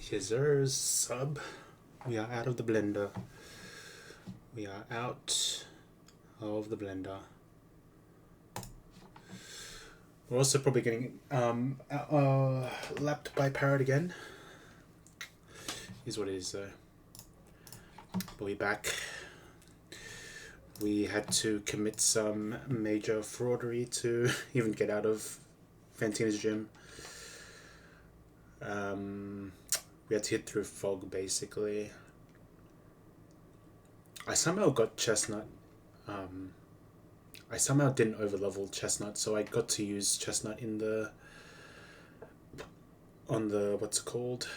Scissors sub. We are out of the blender. We are out of the blender. We're also probably getting lapped by Parrot again. Is what it is though. But we're back. We had to commit some major fraudery to even get out of Fantina's gym. We had to hit through fog basically. I somehow got Chestnut. I somehow didn't overlevel Chestnut, so I got to use Chestnut in the on the what's it called?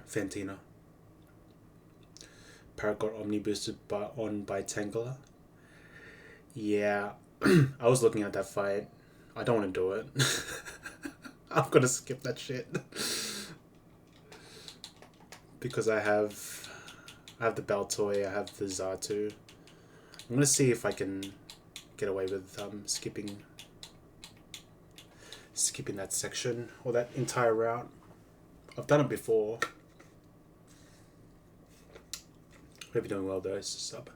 Fantina. Parrot got Omni boosted by Tangela. Yeah, I was looking at that fight. I don't want to do it. I'm gonna skip that shit because I have the Baltoy, I have the Zatu. I'm gonna see if I can get away with skipping that section or that entire route. I've done it before. Hope you're doing well though, sub.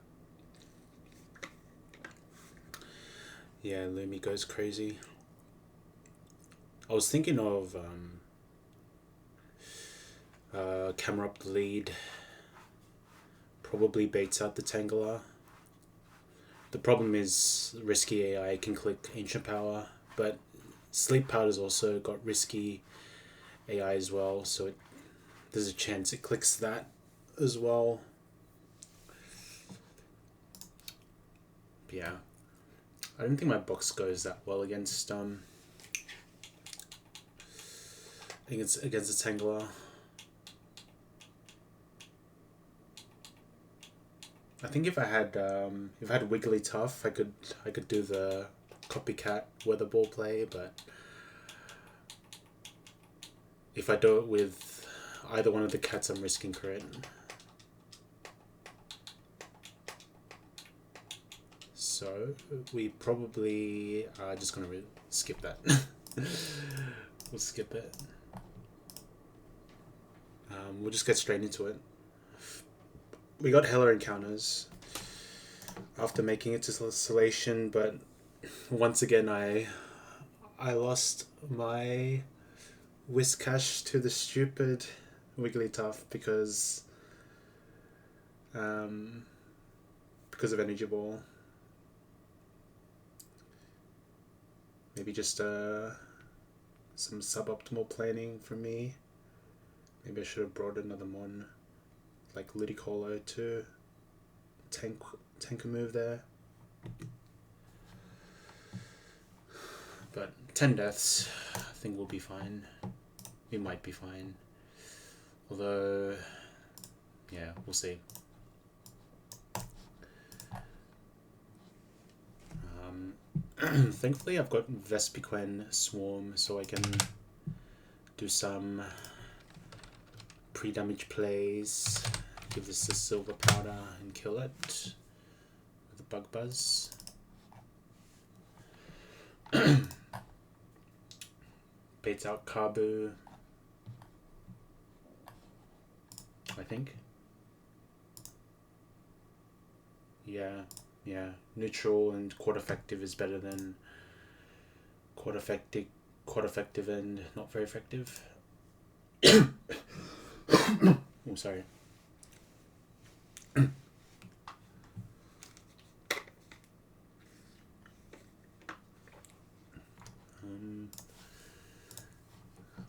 Yeah, Lumi goes crazy. I was thinking of camera up lead. Probably baits out the Tangela. The problem is risky AI can click Ancient Power, but Sleep Powder's also got risky AI as well, so there's a chance it clicks that as well. But yeah, I don't think my box goes that well against I think it's against the Tangela. I think if I had Wigglytuff, I could do the copycat weather ball play, but if I do it with either one of the cats, I'm risking crit. So we probably are just gonna skip that. We'll skip it. We'll just get straight into it. We got Hella encounters after making it to Salation, but once again I lost my Whiscash to the stupid Wigglytuff because of Energy Ball. Maybe just some suboptimal planning for me. Maybe I should have brought another Mon, like Ludicolo to tank a move there. But 10 deaths, I think we'll be fine. We might be fine. Although, yeah, we'll see. Thankfully I've got Vespiquen Swarm, so I can do some pre-damage plays, give this a Silver Powder and kill it with a Bug Buzz. Baits out Kabu, I think. Yeah, neutral and quad effective is better than quad effective and not very effective. Oh, sorry.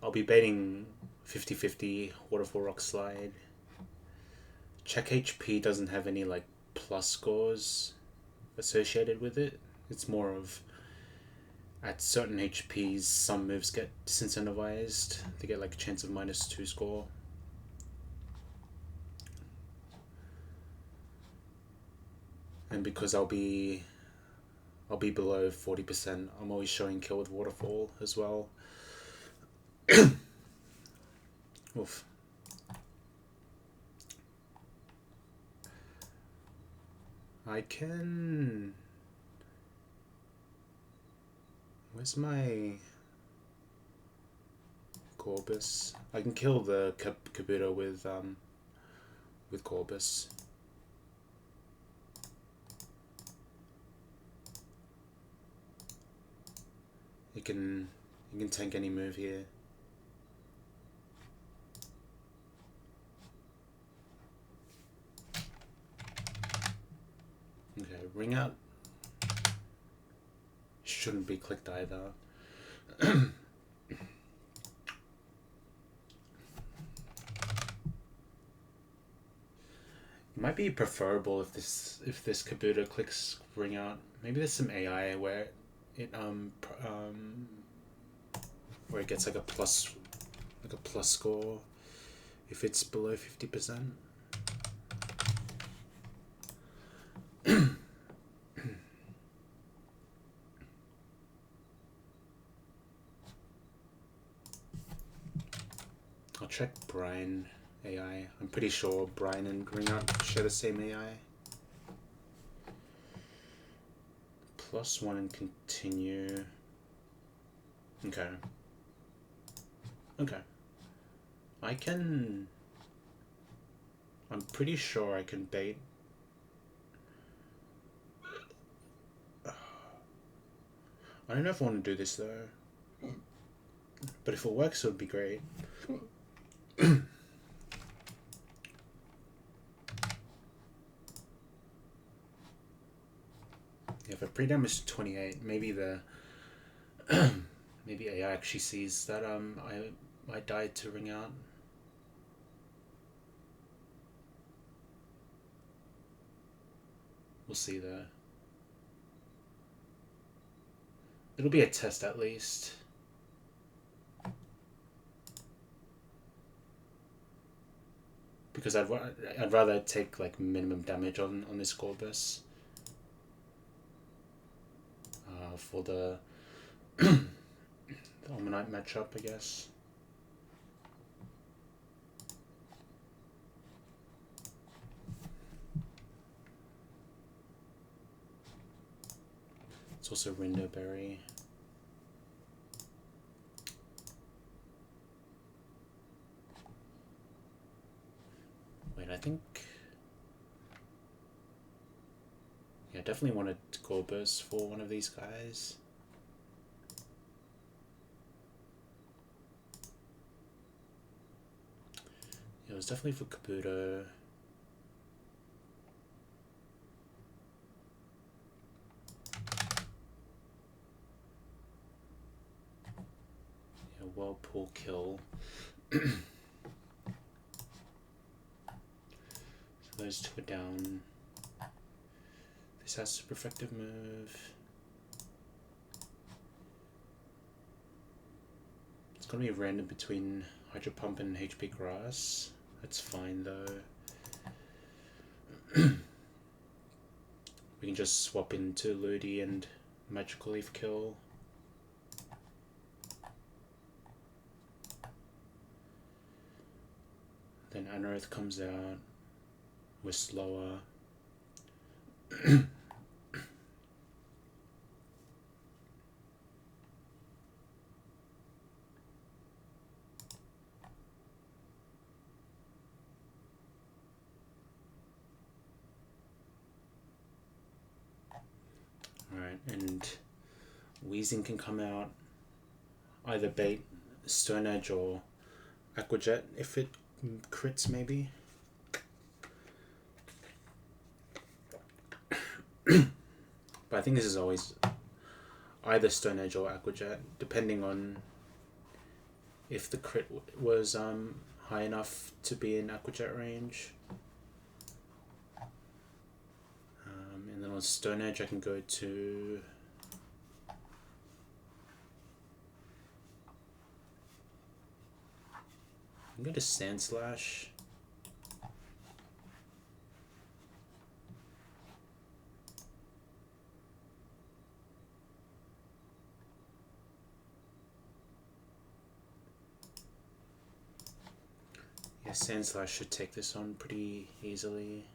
I'll be baiting 50-50 Waterfall Rock Slide. Check HP doesn't have any like plus scores associated with it. It's more of at certain HPs some moves get disincentivized. They get like a chance of -2 score. And because I'll be below 40%, I'm always showing kill with Waterfall as well. Oof. I can... Where's my Corbus. I can kill the Kabuto with Corbus. You can tank any move here. Okay, ring out shouldn't be clicked either. It might be preferable if this Kabuto clicks ring out. Maybe there's some AI where it where it gets like a plus score if it's below 50%. I'll check Brian AI. I'm pretty sure Brian and Ringout share the same AI. +1 and continue. Okay. Okay. I'm pretty sure I can bait. I don't know if I want to do this though. But if it works, it would be great. Yeah, if a pre-damage 28, maybe maybe AI actually sees that I died to ring out. We'll see though. It'll be a test at least. Because I'd rather take like minimum damage on this Corbus. For the Omanyte matchup, I guess. It's also Rindoberry. Wait, I think... Yeah, definitely wanted Corbus for one of these guys. Yeah, it was definitely for Kabuto. Yeah, Whirlpool kill. So those two are down. This has super effective move. It's gonna be random between Hydro Pump and HP Grass. That's fine though. We can just swap into Ludi and Magical Leaf kill. Then Unearth comes out. We're slower. Alright, and Wheezing can come out, either bait Stone Edge or Aqua Jet if it crits maybe. But I think this is always either Stone Edge or Aqua Jet, depending on if the crit was high enough to be in Aqua Jet range. And then on Stone Edge I can go to... I can go to Sand Slash. Yeah, Sand Slash should take this on pretty easily.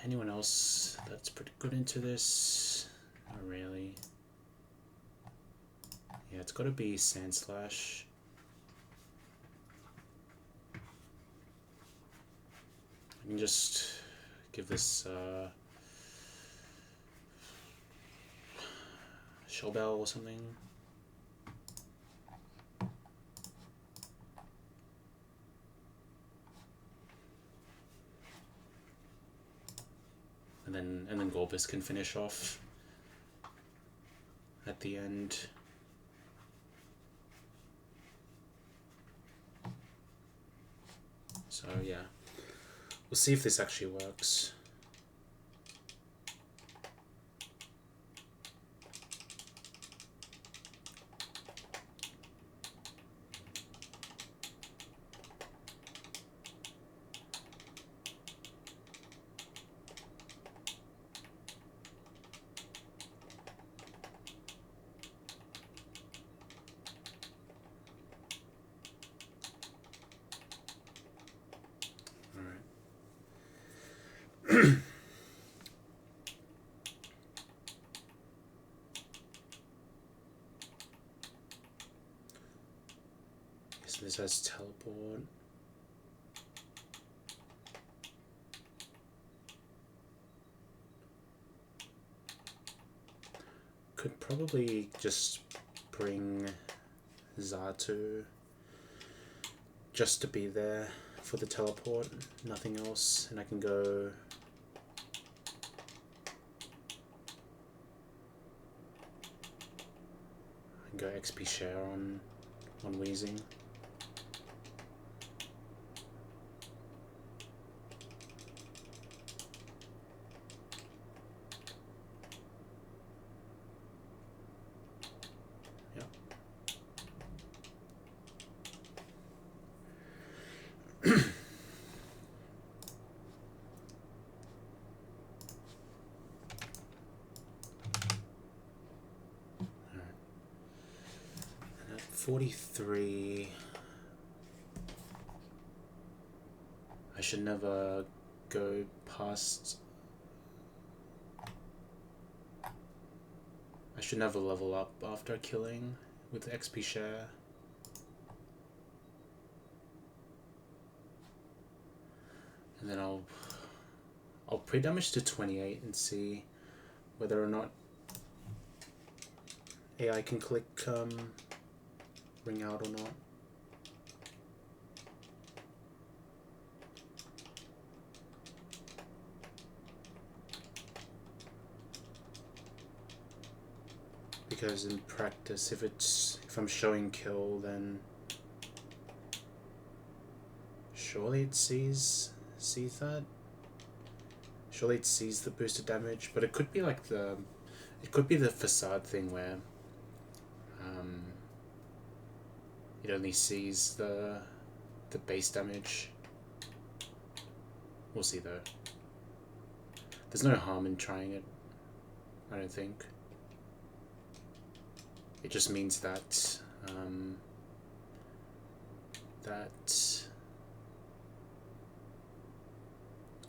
Anyone else that's pretty good into this? Not really. Yeah, it's got to be Sand Slash. I can just give this Shell Bell or something. And then Gorbis can finish off at the end. So yeah, we'll see if this actually works. So this has teleport. Could probably just bring Zatu just to be there for the teleport, nothing else, and I can go XP share on Wheezing. Alright. And at 43, I should never go past. I should never level up after killing with XP share. And then I'll pre-damage to 28 and see whether or not AI can click ring out or not. Because in practice, if I'm showing kill, then surely it sees that. Surely it sees the boosted damage, but it could be like the facade thing where it only sees the base damage. We'll see though. There's no harm in trying it, I don't think. It just means that what's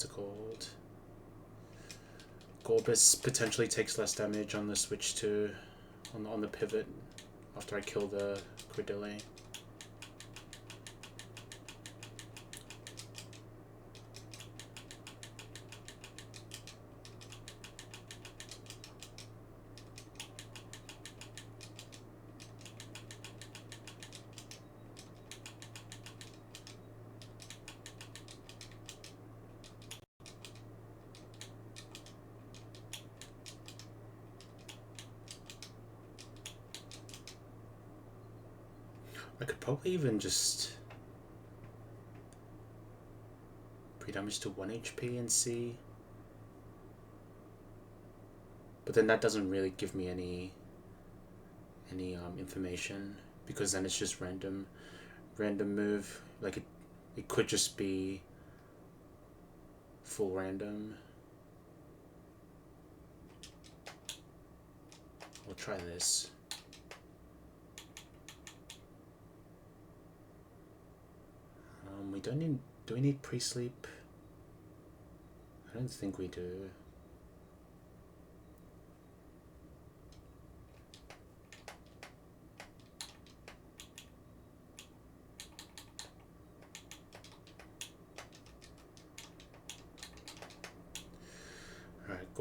it called? Gorbis potentially takes less damage on the switch to on the pivot after I kill the Credile. I could probably even just pre-damage to 1 HP and see. But then that doesn't really give me any information, because then it's just random move. Like it could just be full random. We'll try this. We don't need. Do we need pre-sleep? I don't think we do.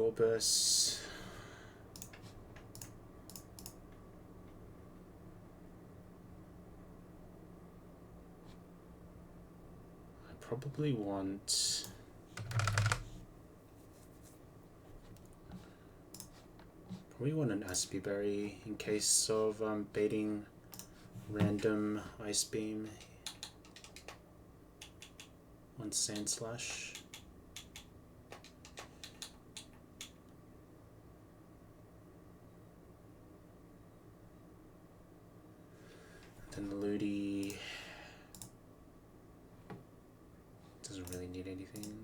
Core Burst. I probably want an Aspie Berry in case of baiting random Ice Beam on Sand Slash. Then Ludi doesn't really need anything.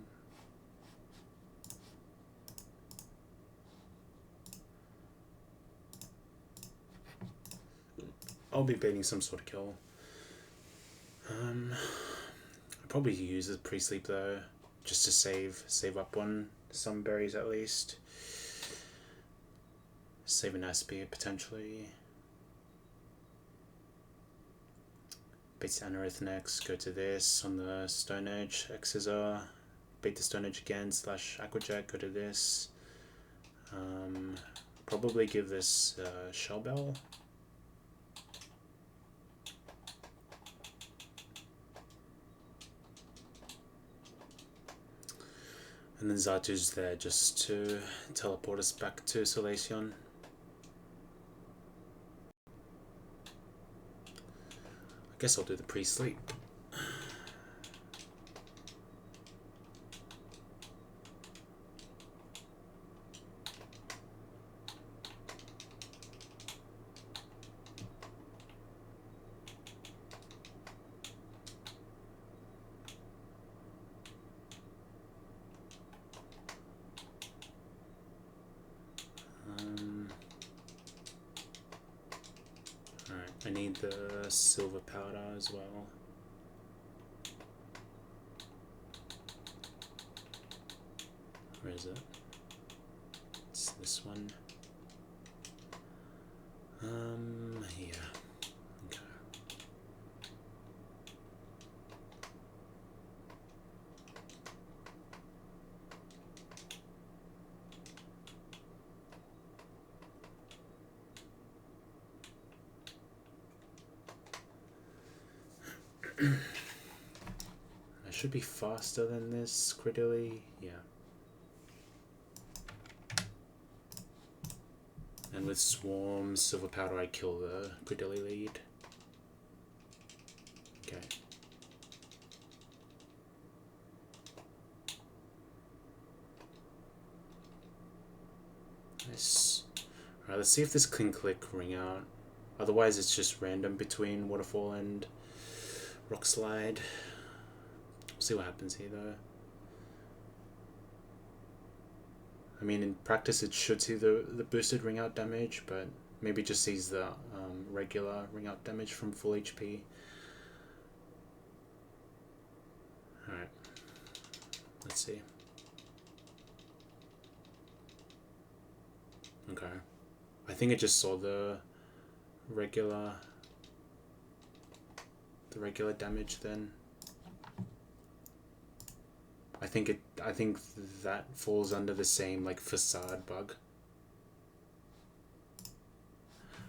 I'll be baiting some sort of kill. I'll probably use a pre-sleep though, just to save up on some berries at least. Save an Aspie potentially. Beats Anorith next, go to this on the Stone Edge, X-Scissor, beat the Stone Edge again, slash Aquajet, go to this. Probably give this Shell Bell. And then Zatu's there just to teleport us back to Solaceon. I guess I'll do the pre-sleep. I need the silver powder as well. Where is it? It's this one. Yeah. Okay. I should be faster than this, Credilly. Yeah. And with Swarm, Silver Powder, I kill the Credilly lead. Okay. Nice. Alright, let's see if this can click ring out. Otherwise it's just random between Waterfall and Rock Slide. We'll see what happens here though. I mean, in practice it should see the boosted ring out damage, but maybe just sees the regular ring out damage from full HP. Alright, let's see. Okay, I think it just saw the regular damage then. I think that falls under the same like facade bug.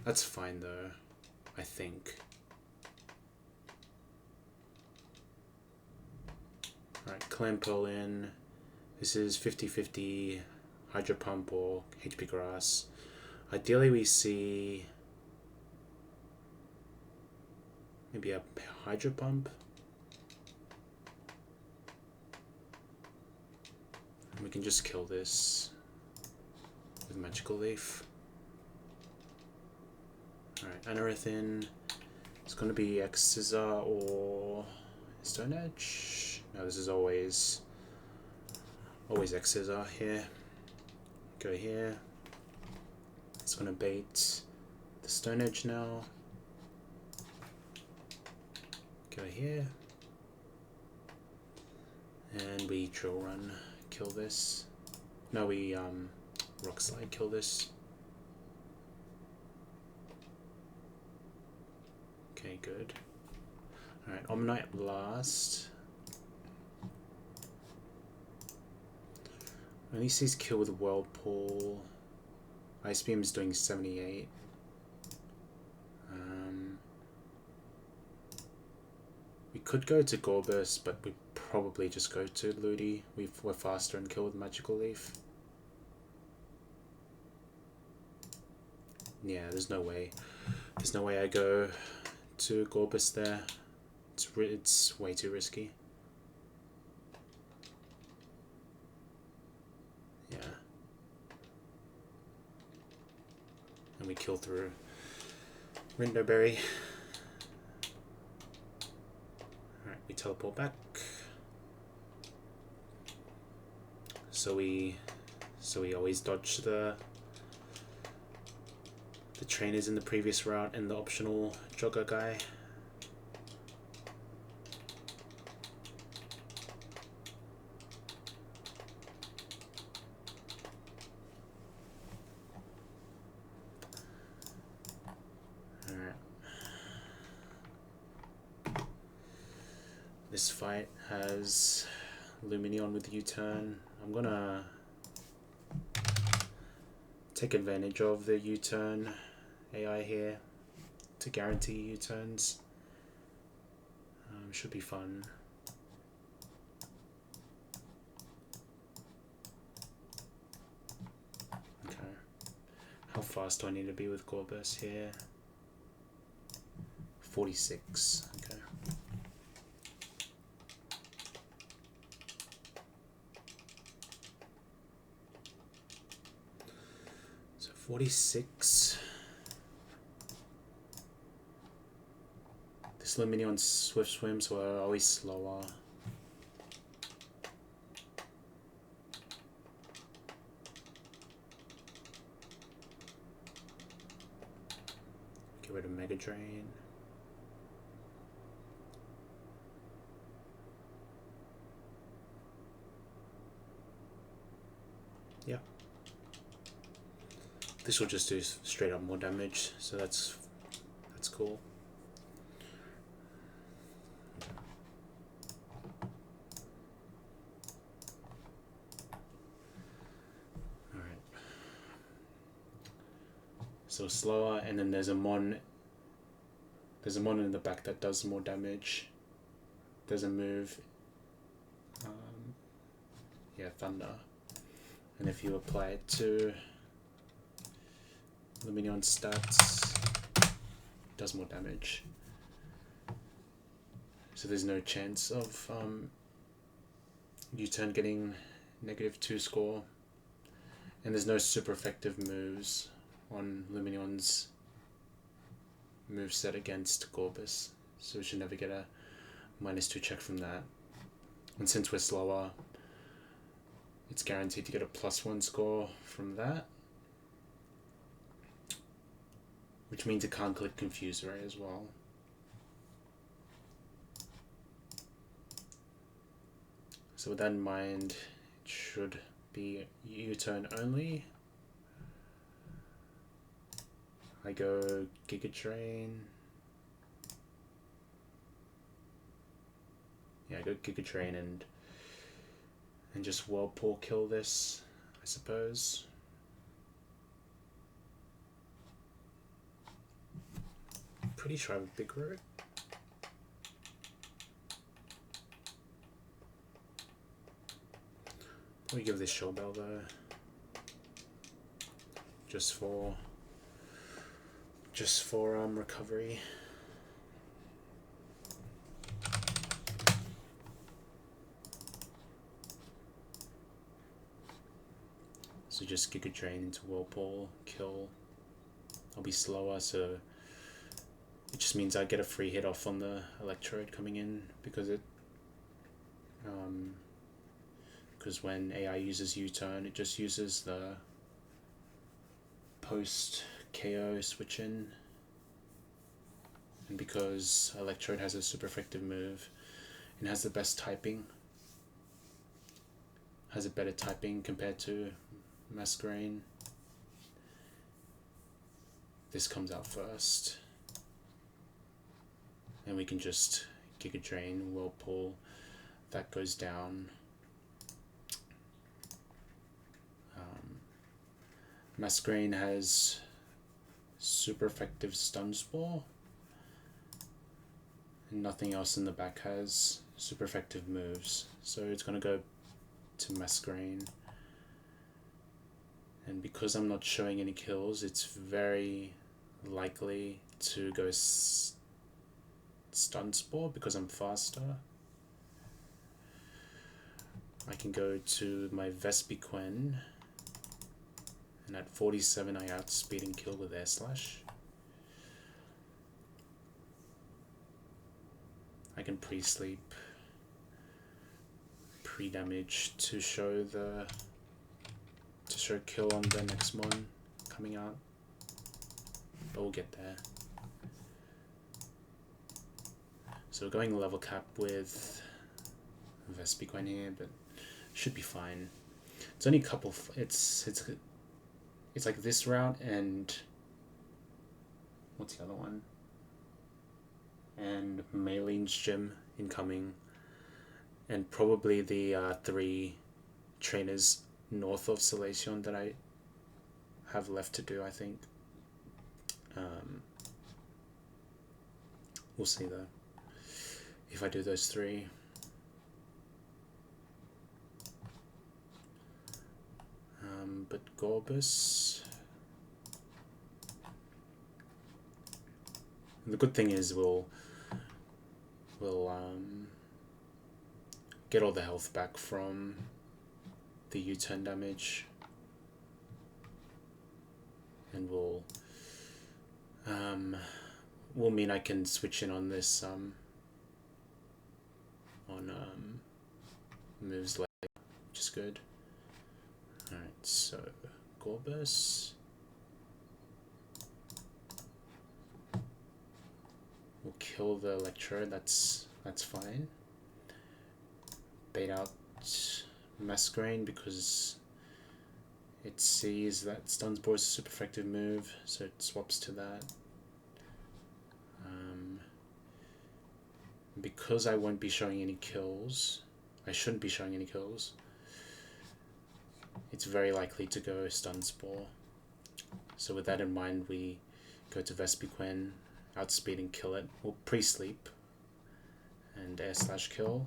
That's fine though, I think. Alright, Clam Pearl in. This is 50-50 Hydro Pump or HP Grass. Ideally we see maybe a Hydro Pump. We can just kill this with Magical Leaf. Alright, Anorith in. It's going to be X-Scissor or Stone Edge. No, this is always X-Scissor here. Go here. It's going to bait the Stone Edge now. Go here. And we Drill Run. Kill this. No, we Rock Slide kill this. Okay, good. Alright, Omnite last. only sees kill with Whirlpool. Ice Beam is doing 78. We could go to Gorbus, but we probably just go to Ludi. We're faster and kill with Magical Leaf. Yeah, there's no way. There's no way I go to Gorbus there. It's way too risky. Yeah. And we kill through Rindoberry. Alright, we teleport back. So we always dodge the trainers in the previous route and the optional jogger guy. Alright. This fight has Luminion with U-turn. I'm gonna take advantage of the U-turn AI here to guarantee U-turns. Should be fun. Okay. How fast do I need to be with Gorbus here? 46. Okay. So 46. This Luminion Swift Swim, so are always slower. Get rid of Mega Drain. Yeah. This will just do straight up more damage, so that's cool. So slower, and then there's a mon in the back that does more damage. There's a move, yeah, Thunder, and if you apply it to Luminion stats, it does more damage. So there's no chance of U-turn getting -2 score, and there's no super effective moves on Luminion's moveset against Gorbus, so we should never get a -2 check from that. And since we're slower, it's guaranteed to get a +1 score from that, which means it can't click Confuse Ray as well. So with that in mind, it should be U-turn only. I go Giga Drain. Yeah, I go Giga Drain and just Whirlpool kill this, I suppose. Pretty sure I have a big root. We give this Shell Bell though, just for recovery. So just Giga Drain into Whirlpool, kill. I'll be slower, so it just means I get a free hit off on the Electrode coming in, because when AI uses U-turn, it just uses the post KO switch in, and because Electrode has a super effective move and has the best typing, has a better typing compared to Masquerain, this comes out first, and we can just Giga Drain, Whirlpool, that goes down. Masquerade has super effective stun spore, and nothing else in the back has super effective moves, so it's gonna go to Masquerade. And because I'm not showing any kills, it's very likely to go stun spore because I'm faster. I can go to my Vespiquen, and at 47 I outspeed and kill with air slash. I can pre-sleep, pre-damage to show kill on the next one coming out, but we'll get there. So we're going level cap with Vespiquen here, but should be fine. It's only a couple. It's like this route and what's the other one? And Maylene's gym incoming, and probably the 3 trainers north of Salation that I have left to do, I think. We'll see though if I do those 3. But Gorbus, the good thing is we'll get all the health back from the U-turn damage, and will mean I can switch in on this moves later, which is good. Alright, so Gorbus. We'll kill the Electro, that's fine. Bait out Masquerade because it sees that Stun Spore is a super effective move, so it swaps to that. Because I won't be showing any kills, I shouldn't be showing any kills, it's very likely to go Stun Spore. So with that in mind, we go to Vespiquen, outspeed and kill it. We'll pre-sleep and air slash kill.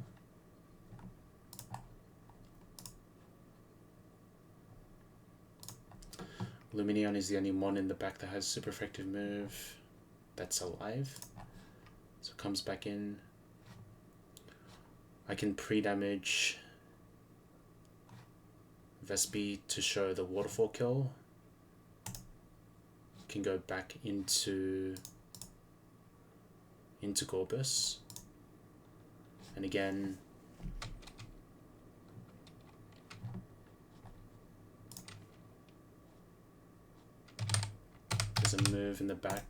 Lumineon is the only mon in the back that has super effective move that's alive. So it comes back in. I can pre-damage Vespi to show the waterfall kill. Can go back into Gorbus. And again, there's a move in the back,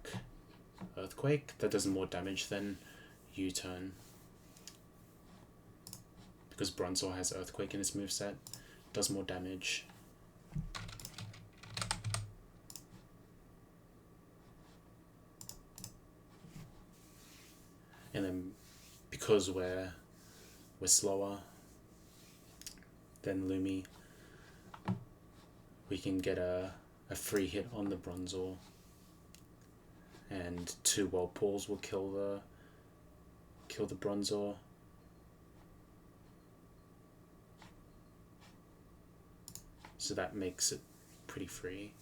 Earthquake, that does more damage than U-turn. Because Bronzor has Earthquake in its moveset, does more damage. And then because we're slower than Lumi, we can get a free hit on the Bronzor, and 2 Whirlpools will kill the Bronzor. So that makes it pretty free.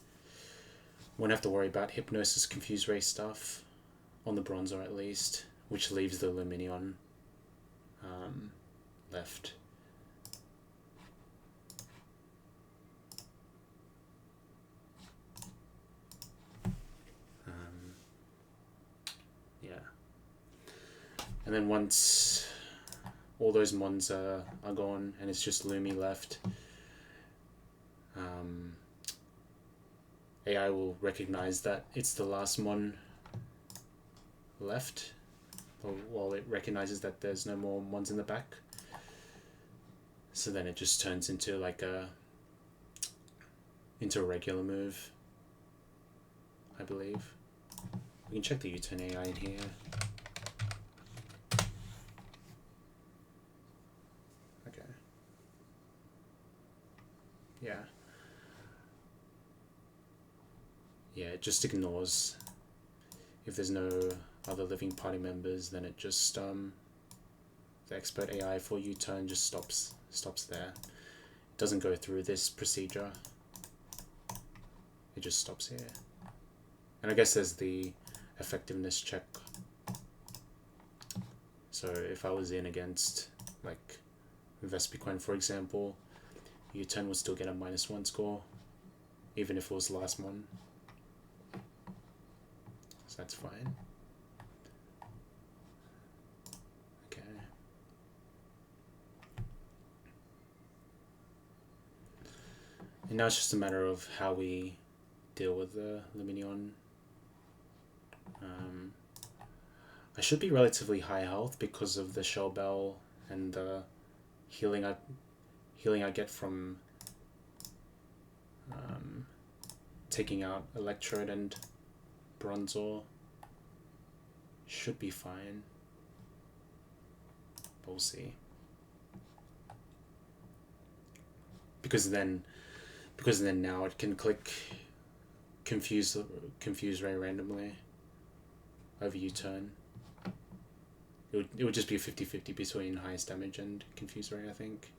Won't have to worry about Hypnosis, Confuse Ray stuff on the Bronzor at least, which leaves the Lumineon left. Yeah. And then once all those mons are gone and it's just Lumi left, AI will recognize that it's the last mon left, while it recognizes that there's no more mons in the back. So then it just turns into like a regular move, I believe. We can check the U-turn AI in here. Okay. Yeah. it just ignores. If there's no other living party members, then it just the expert AI for U-turn just stops there. It doesn't go through this procedure. It just stops here. And I guess there's the effectiveness check. So if I was in against like Vespiquen, for example, U10 would still get a -1 score, even if it was the last one. So that's fine. Okay. And now it's just a matter of how we deal with the Luminion. I should be relatively high health because of the Shell Bell and the healing I get from taking out Electrode and Bronzor. Should be fine. But we'll see. Because then now it can click confuse Ray randomly over U-turn. It would just be a 50-50 between highest damage and confuse Ray, I think.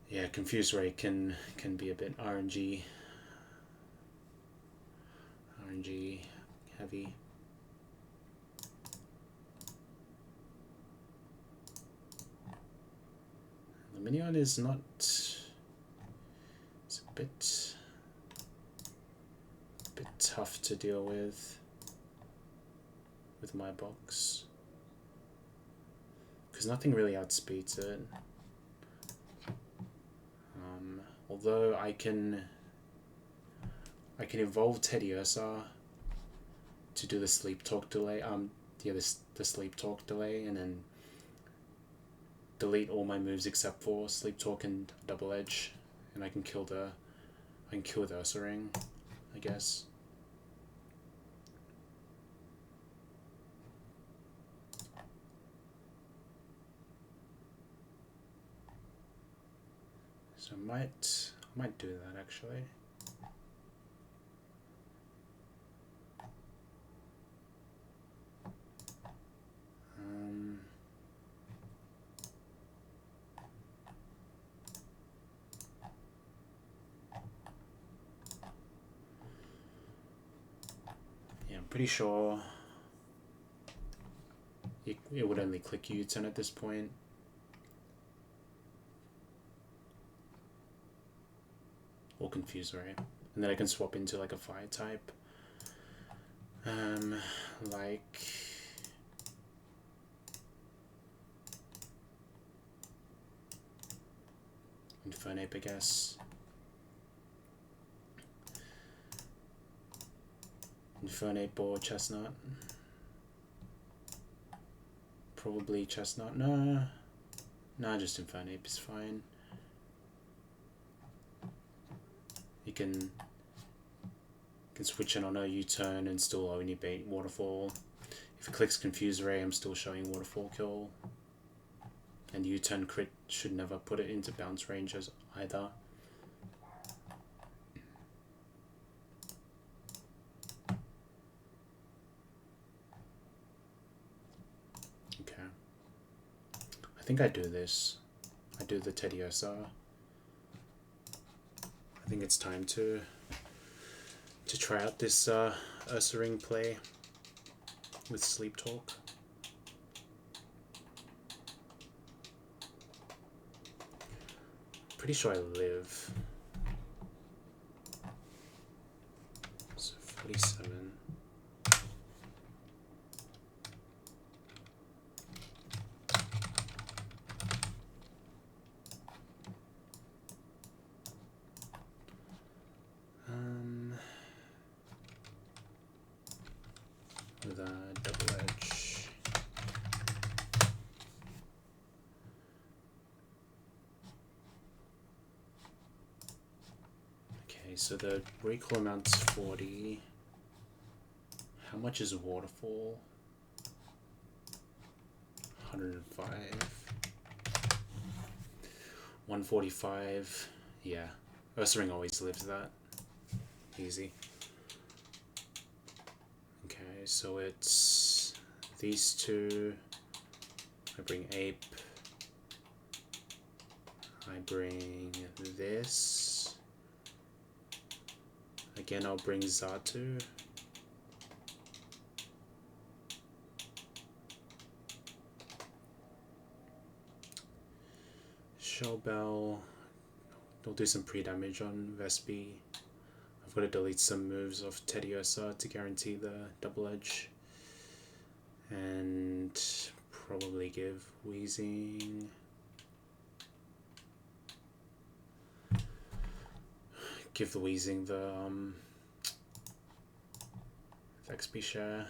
Yeah, confuse Ray can be a bit RNG heavy. Luminion is not. It's a bit tough to deal with my box because nothing really outspeeds it. Although I can evolve Teddiursa to do the sleep talk delay. The sleep talk delay, and then delete all my moves except for sleep talk and double edge, and I can kill the Ursaring, I guess. So I might do that actually. Yeah, I'm pretty sure it would only click U-turn at this point. Or confuse Ray, and then I can swap into like a fire type, like Infernape, I guess. Infernape or Chestnut. Probably Chestnut. No, just Infernape is fine. You can switch in on a U-turn and still only bait Waterfall. If it clicks Confuse Ray, I'm still showing Waterfall kill. And U-turn crit should never put it into bounce range as either. Okay. I think I do this. I do the Teddiursa. I think it's time to try out this Ursaring play with Sleep Talk. Pretty sure I live. So 47. With a double edge. so the recall amount's 40. How much is waterfall? 105. 145. Yeah. Earth Ring always lives that. Easy. Okay, so it's these two. I bring Ape. I bring this. Again, I'll bring Zatu. Shellbell. I'll do some pre-damage on Vespi. I've got to delete some moves of Tediosa to guarantee the double edge. And probably give Wheezing. Give the Wheezing the XP share.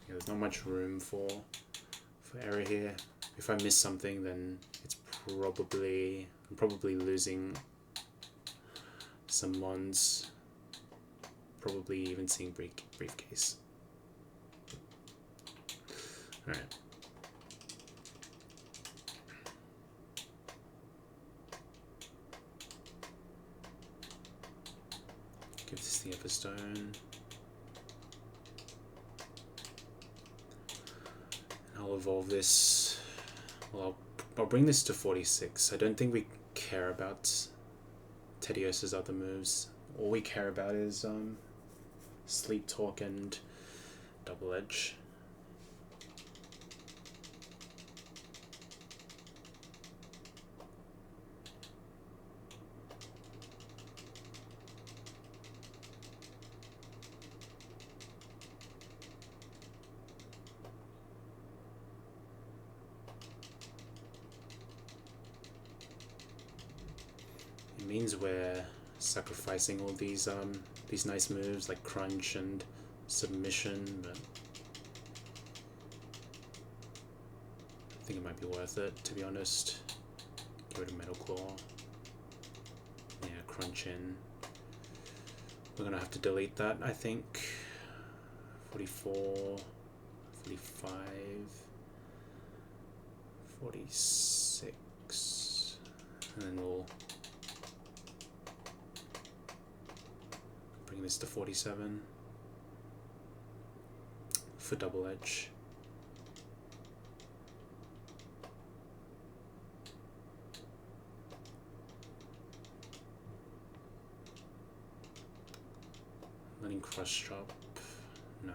Yeah, there's not much room for error here. If I miss something, then it's I'm probably losing some mons. Probably even seeing briefcase. Alright. Give this the Everstone. I'll evolve this. Well, I'll bring this to 46. I don't think we care about Tediosa's other moves. All we care about is Sleep Talk and Double Edge. It means we're sacrificing all these nice moves like Crunch and Submission, but I think it might be worth it, to be honest. Get rid of Metal Claw. Yeah, Crunch in. We're gonna have to delete that, I think. 44, 45, 46, and then we'll bring this to 47 for Double Edge. Letting Crush drop, no.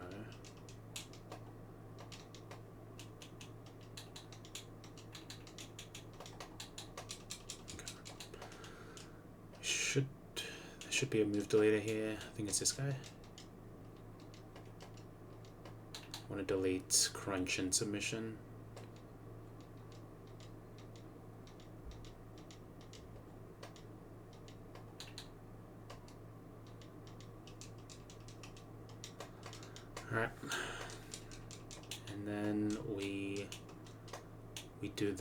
Okay. There should be a move deleter here. I think it's this guy. I want to delete Crunch and Submission. Alright. And then we do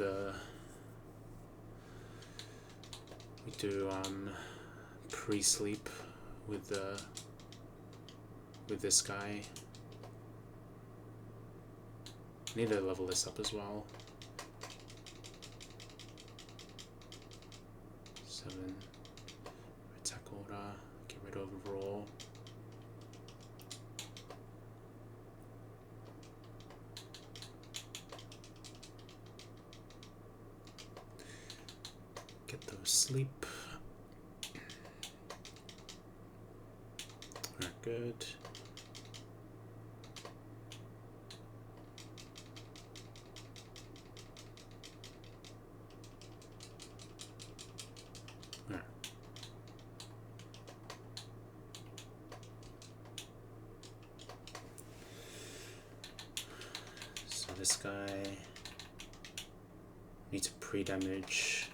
pre-sleep with this guy. Need to level this up as well. 7 attack order, get rid of Raw. Get those sleep. Alright, good. Alright. So this guy needs to pre-damage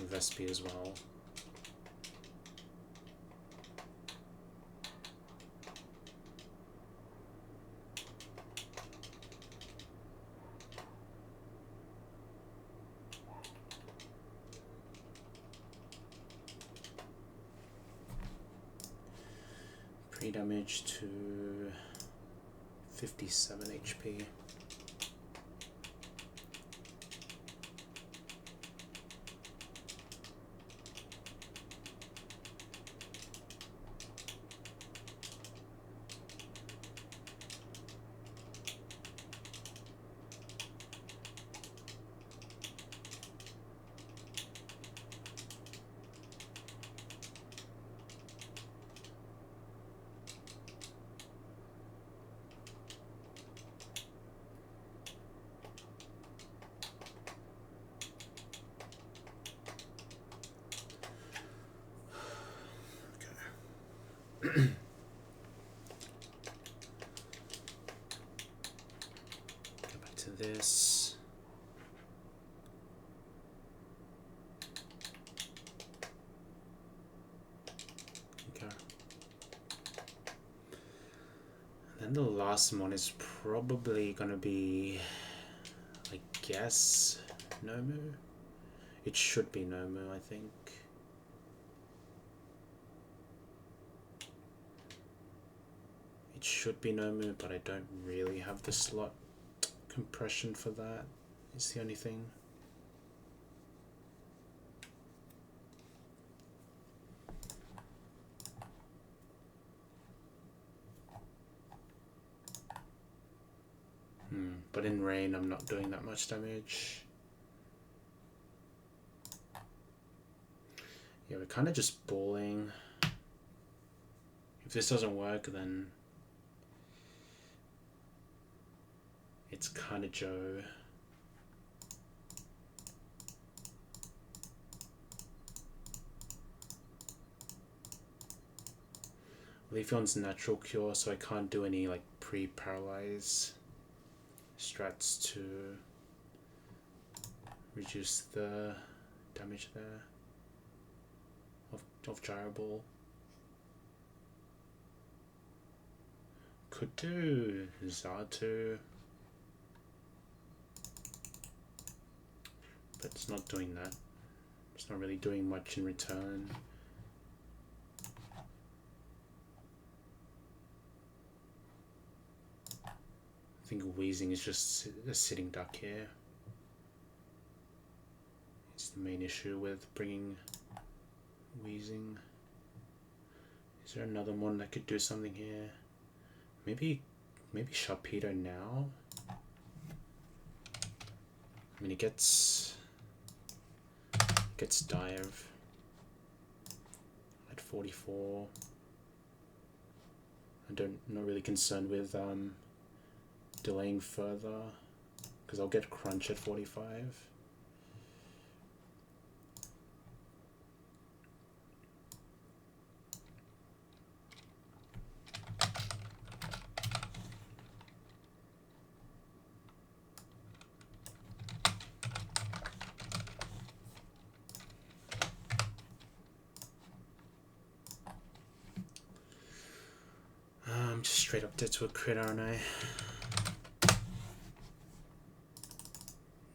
Vespi as well. Pre-damage to 57 HP. This. Okay. And then the last one is probably gonna be, I guess, Nomu. It should be Nomu, I think. It should be Nomu, but I don't really have the slot compression for that. Is the only thing. But in rain I'm not doing that much damage. Yeah, we're kind of just balling. If this doesn't work, then it's kind of Joe. Leafeon's natural cure, so I can't do any like pre-paralyze strats to reduce the damage there of Gyro Ball. Could do Zatu, but it's not doing that. It's not really doing much in return. I think Wheezing is just a sitting duck here. It's the main issue with bringing Wheezing. Is there another one that could do something here? Maybe Sharpedo now? I mean, it gets Dive at 44. Not really concerned with delaying further because I'll get Crunch at 45. Just straight up dead to a crit, aren't I?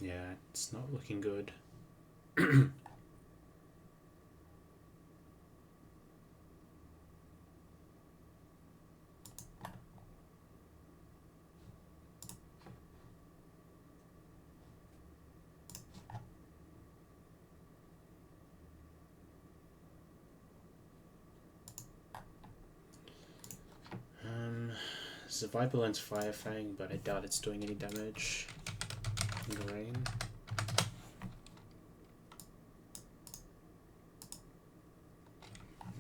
Yeah, it's not looking good. Viper learns Fire Fang, but I doubt it's doing any damage in the rain.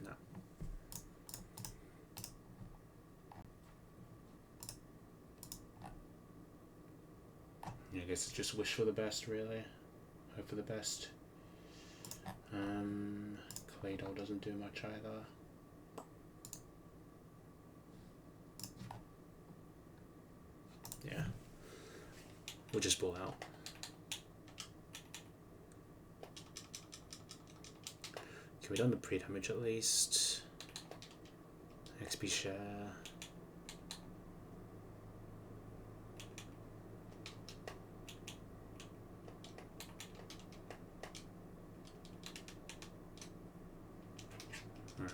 No. Yeah, I guess it's just wish for the best, really. Hope for the best. Claydol doesn't do much either. Yeah, we'll just ball out. Okay, we done the pre-damage at least. XP share. Alright.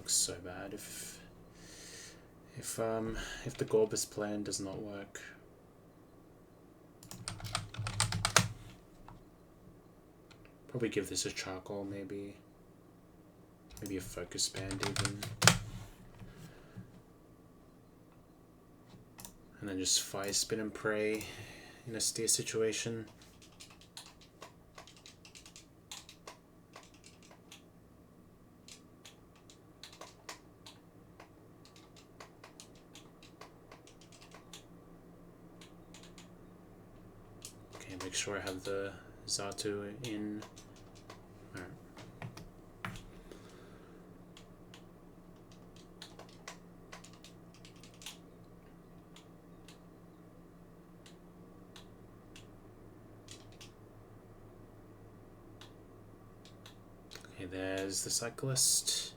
looks so bad if the Gorbis plan does not work. Probably give this a charcoal, maybe a focus band even. And then just fire spin and pray in a steer situation. Okay, make sure I have the Zatu in. Alright. Okay, there's the cyclist.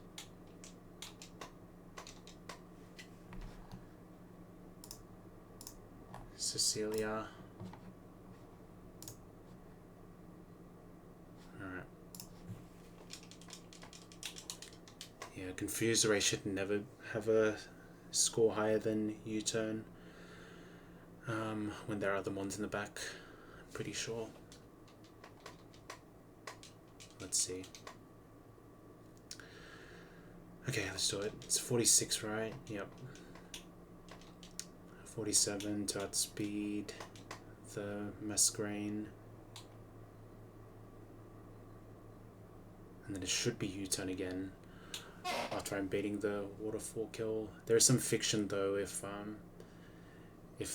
Cecilia. Alright. Yeah, Confuser Ray should never have a score higher than U-turn when there are other ones in the back, I'm pretty sure. Let's see. Okay, let's do it. It's 46, right? Yep. 47 to outspeed the Masquerain. And then it should be U-turn again after I'm baiting the waterfall kill. There is some fiction though if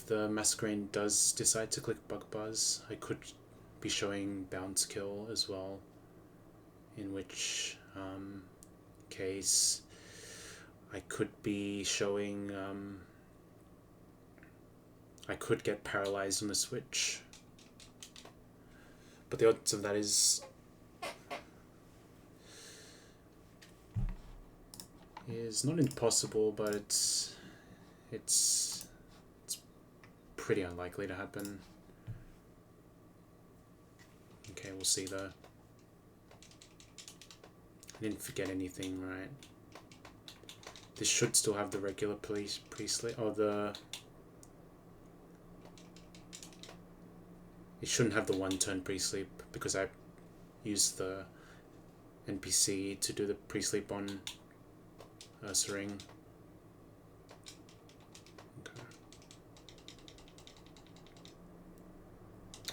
the Masquerain does decide to click Bug Buzz, I could be showing bounce kill as well, in which case I could be showing I could get paralyzed on the switch, but the odds of that is not impossible, but it's pretty unlikely to happen. Okay, we'll see though. I didn't forget anything, right? This should still have the regular pre-sleep, or it shouldn't have the one-turn pre-sleep because I used the NPC to do the pre-sleep on Ursaring. Okay.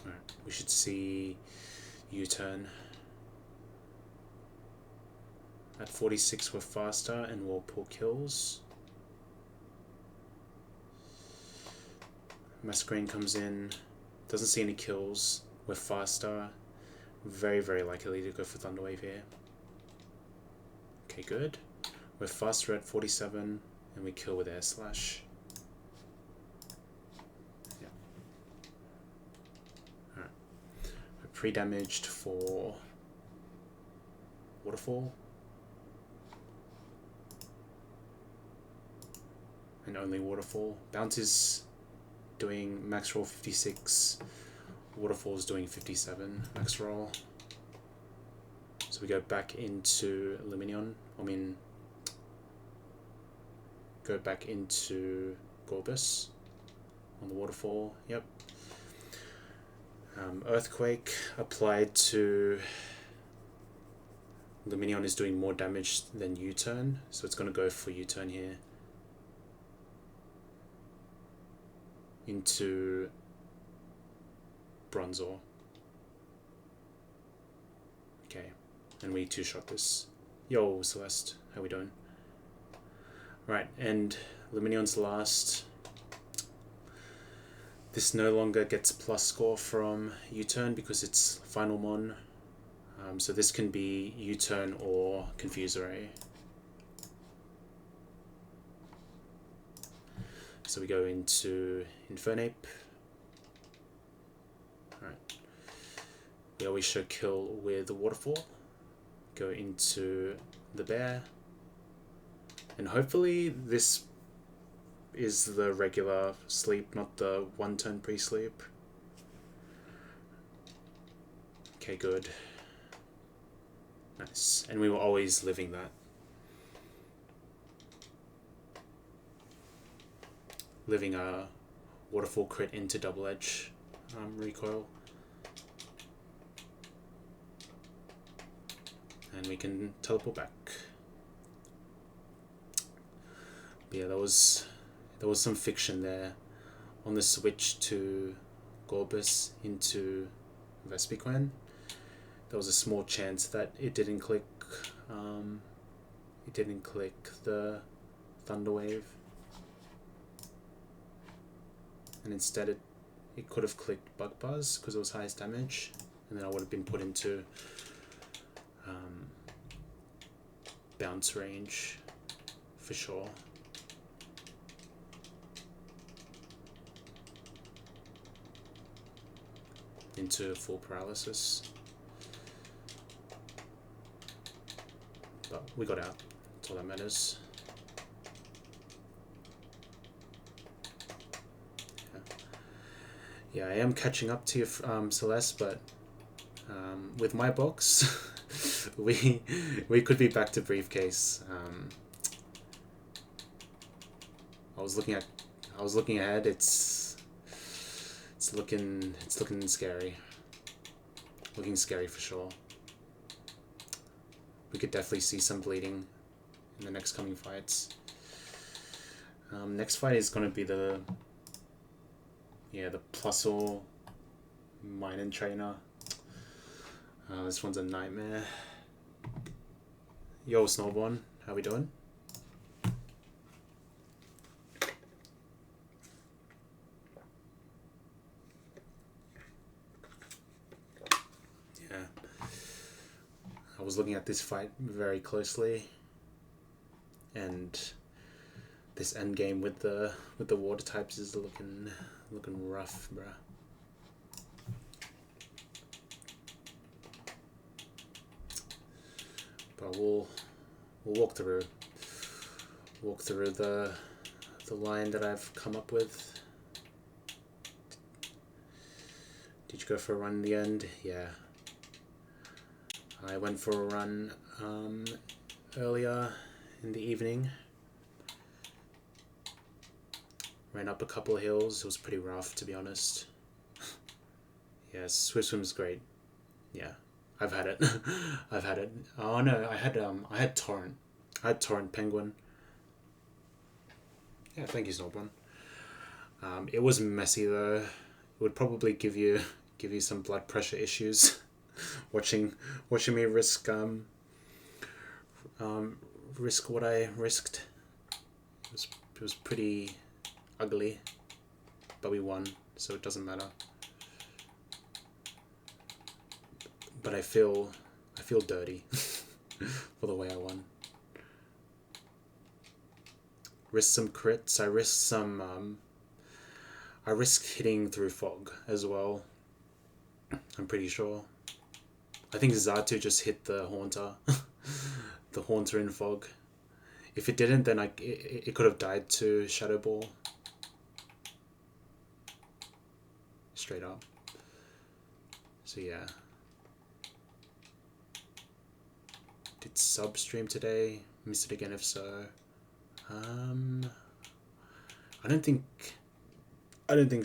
Alright, we should see U-turn. At 46 we're faster and we'll pull kills. Masquerain comes in, doesn't see any kills, we're faster, very very likely to go for Thunderwave here. Okay, good. We're faster at 47 and we kill with Air Slash. Yeah. Alright. We're pre-damaged for Waterfall. And only Waterfall. Bounce is doing max roll 56. Waterfall is doing 57 max roll. So we go back into Luminion. Go back into Gorbis on the Waterfall. Yep. Earthquake applied to Luminion is doing more damage than U-turn, so it's going to go for U-turn here. Into Bronzor. Okay, and we two-shot this. Yo, Celeste, how we doing? Right, and Luminion's last. This no longer gets plus score from U-turn because it's final mon. So this can be U-turn or Confuser Ray. So we go into Infernape. Alright. We always show kill with the Waterfall. Go into the Bear. And hopefully this is the regular sleep, not the one-turn pre-sleep. Okay, good. Nice. And we were always living that. living a waterfall crit into double edge recoil. And we can teleport back. But yeah, there was some fiction there on the switch to Gorbis into Vespiquen. There was a small chance that it didn't click. It didn't click the Thunderwave, and instead it could have clicked Bug Buzz because it was highest damage, and then I would have been put into bounce range for sure. Into full paralysis. But we got out. That's all that matters. Yeah, I am catching up to you, Celeste, but with my box, we could be back to briefcase. I was looking ahead. It's looking scary. Looking scary for sure. We could definitely see some bleeding in the next coming fights. Next fight is going to be the Plusle Mine and Trainer. This one's a nightmare. Yo, Snowborn, how we doing? Yeah, I was looking at this fight very closely, and this end game with the water types is looking rough, bruh. But we'll walk through the line that I've come up with. Did you go for a run in the end? Yeah. I went for a run earlier in the evening. Ran up a couple of hills. It was pretty rough, to be honest. Yeah, Swift Swim's great. Yeah, I've had it. I've had it. Oh no, I had Torrent. I had Torrent Penguin. Yeah, thank you, Snowborn. It was messy though. It would probably give you some blood pressure issues. watching me risk what I risked. It was pretty ugly, but we won, so it doesn't matter. But I feel dirty for the way I won. Risked some crits. I risked hitting through fog as well. I'm pretty sure. I think Zatu just hit the Haunter, the Haunter in fog. If it didn't, then it could have died to Shadow Ball. Straight up. So yeah. Did sub stream today? Missed it again if so. I don't think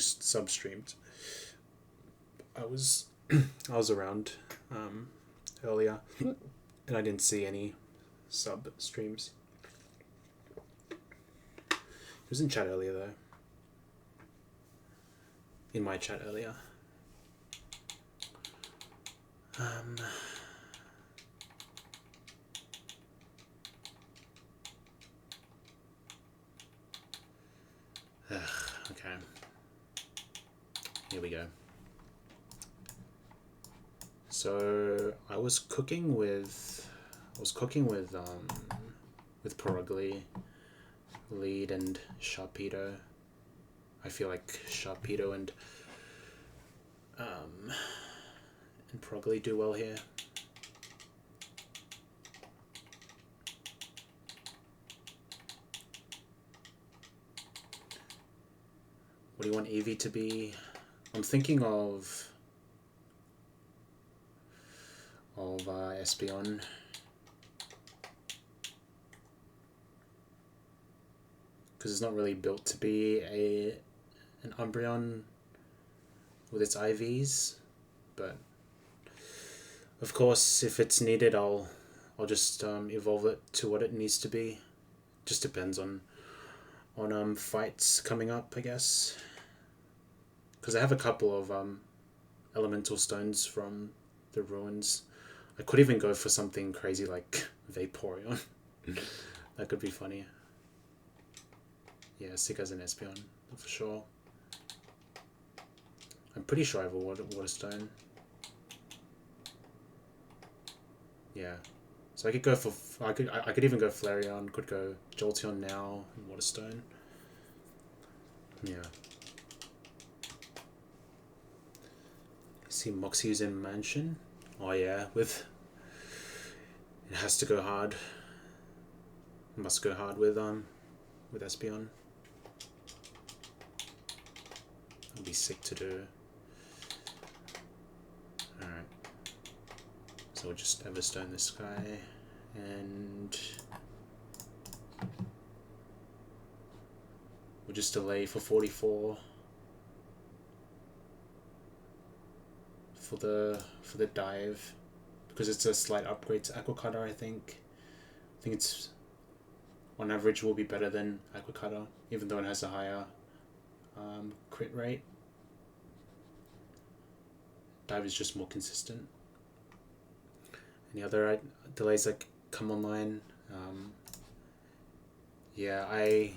sub streamed. I was around earlier and I didn't see any sub streams. He was in chat earlier though. In my chat earlier. Okay. Here we go. So I was cooking with Perugly, Lead and Sharpedo. I feel like Sharpedo and Perugly do well here. What do you want Eevee to be? I'm thinking of Espeon. because it's not really built to be an Umbreon with its IVs, but of course if it's needed I'll just evolve it to what it needs to be. Just depends on fights coming up, I guess, because I have a couple of elemental stones from the ruins. I could even go for something crazy like Vaporeon. That could be funny. Yeah, sick as an Espeon, for sure. I'm pretty sure I have a water stone. Yeah. So I could go for... I could even go Flareon, could go Jolteon now, and Water Stone. Yeah. See Moxie's in Mansion. Oh yeah, with... It has to go hard. Must go hard with Espeon. That'd be sick to do. Alright. So we'll just Everstone this guy, and we'll just delay for 44 for the dive, because it's a slight upgrade to Aqua Cutter. I think it's on average will be better than Aqua Cutter, even though it has a higher crit rate. Dive is just more consistent. Any other delays that come online? Yeah, I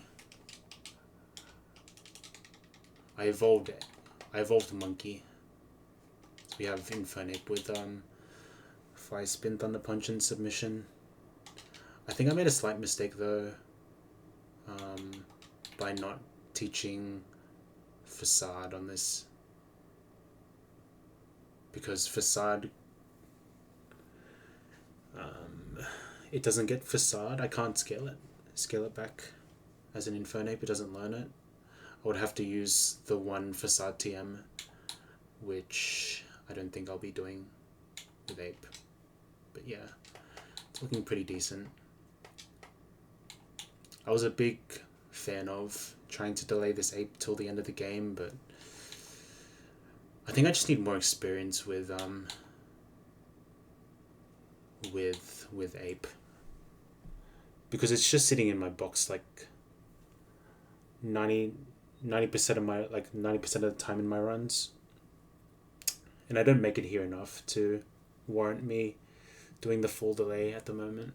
evolved the monkey. So we have Infernape with Fire Spin, Thunder Punch, and Submission. I think I made a slight mistake though, by not teaching Facade on this, because Facade, it doesn't get Facade. I can't scale it back as an Infernape. It doesn't learn it. I would have to use the one Facade TM, which I don't think I'll be doing with Ape. But yeah, it's looking pretty decent. I was a big fan of trying to delay this Ape till the end of the game, but I think I just need more experience with Ape, because it's just sitting in my box like 90% of my 90% of the time in my runs, and I don't make it here enough to warrant me doing the full delay at the moment.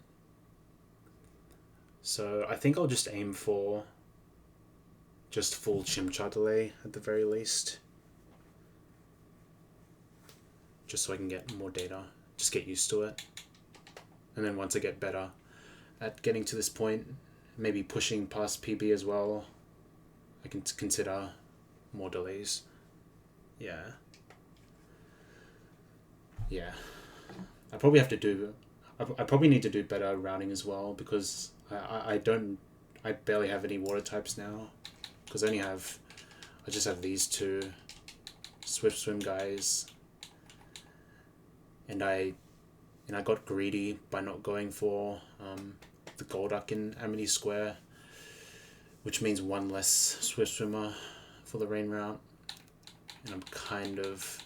So I think I'll just aim for just full Chimchar delay at the very least, just so I can get more data, just get used to it. And then once I get better at getting to this point, maybe pushing past PB as well, I can consider more delays. Yeah. I probably have to do... I probably need to do better routing as well, because I barely have any water types now, because I just have these two Swift Swim guys, and I got greedy by not going for the Golduck in Amity Square, which means one less Swift Swimmer for the rain route, and I'm kind of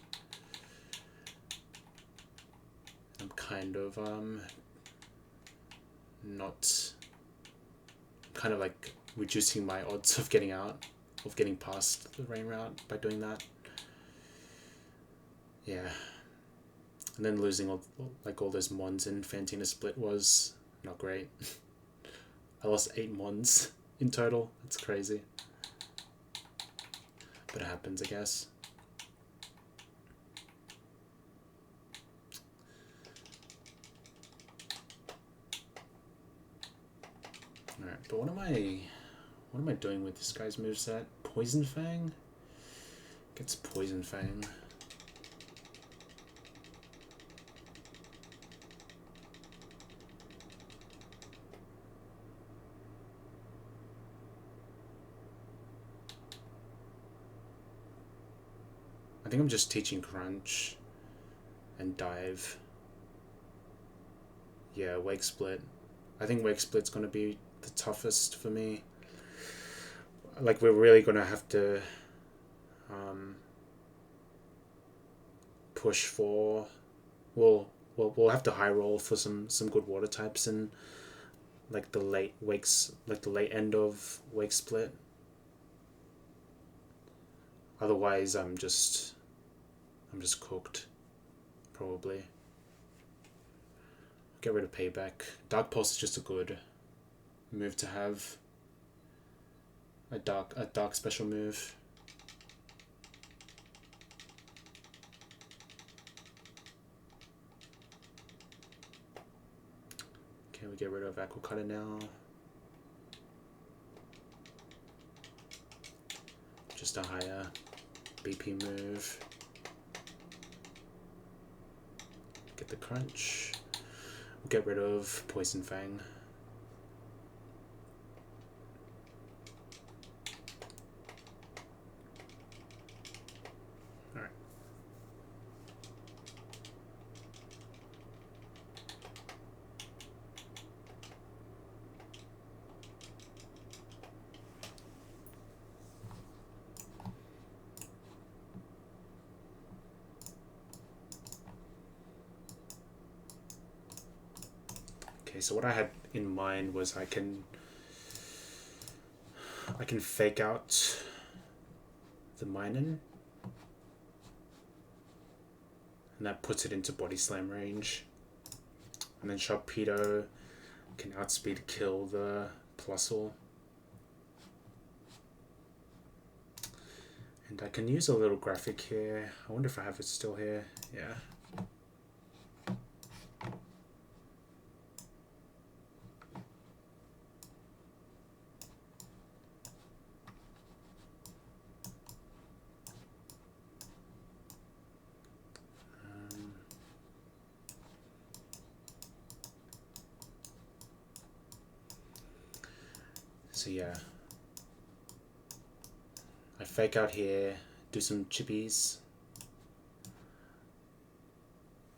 not like reducing my odds of getting past the rain route by doing that. Yeah. And then losing all those Mons in Fantina Split was not great. I lost 8 Mons in total. That's crazy. But it happens, I guess. Alright, but what am I doing with this guy's moveset? Poison Fang? Gets Poison Fang. I think I'm just teaching Crunch and Dive. Yeah, Wake Split. I think Wake Split's gonna be the toughest for me. like we're really gonna have to push for. We'll have to high roll for some good water types in like the late wakes, like the late end of wake split. Otherwise, I'm just cooked, probably. Get rid of payback. Dark pulse is just a good move to have. A dark special move. Okay, we get rid of Aqua Cutter now. Just a higher BP move. Get the crunch. We'll get rid of Poison Fang. Alright. Okay, so what I had in mind was I can fake out the Minun, and that puts it into body slam range, and then Sharpedo can outspeed kill the Plusle, and I can use a little graphic here. I wonder if I have it still here. Yeah. So yeah, I fake out here, do some chippies.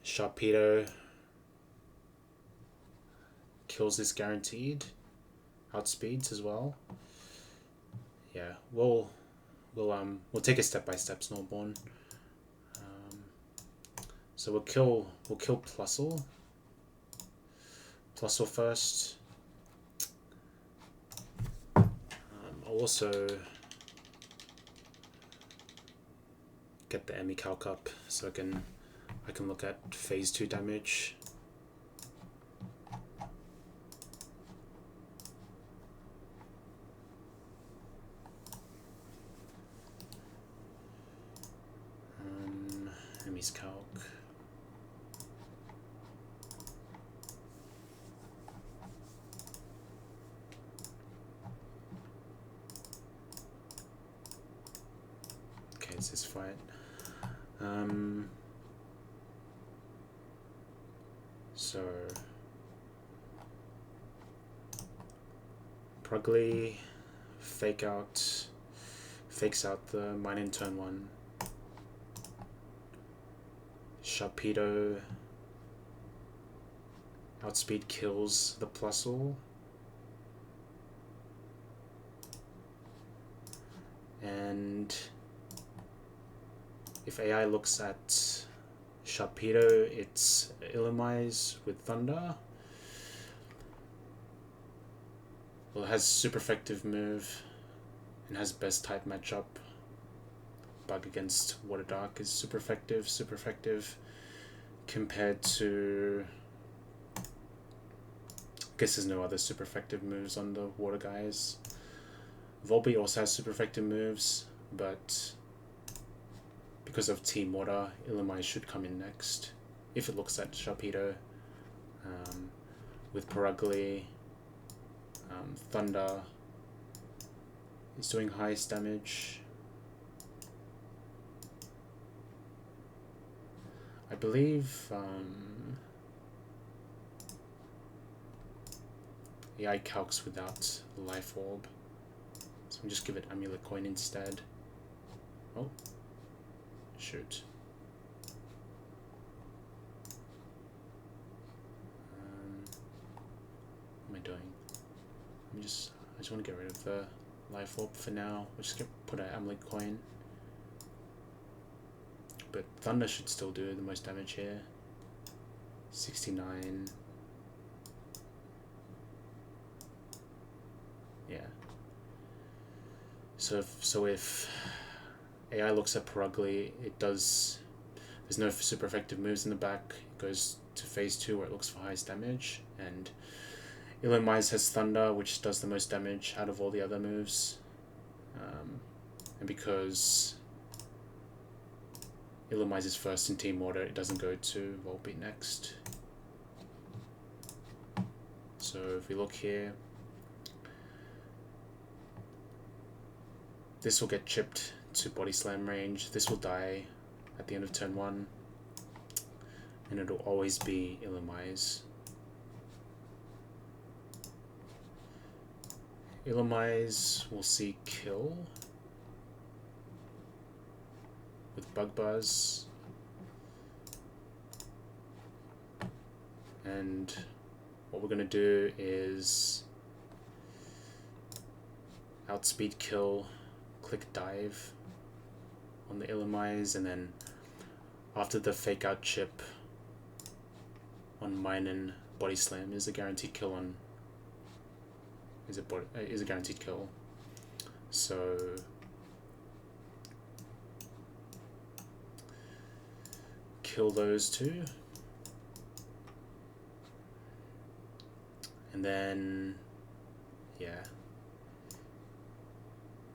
Sharpedo kills this guaranteed. Outspeeds as well. Yeah, we'll take it step by step, Snowborn. So we'll kill Plusle. Plusle first. I'll also get the Emmy Calc up so I can look at phase 2 damage. Emmy's Calc. Okay, it's this fight. So Prugly fakes out the Minun turn 1. Sharpedo outspeed kills the Plusle. And if AI looks at Sharpedo, it's Illumise with Thunder. Well, it has super effective move and has best type matchup. Bug against Water Dark is super effective compared to, I guess there's no other super effective moves on the water guys. Volbeat also has super effective moves, but because of Team Water, Illumise should come in next if it looks at Sharpedo. With Perugly, Thunder is doing highest damage. I believe AI calcs without Life Orb, so I'll just give it Amulet Coin instead. Oh, shoot. What am I doing? I just want to get rid of the life orb for now. We're just gonna put an amulet coin. But Thunder should still do the most damage here. 69. Yeah. So if AI looks at Perugly, it does. There's no super effective moves in the back. It goes to phase 2 where it looks for highest damage, and Illumise has Thunder, which does the most damage out of all the other moves. And because Illumise is first in team order, it doesn't go to Volbeat next. So if we look here, this will get chipped to Body Slam range. This will die at the end of turn 1, and it'll always be Illumise. Illumise will see kill with Bug Buzz, and what we're going to do is outspeed kill, click dive on the Illumise, and then after the fake out chip on Minun, Body Slam is a guaranteed kill on is a guaranteed kill. So kill those two, and then yeah,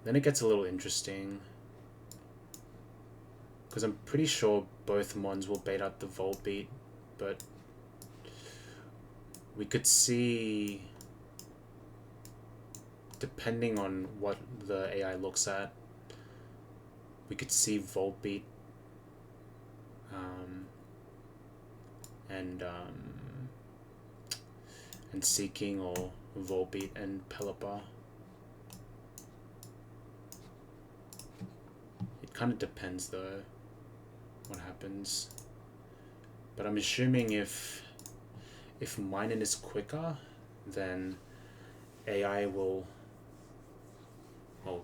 then it gets a little interesting, because I'm pretty sure both Mons will bait out the Volbeat, but we could see, depending on what the AI looks at, we could see Volbeat and Seeking, or Volbeat and Pelipper. It kind of depends though what happens, but I'm assuming if Minun is quicker, then AI will, oh,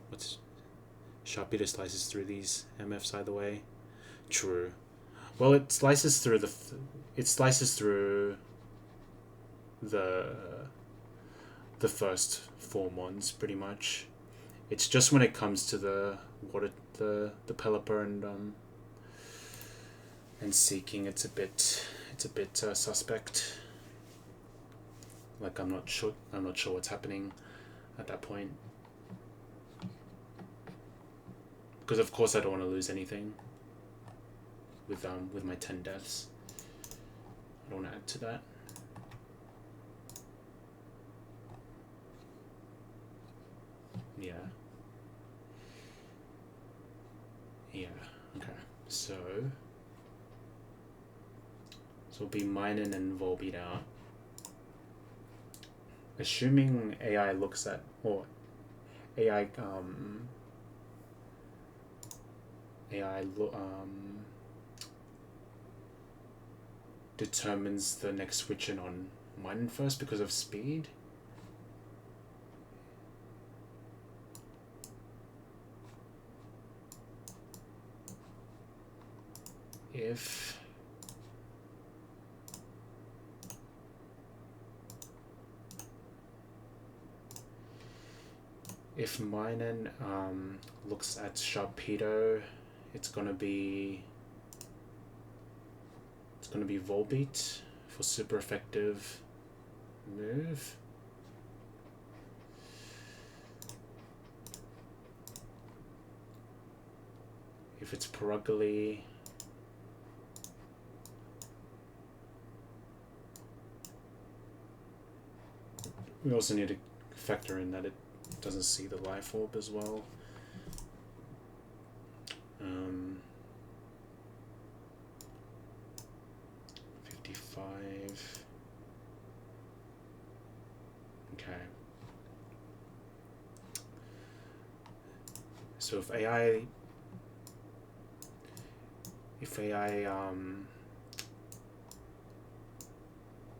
what's Sharpedo slices through these MFs either way. True. Well, it slices through the first 4 Mons pretty much. It's just when it comes to the Pelipper and Seeking, it's a bit suspect. Like I'm not sure what's happening at that point, because of course I don't want to lose anything with my 10 deaths. I don't want to add to that. Yeah. Okay. So it'll be Minun and Volbeat out. Assuming AI looks at, or AI determines the next switch in on Minun first because of speed. If Minun looks at Sharpedo, it's gonna be Volbeat for super effective move. If it's Perugly, we also need to factor in that it doesn't see the life orb as well. 55. Okay. So if AI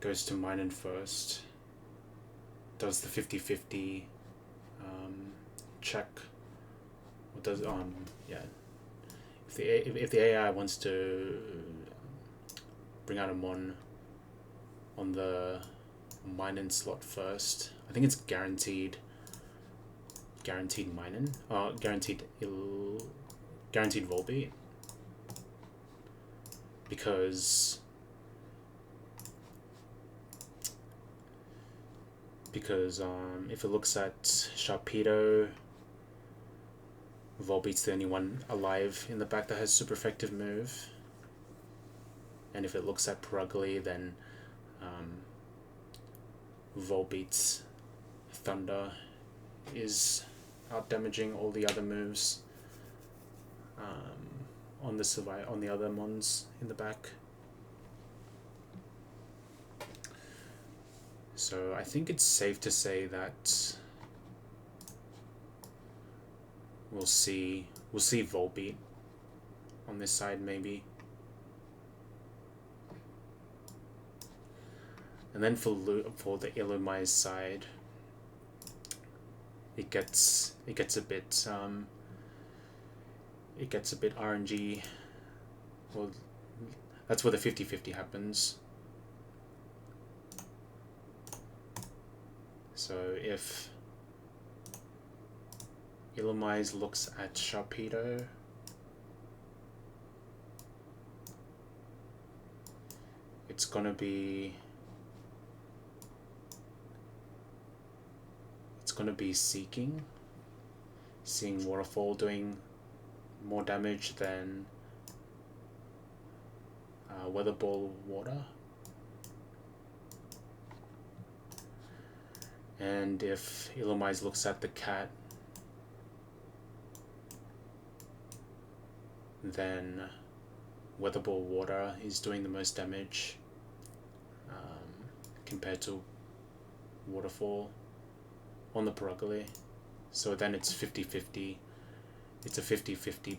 goes to Minun first, does the 50-50 check what does yeah, if the AI wants to bring out a mon on the mine-in slot first, I think it's guaranteed mine-in, guaranteed volbeat, because if it looks at Sharpedo, Volbeat's the only one alive in the back that has super effective move. And if it looks at Perugly, then Volbeat's Thunder is out damaging all the other moves on the other mons in the back. So I think it's safe to say that we'll see Volbeat on this side maybe. And then for the Illumai's side, it gets a bit RNG. Well, that's where the 50-50 happens. So if Illumai's looks at Sharpedo, it's gonna be seeing Waterfall doing more damage than Weatherball Water. And if Illumai's looks at the cat, then Weatherball Water is doing the most damage compared to Waterfall on the Perugly. So then it's 50-50. It's a 50-50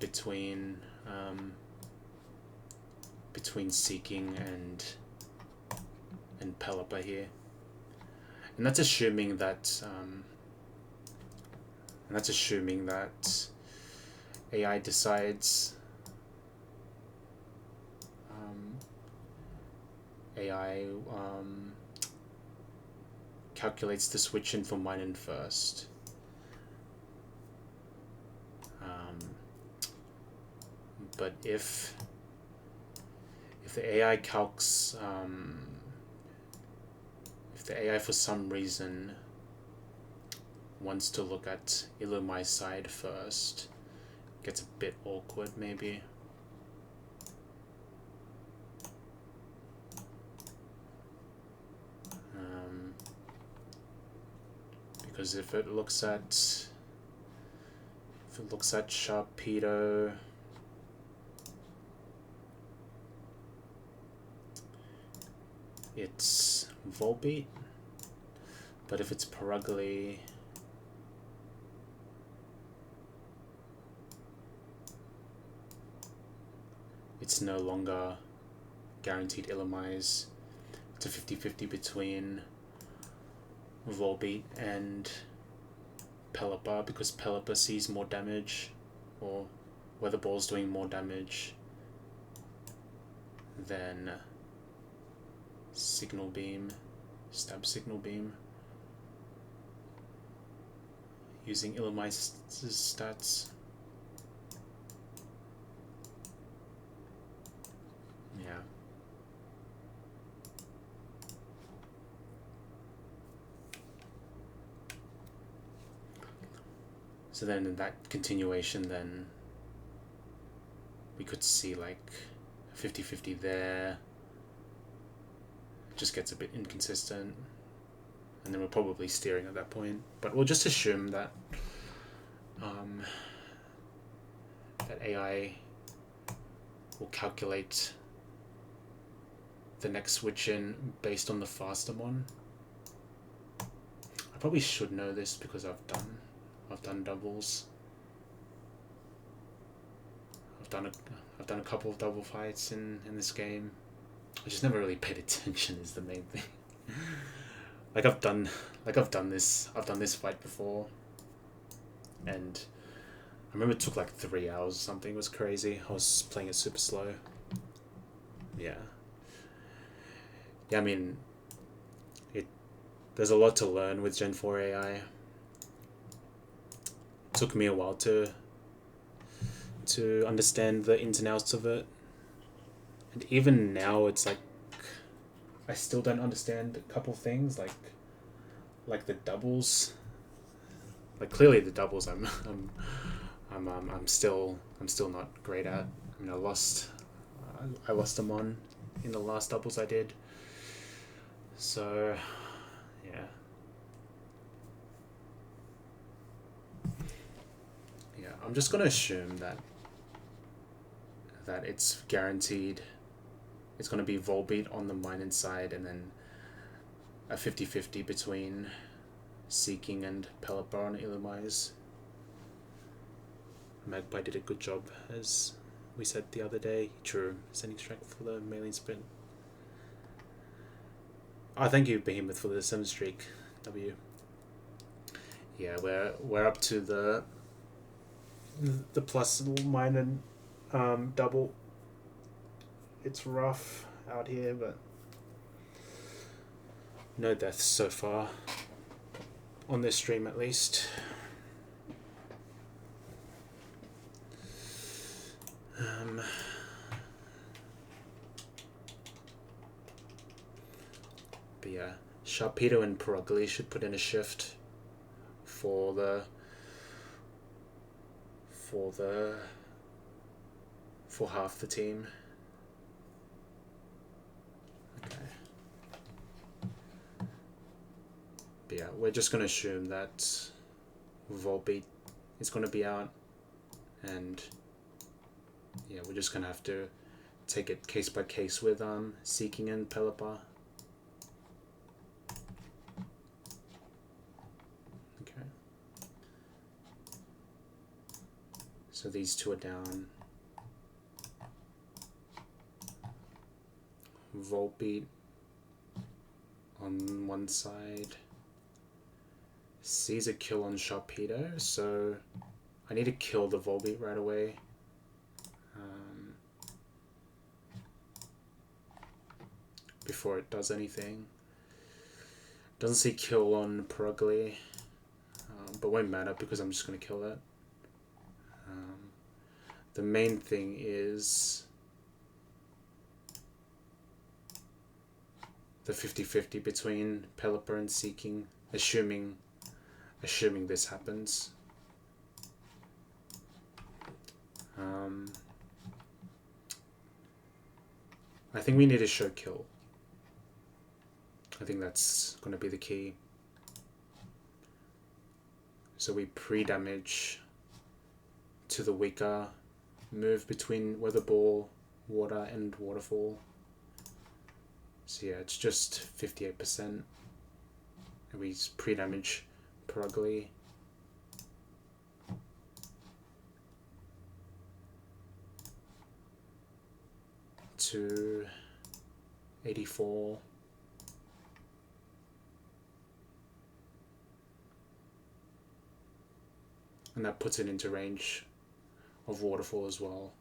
between Seeking and Pelipper here. And that's assuming that AI decides calculates the switch in for mine-in first. But if the AI calcs, if the AI for some reason wants to look at Illumai's side first, it gets a bit awkward maybe. Because if it looks at Sharpedo, it's Volbeat, but if it's Perugly, it's no longer guaranteed Illumai's. It's a 50-50 between Volbeat and Pelipper, because Pelipper sees more damage, or Weatherball's doing more damage than Signal Beam, Stab Signal Beam, using Illumai's stats. Yeah. So then in that continuation, then we could see like 50-50 there. It just gets a bit inconsistent. And then we're probably steering at that point. But we'll just assume that that AI will calculate the next switch in based on the faster one. I probably should know this because I've done doubles. I've done a couple of double fights in this game. I just never really paid attention is the main thing. I've done this fight before. and I remember it took like 3 hours or something. It was crazy. I was playing it super slow. Yeah. Yeah, I mean, there's a lot to learn with Gen 4 AI. It took me a while to understand the ins and outs of it. And even now, it's like I still don't understand a couple things, like the doubles. Like clearly the doubles, I'm still not great at. I mean, I lost them on in the last doubles I did. So, yeah. Yeah, I'm just gonna assume that it's guaranteed. It's gonna be Volbeat on the Minun side, and then a 50-50 between Seeking and Pelipper on Illumise. Magpie did a good job, as we said the other day. True, sending strength for the mailing sprint. Oh, thank you, Behemoth, for the 7 streak. W. Yeah, we're up to the plus Minun double. It's rough out here, but no deaths so far. On this stream, at least. But yeah, Sharpedo and Perugly should put in a shift for half the team. Okay. But yeah, we're just gonna assume that Volbeat is gonna be out, and yeah, we're just gonna have to take it case by case with Seeking and Pelipper. Okay. So these two are down. Volbeat on one side. Sees a kill on Sharpedo, so I need to kill the Volbeat right away. Before it does anything. Doesn't see kill on Perugly, but won't matter because I'm just going to kill it. The main thing is the 50-50 between Pelipper and Seeking, assuming this happens. I think we need to show kill. I think that's going to be the key. So we pre-damage to the weaker move between Weather Ball, Water, and Waterfall. So yeah, it's just 58%. And we pre-damage Perugly. To 84. And that puts it into range of Waterfall as well.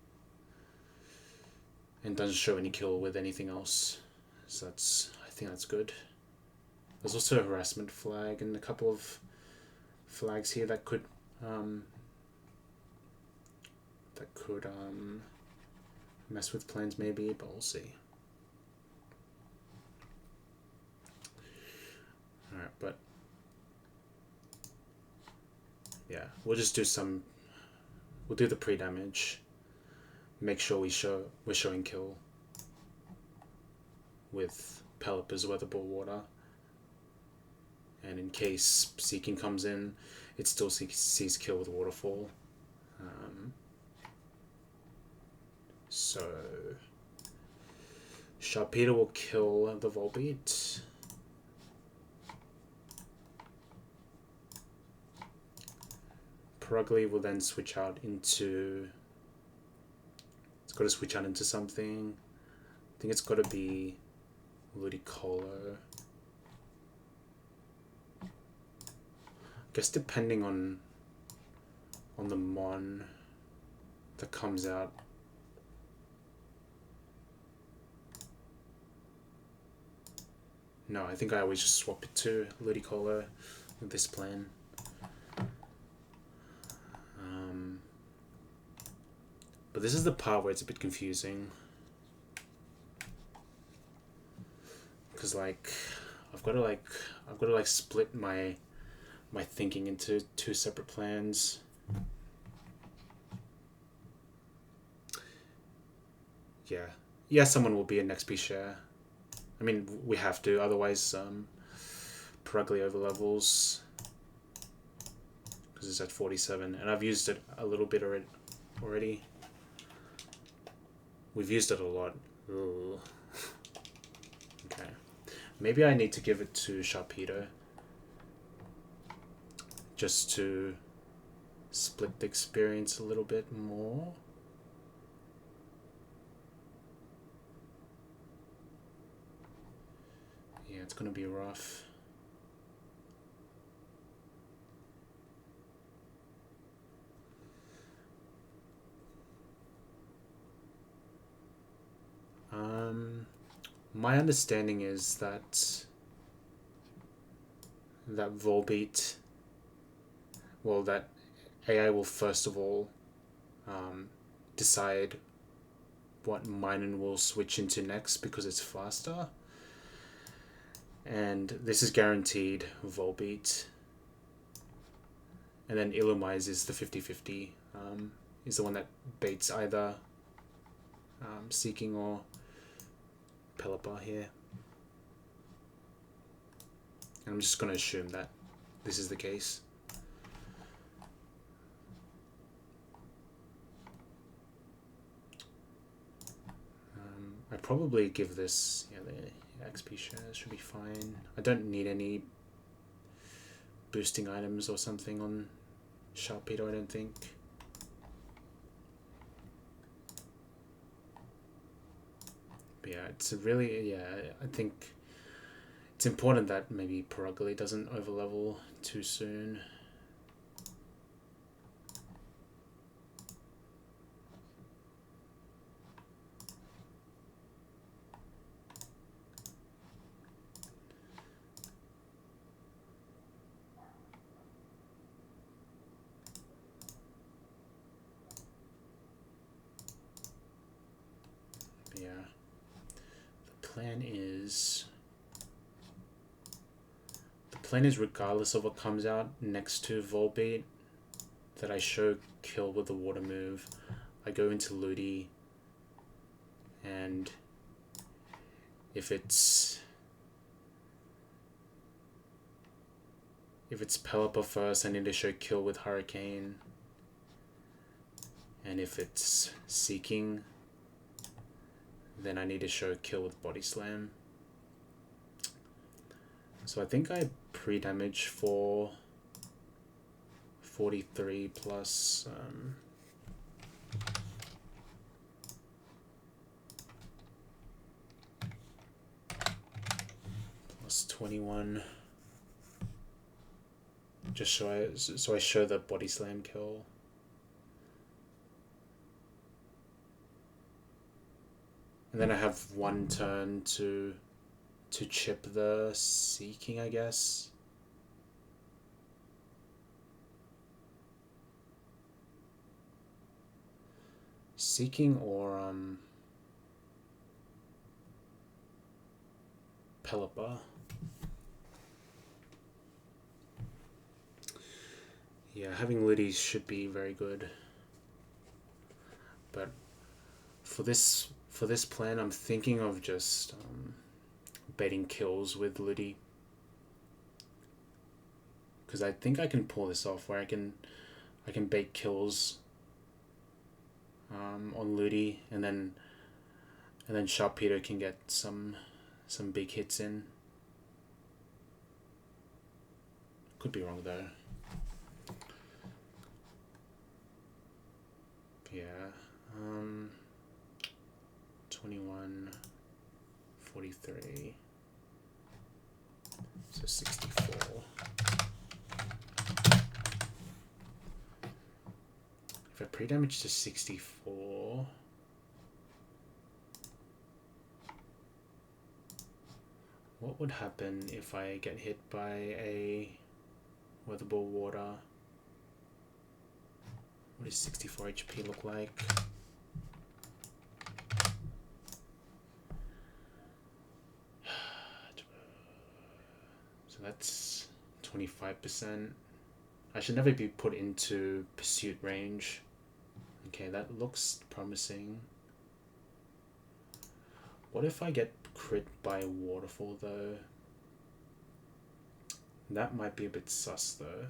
And doesn't show any kill with anything else. So I think that's good. There's also a harassment flag and a couple of flags here that could mess with plans maybe, but we'll see. Alright, but yeah, we'll just do we'll do the pre-damage, make sure we're showing kill with Pelipper's Weather Ball Water, and in case Seeking comes in, it still sees kill with Waterfall. So Sharpedo will kill the Volbeat. Perugly will then switch out into... It's got to switch out into something. I think it's got to be Ludicolo. I guess depending on on the Mon that comes out. No, I think I always just swap it to Ludicolo with this plan. But this is the part where it's a bit confusing. Because like I've got to split my thinking into two separate plans. Yeah, someone will be an XP share. I mean, we have to, otherwise Perugly over levels because it's at 47, and I've used it a little bit already. We've used it a lot. Ugh. Okay, maybe I need to give it to Sharpedo just to split the experience a little bit more. Yeah, it's gonna be rough. My understanding is that Volbeat, well, that AI will first of all decide what Minun will switch into next because it's faster. And this is guaranteed Volbeat. And then Illumise is the 50-50. Is the one that baits either Seeking or Pelipper here. And I'm just going to assume that this is the case. I'd probably give this, the XP shares should be fine. I don't need any boosting items or something on Sharpedo, I don't think. But yeah, it's really, I think it's important that maybe Perugly doesn't overlevel too soon. The plan is regardless of what comes out next to Volbeat, that I show kill with the water move. I go into Ludi, and if it's Pelipper first, I need to show kill with Hurricane, and if it's Seeking, then I need to show kill with Body Slam. So I think I pre-damage for 43 plus plus 21. Just so I show the Body Slam kill. And then I have one turn to chip the Seeking, I guess. Seeking or Pelipper. Yeah, having Liddy should be very good. But for this plan, I'm thinking of just baiting kills with Liddy, because I think I can pull this off where I can bait kills on Liddy, and then Sharpedo can get some big hits in. Could be wrong though. Yeah. 21, 43, so 64. pre-damage to 64. What would happen if I get hit by a weatherball water? What does 64 HP look like? So that's 25%. I should never be put into pursuit range. Okay, that looks promising. What if I get crit by a waterfall though? That might be a bit sus though.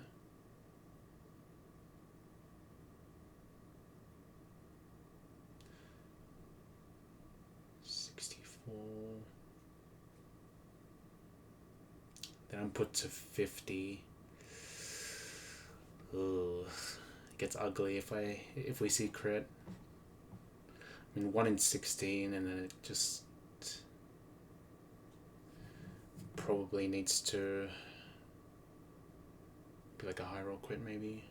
Then I'm put to 50. Ugh. It gets ugly if we see crit. I mean 1 in 16, and then it just probably needs to be like a high roll crit maybe.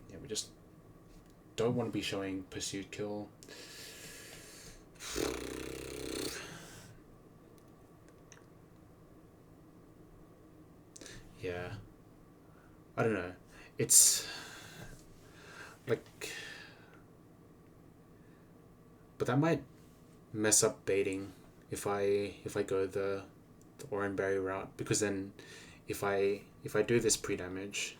Yeah, we just don't want to be showing pursuit kill. Yeah, I don't know. It's like, but that might mess up baiting if I go the Oranberry route, because then if I do this pre-damage,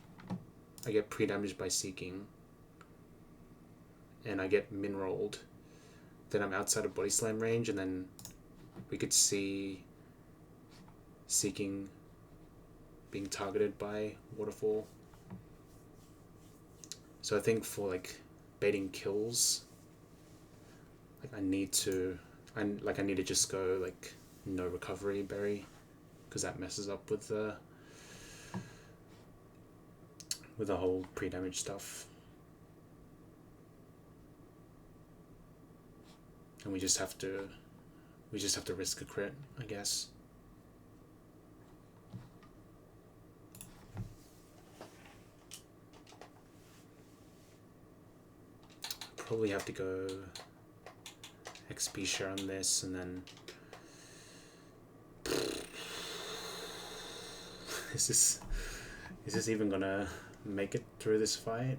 I get pre-damaged by Seeking, and I get min-rolled, then I'm outside of Body Slam range, and then we could see Seeking being targeted by Waterfall. So I think for like baiting kills, like I need to just go like no recovery berry, because that messes up with the whole pre-damage stuff. And we just have to risk a crit, I guess. Probably have to go XP share on this, and then is this even gonna make it through this fight?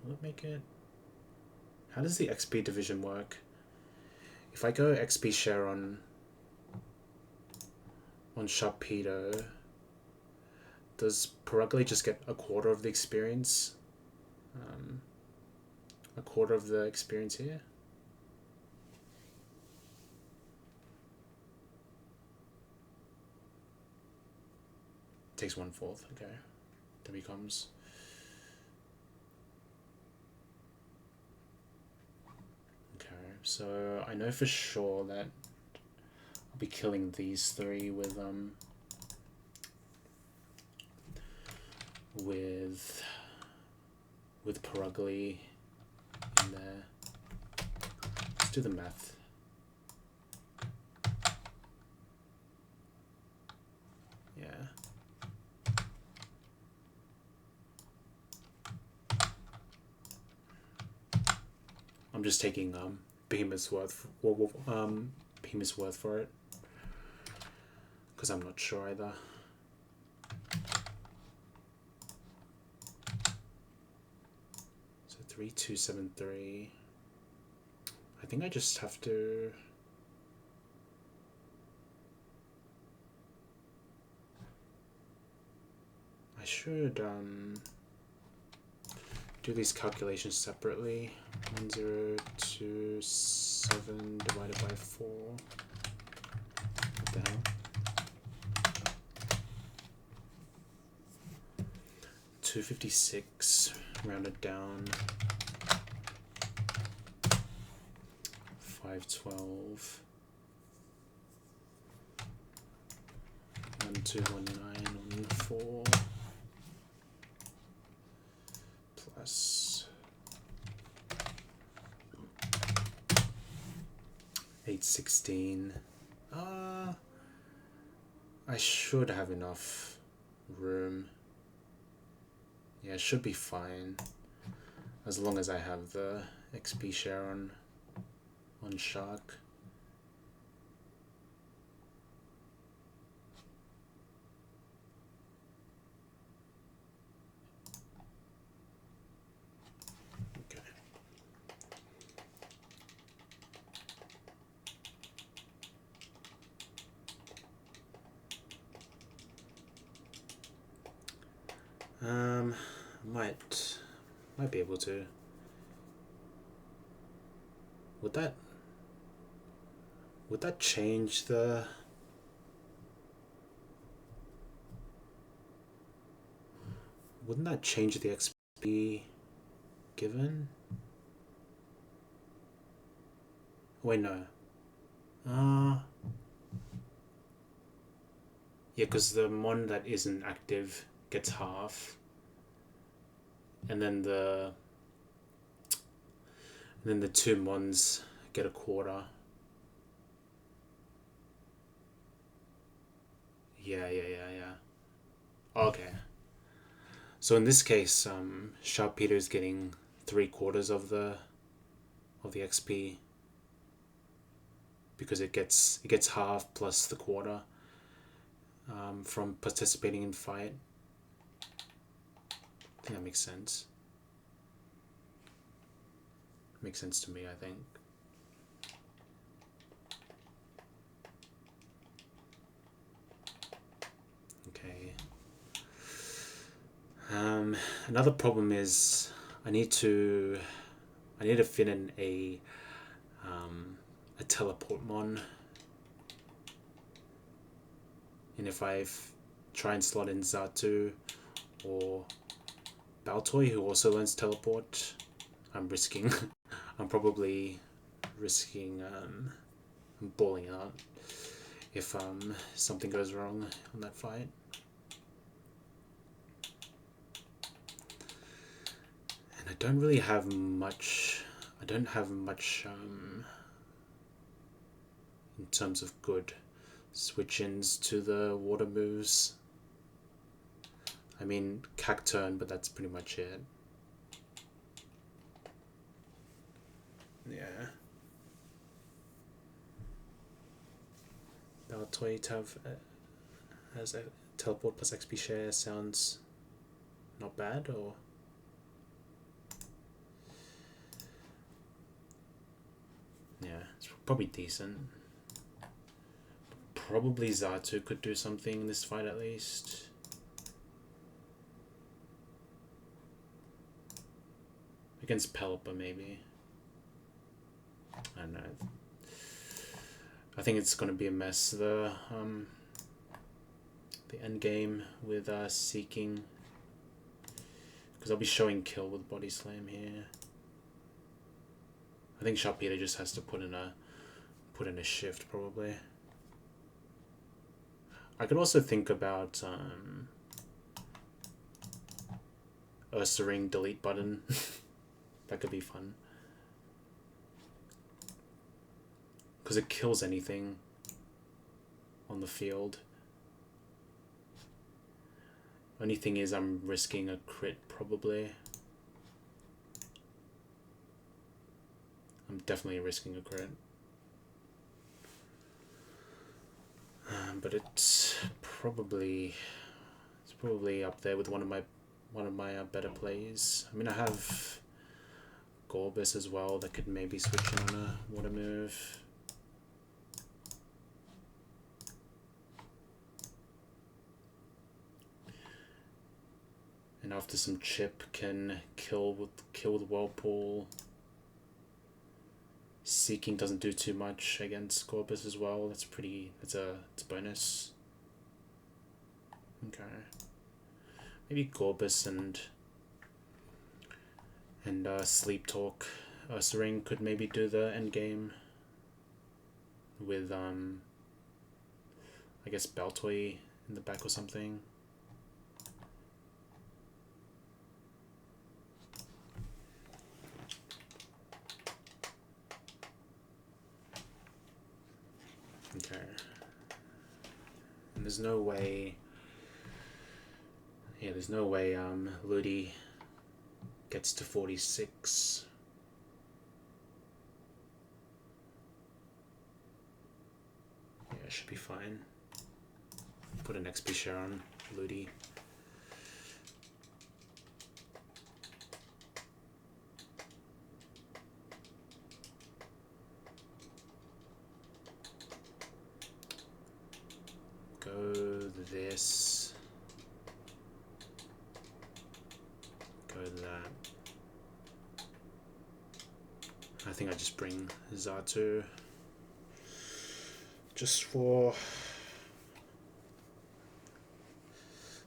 Will it make it? How does the XP division work? If I go XP share on Sharpedo, does Perugly just get a quarter of the experience? A quarter of the experience here? Takes 1/4, okay. That becomes... Okay, so I know for sure that I'll be killing these three with Perugly in there. Let's do the math. Yeah. I'm just taking Behemoth's worth for it, because I'm not sure either. So 3273. I think I just have to... I should do these calculations separately. 1027 divided by 4. What the hell? 256 rounded down. 512. 1219 on 4. Plus 816. I should have enough room. Yeah, it should be fine. As long as I have the XP share on Shark. Okay. Might be able to. Would that change the... Wouldn't that change the XP given? Wait, no. Yeah, because the mon that isn't active gets half. And then the two mons get a quarter. Yeah. Okay. So in this case, Sharp Peter is getting 3/4 of the XP because it gets half plus the quarter from participating in fight. I think that makes sense. Makes sense to me, I think. Okay. Another problem is I need to fit in a teleport mon, and if I try and slot in Zatu or Baltoy, who also learns teleport, I'm probably risking balling out if something goes wrong on that fight. And I don't really have much. I don't have much in terms of good switch-ins to the water moves. I mean, Cacturn, but that's pretty much it. Yeah. Baltoy to have as a teleport plus XP share sounds not bad, or yeah, it's probably decent. Probably Zatu could do something in this fight at least. Against Pelipper, maybe. I don't know. I think it's going to be a mess. The end game with Seeking, because I'll be showing kill with Body Slam here. I think Sharpedo just has to put in a shift probably. I could also think about Ursaring delete button. That could be fun. Because it kills anything on the field. Only thing is I'm risking a crit probably. I'm definitely risking a crit. But it's probably up there with one of my better plays. I mean, I have Gorbis as well that could maybe switch in on a water move. And after some chip can kill with Whirlpool. Seeking doesn't do too much against Gorbis as well. It's a bonus. Okay. Maybe Gorbis and Sleep Talk. Ursaring could maybe do the end game with I guess Baltoy in the back or something. Okay. And there's no way... Yeah, there's no way Ludi gets to 46. Yeah, it should be fine. Put an XP share on Ludi. Go this. Go that. I think I just bring Zato just for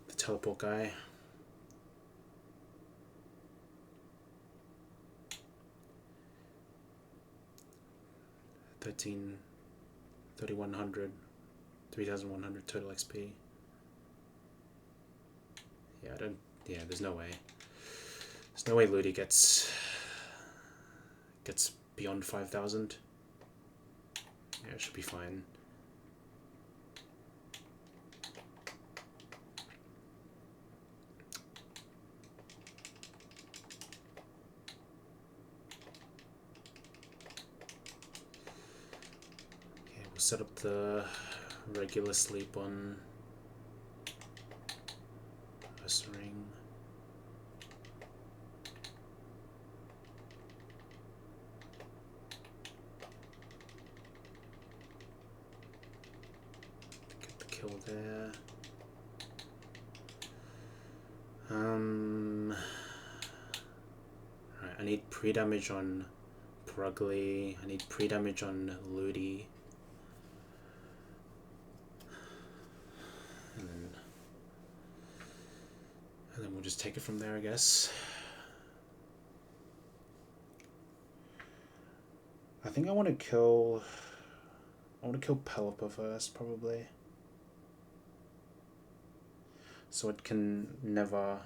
the teleport guy. $13,100, 3,100 total XP. Yeah, yeah, there's no way. There's no way Ludi gets beyond 5,000. Yeah, it should be fine. Okay, we'll set up the regular sleep on first ring. Get the kill there. Right, I need pre-damage on Prugly. I need pre-damage on Ludi. And then we'll just take it from there, I guess. I think I want to kill Pelipper first, probably. So it can never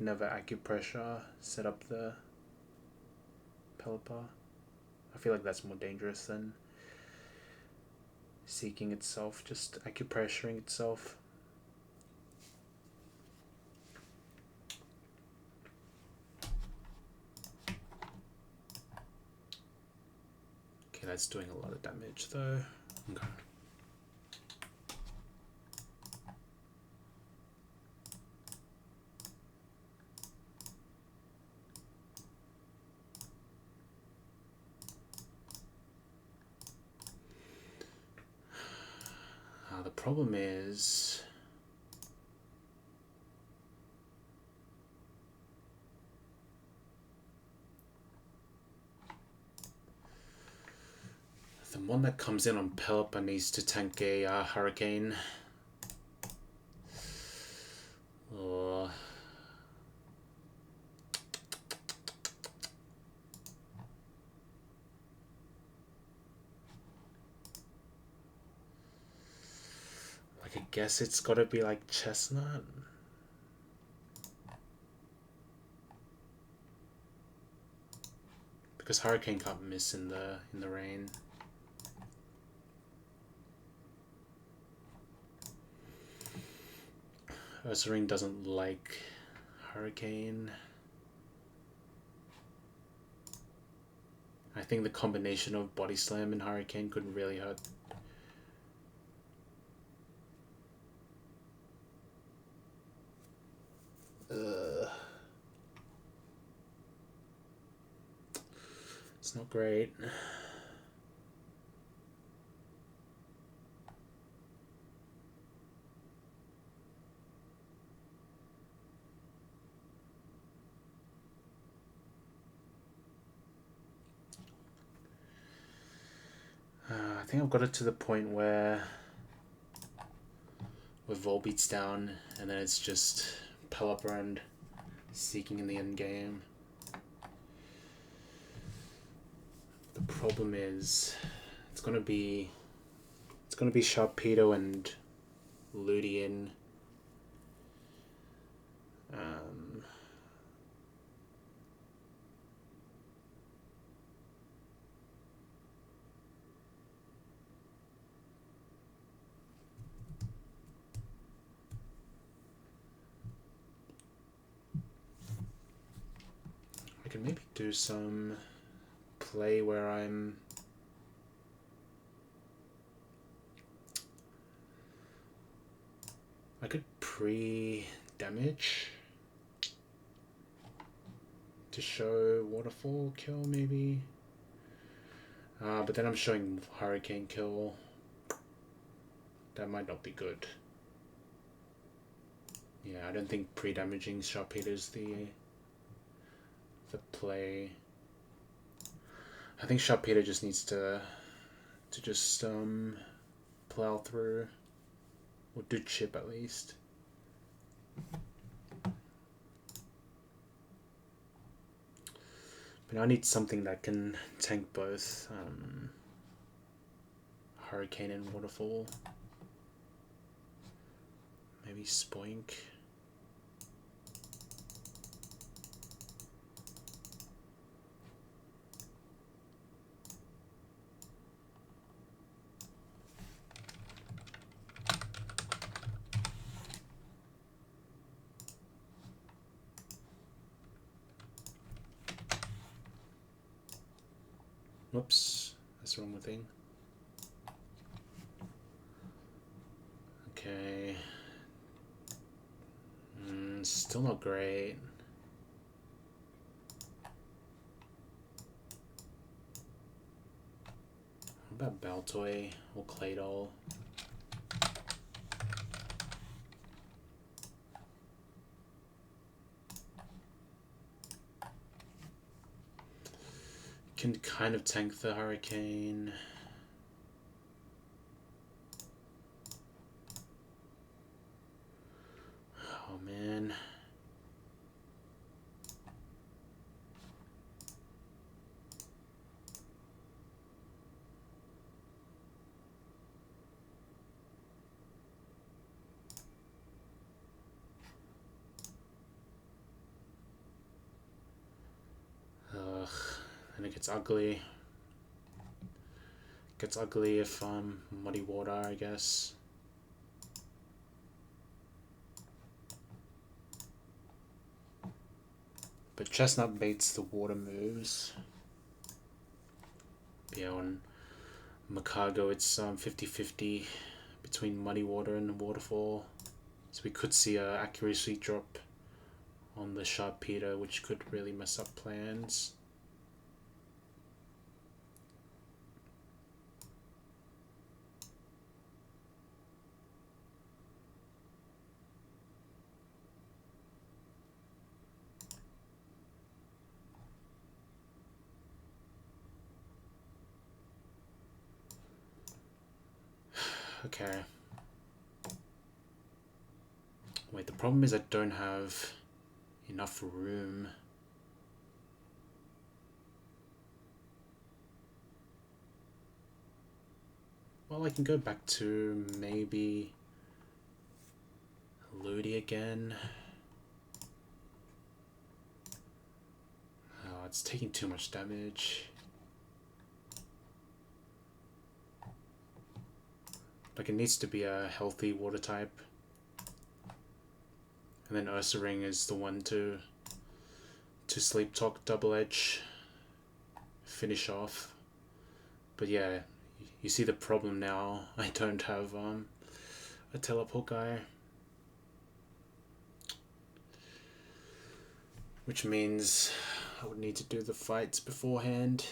acupressure set up the Pelipper. I feel like that's more dangerous than seeking itself, just acupressuring itself. Okay, that's doing a lot of damage though. Okay. The problem is the one that comes in on Pelipper needs to tank a Hurricane. I guess it's gotta be like Chestnut. Because Hurricane can't miss in the rain. Ursaring doesn't like Hurricane. I think the combination of Body Slam and Hurricane could really hurt. It's not great. I think I've got it to the point where Volbeat's down, and then it's just Pelipper and Seeking in the end game. The problem is it's gonna be Sharpedo and Ludian. can maybe do some play where I could pre-damage to show waterfall kill maybe. But then I'm showing hurricane kill. That might not be good. Yeah, I don't think pre-damaging Sharpedo is the play. I think Sharpedo just needs to just plow through, or do chip at least. But I need something that can tank both hurricane and waterfall. Maybe Spoink. Whoops, that's the wrong thing. Okay. Still not great. What about Baltoy or Claydol? Can kind of tank the hurricane. Oh man. Ugh, and it gets ugly. Gets ugly if muddy water, I guess. But Chestnut baits the water moves. Yeah, on Makago it's 50-50 between muddy water and the waterfall. So we could see a accuracy drop on the Sharpedo, which could really mess up plans. Okay. Wait, the problem is I don't have enough room. Well, I can go back to maybe Ludi again. Oh, it's taking too much damage. Like, it needs to be a healthy water type. And then Ursaring is the one to Sleep Talk Double Edge finish off. But yeah, you see the problem now. I don't have a teleport guy. Which means I would need to do the fights beforehand.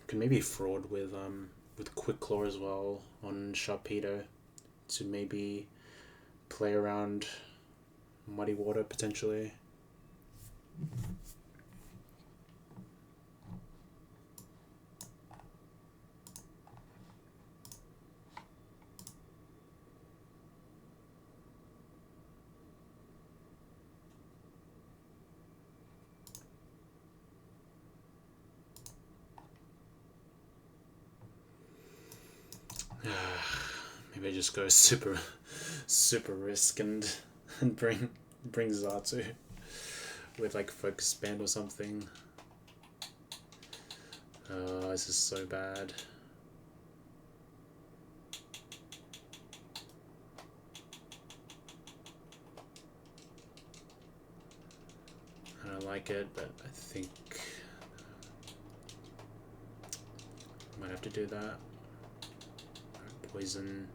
Can maybe fraud with Quick Claw as well on Sharpedo to maybe play around Muddy Water potentially. Maybe I just go super risk and bring Zatu with like Focus Band or something. Oh, this is so bad. I don't like it, but I think I might have to do that. Poison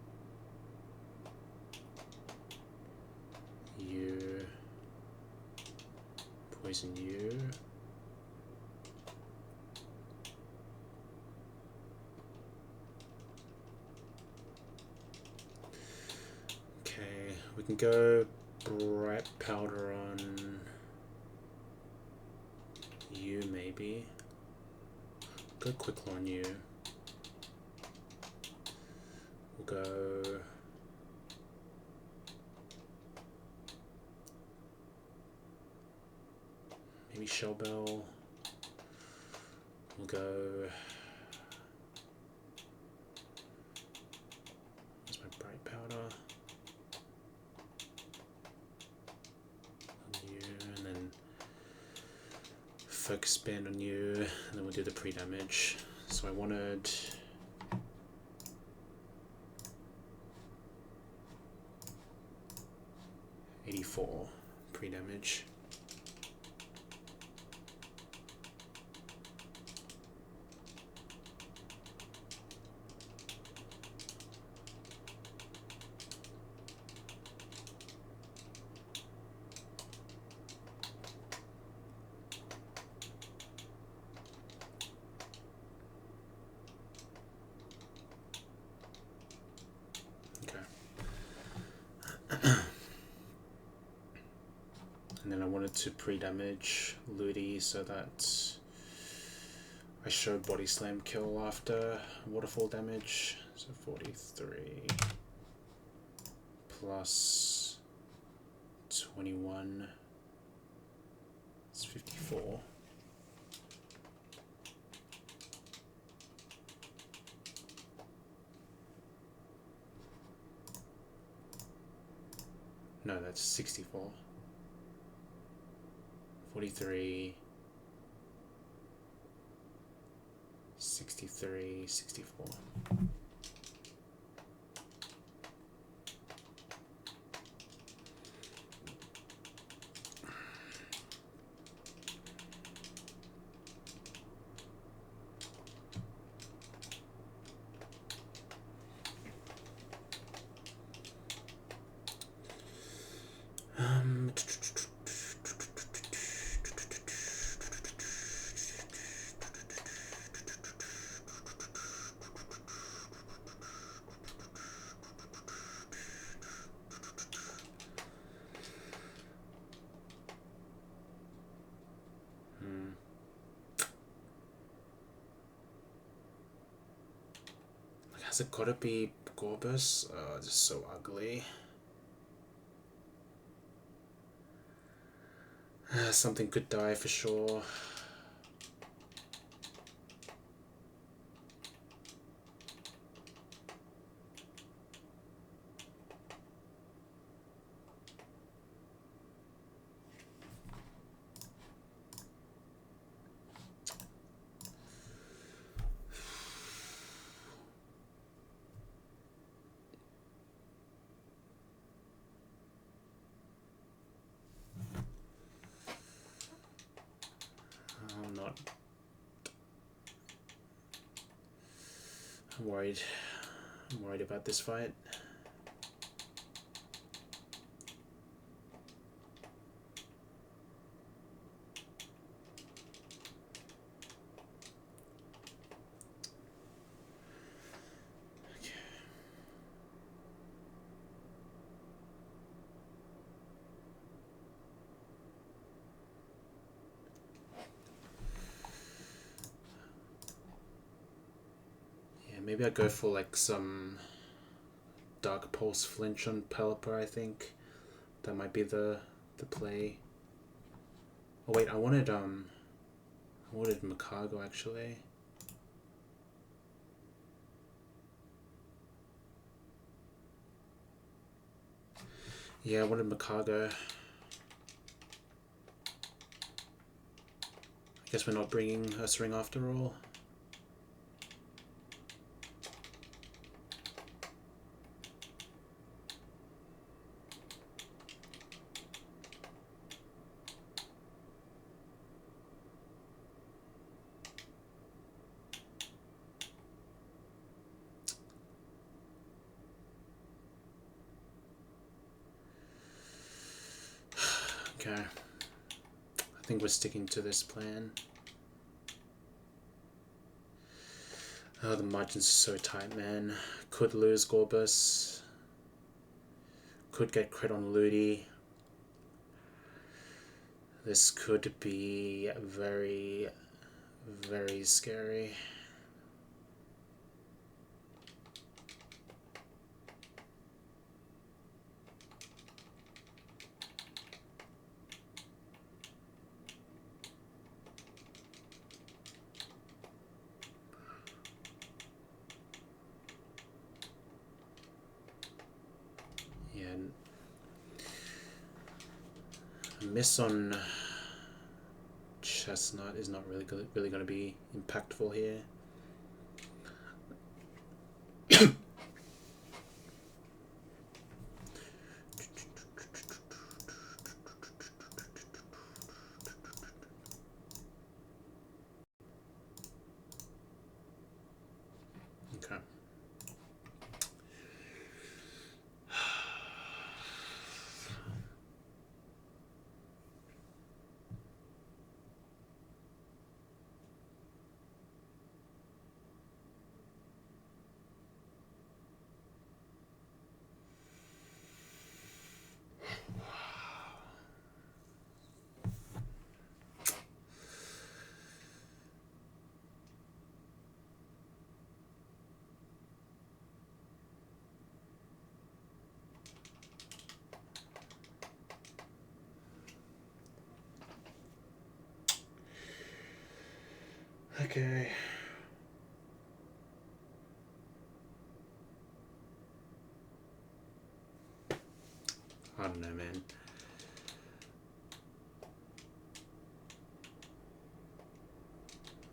you. Poison you. Okay, we can go bright powder on you maybe. Go quick on you. We'll go maybe shell bell. We'll go. Where's my bright powder? On you, and then focus band on you, and then we'll do the pre-damage. So I wanted 84 pre-damage. And then I wanted to pre-damage Ludi so that I showed body slam kill after waterfall damage. So 43 plus 21. It's 54. No, that's 64. 43, 63, 64. Has it gotta be Gorbus? Oh, it's just so ugly. Something could die for sure. I'm worried. I'm worried about this fight. Maybe I go for like some Dark Pulse flinch on Pelipper, I think. That might be the play. Oh wait, I wanted Makago actually. Yeah, I wanted Makago. I guess we're not bringing Ursaring after all. Okay. I think we're sticking to this plan. Oh, the margin's so tight, man. Could lose Gorbus. Could get crit on Ludi. This could be very, very scary. Yeah, a miss on Chestnut is not really going to be impactful here. Okay. Okay. I don't know, man.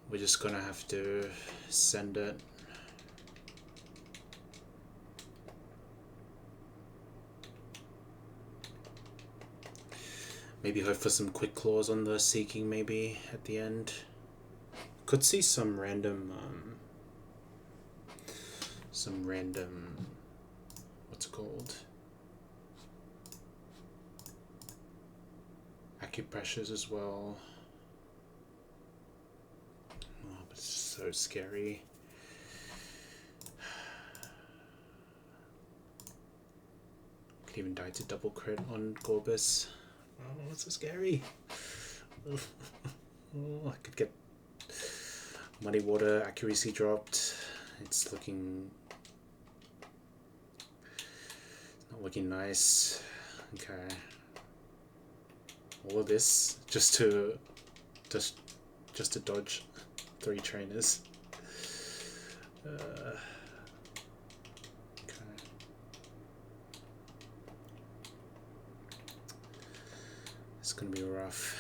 We're just gonna have to send it. Maybe hope for some quick claws on the Seeking maybe at the end. Could see some random, what's it called? Acupressures as well. Oh, but it's so scary. Could even die to double crit on Gorbus. Oh, it's so scary. Oh, I could get Muddy Water accuracy dropped. It's not looking nice. Okay. All of this just to dodge 3 trainers. Okay. It's gonna be rough.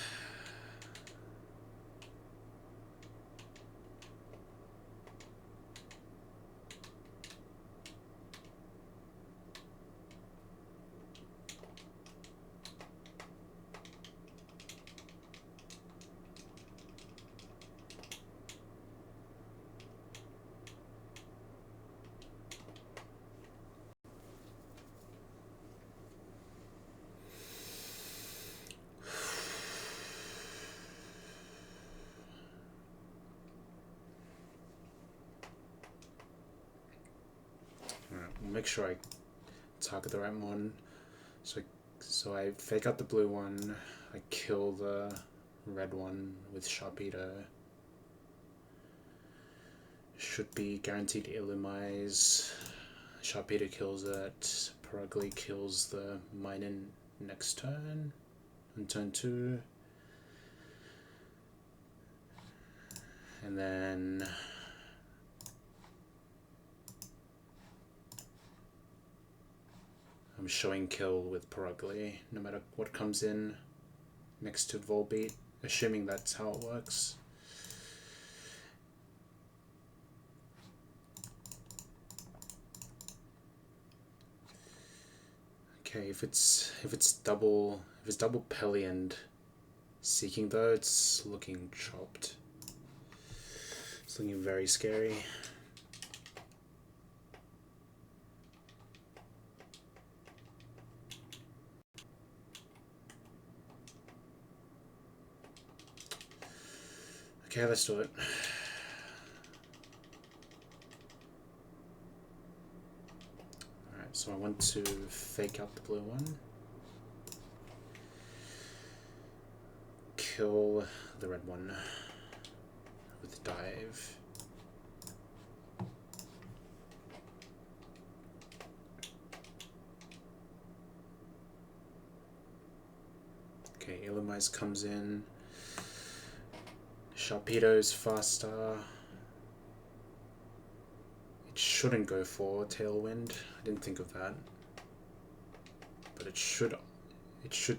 Make sure I target the right one. So I fake out the blue one, I kill the red one with Sharpedo. Should be guaranteed Illumise. Sharpedo kills it, Perugly kills the Minun next turn, on turn 2. And then I'm showing kill with Perugly, no matter what comes in next to Volbeat, assuming that's how it works. Okay, if it's double Pelly and Seeking though, it's looking chopped. It's looking very scary. Okay, let's do it. Alright, so I want to fake out the blue one. Kill the red one with dive. Okay, Illumise comes in. Sharpedo's faster. It shouldn't go for Tailwind. I didn't think of that. But it should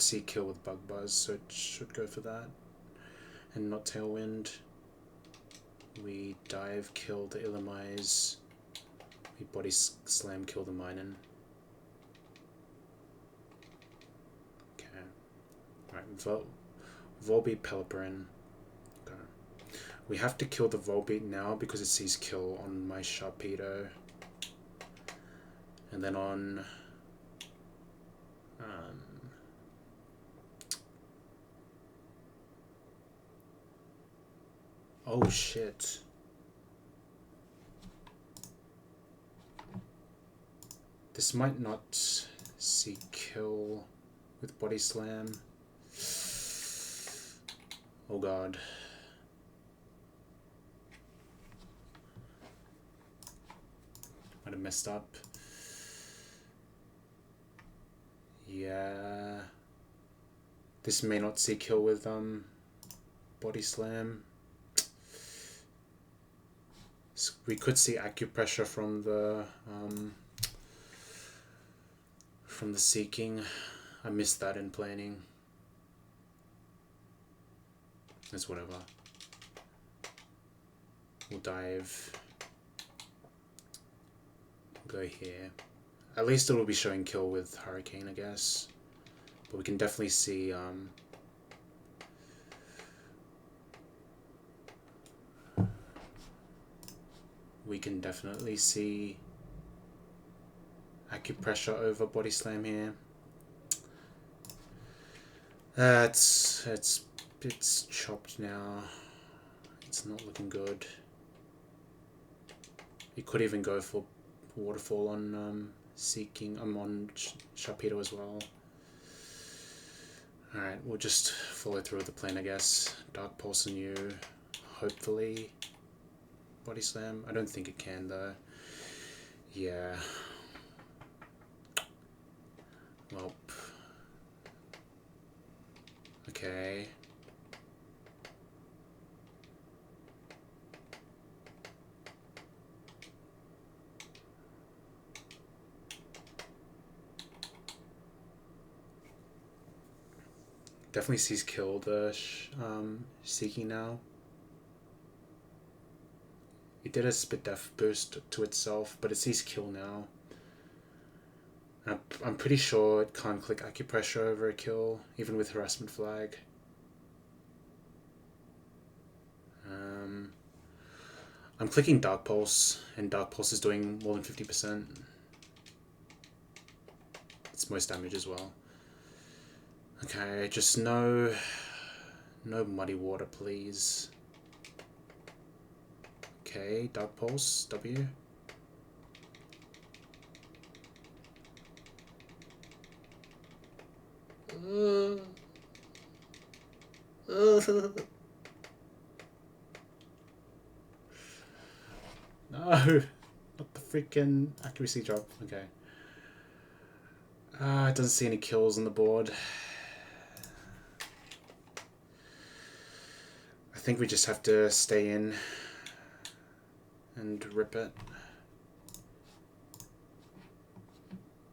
see kill with Bug Buzz, so it should go for that. And not Tailwind. We dive, kill the Illumise. We body slam, kill the Minun. Okay. Alright, Volbeat Pelipperin. Okay. We have to kill the Volbeat now because it sees kill on my Sharpedo. And then on oh shit. This might not see kill with Body Slam. Oh god. Might have messed up. Yeah. This may not see kill with Body Slam. We could see acupressure from the seeking. I missed that in planning. That's whatever. We'll dive. We'll go here. At least it'll be showing kill with Hurricane, I guess. But we can definitely see acupressure over Body Slam here. It's chopped now. It's not looking good. You could even go for Waterfall on Seeking. I'm on Sharpedo as well. Alright, we'll just follow through with the plan, I guess. Dark Pulse on you. Hopefully Body Slam. I don't think it can though. Yeah. Well. Okay. Definitely sees kill the Seeking now. It did a spit def boost to itself, but it sees kill now. I'm pretty sure it can't click acupressure over a kill, even with harassment flag. I'm clicking Dark Pulse, and Dark Pulse is doing more than 50%. It's most damage as well. Okay, just no muddy water, please. Okay, Dark Pulse, W. No, not the freaking accuracy drop. Okay. It doesn't see any kills on the board. I think we just have to stay in and rip it.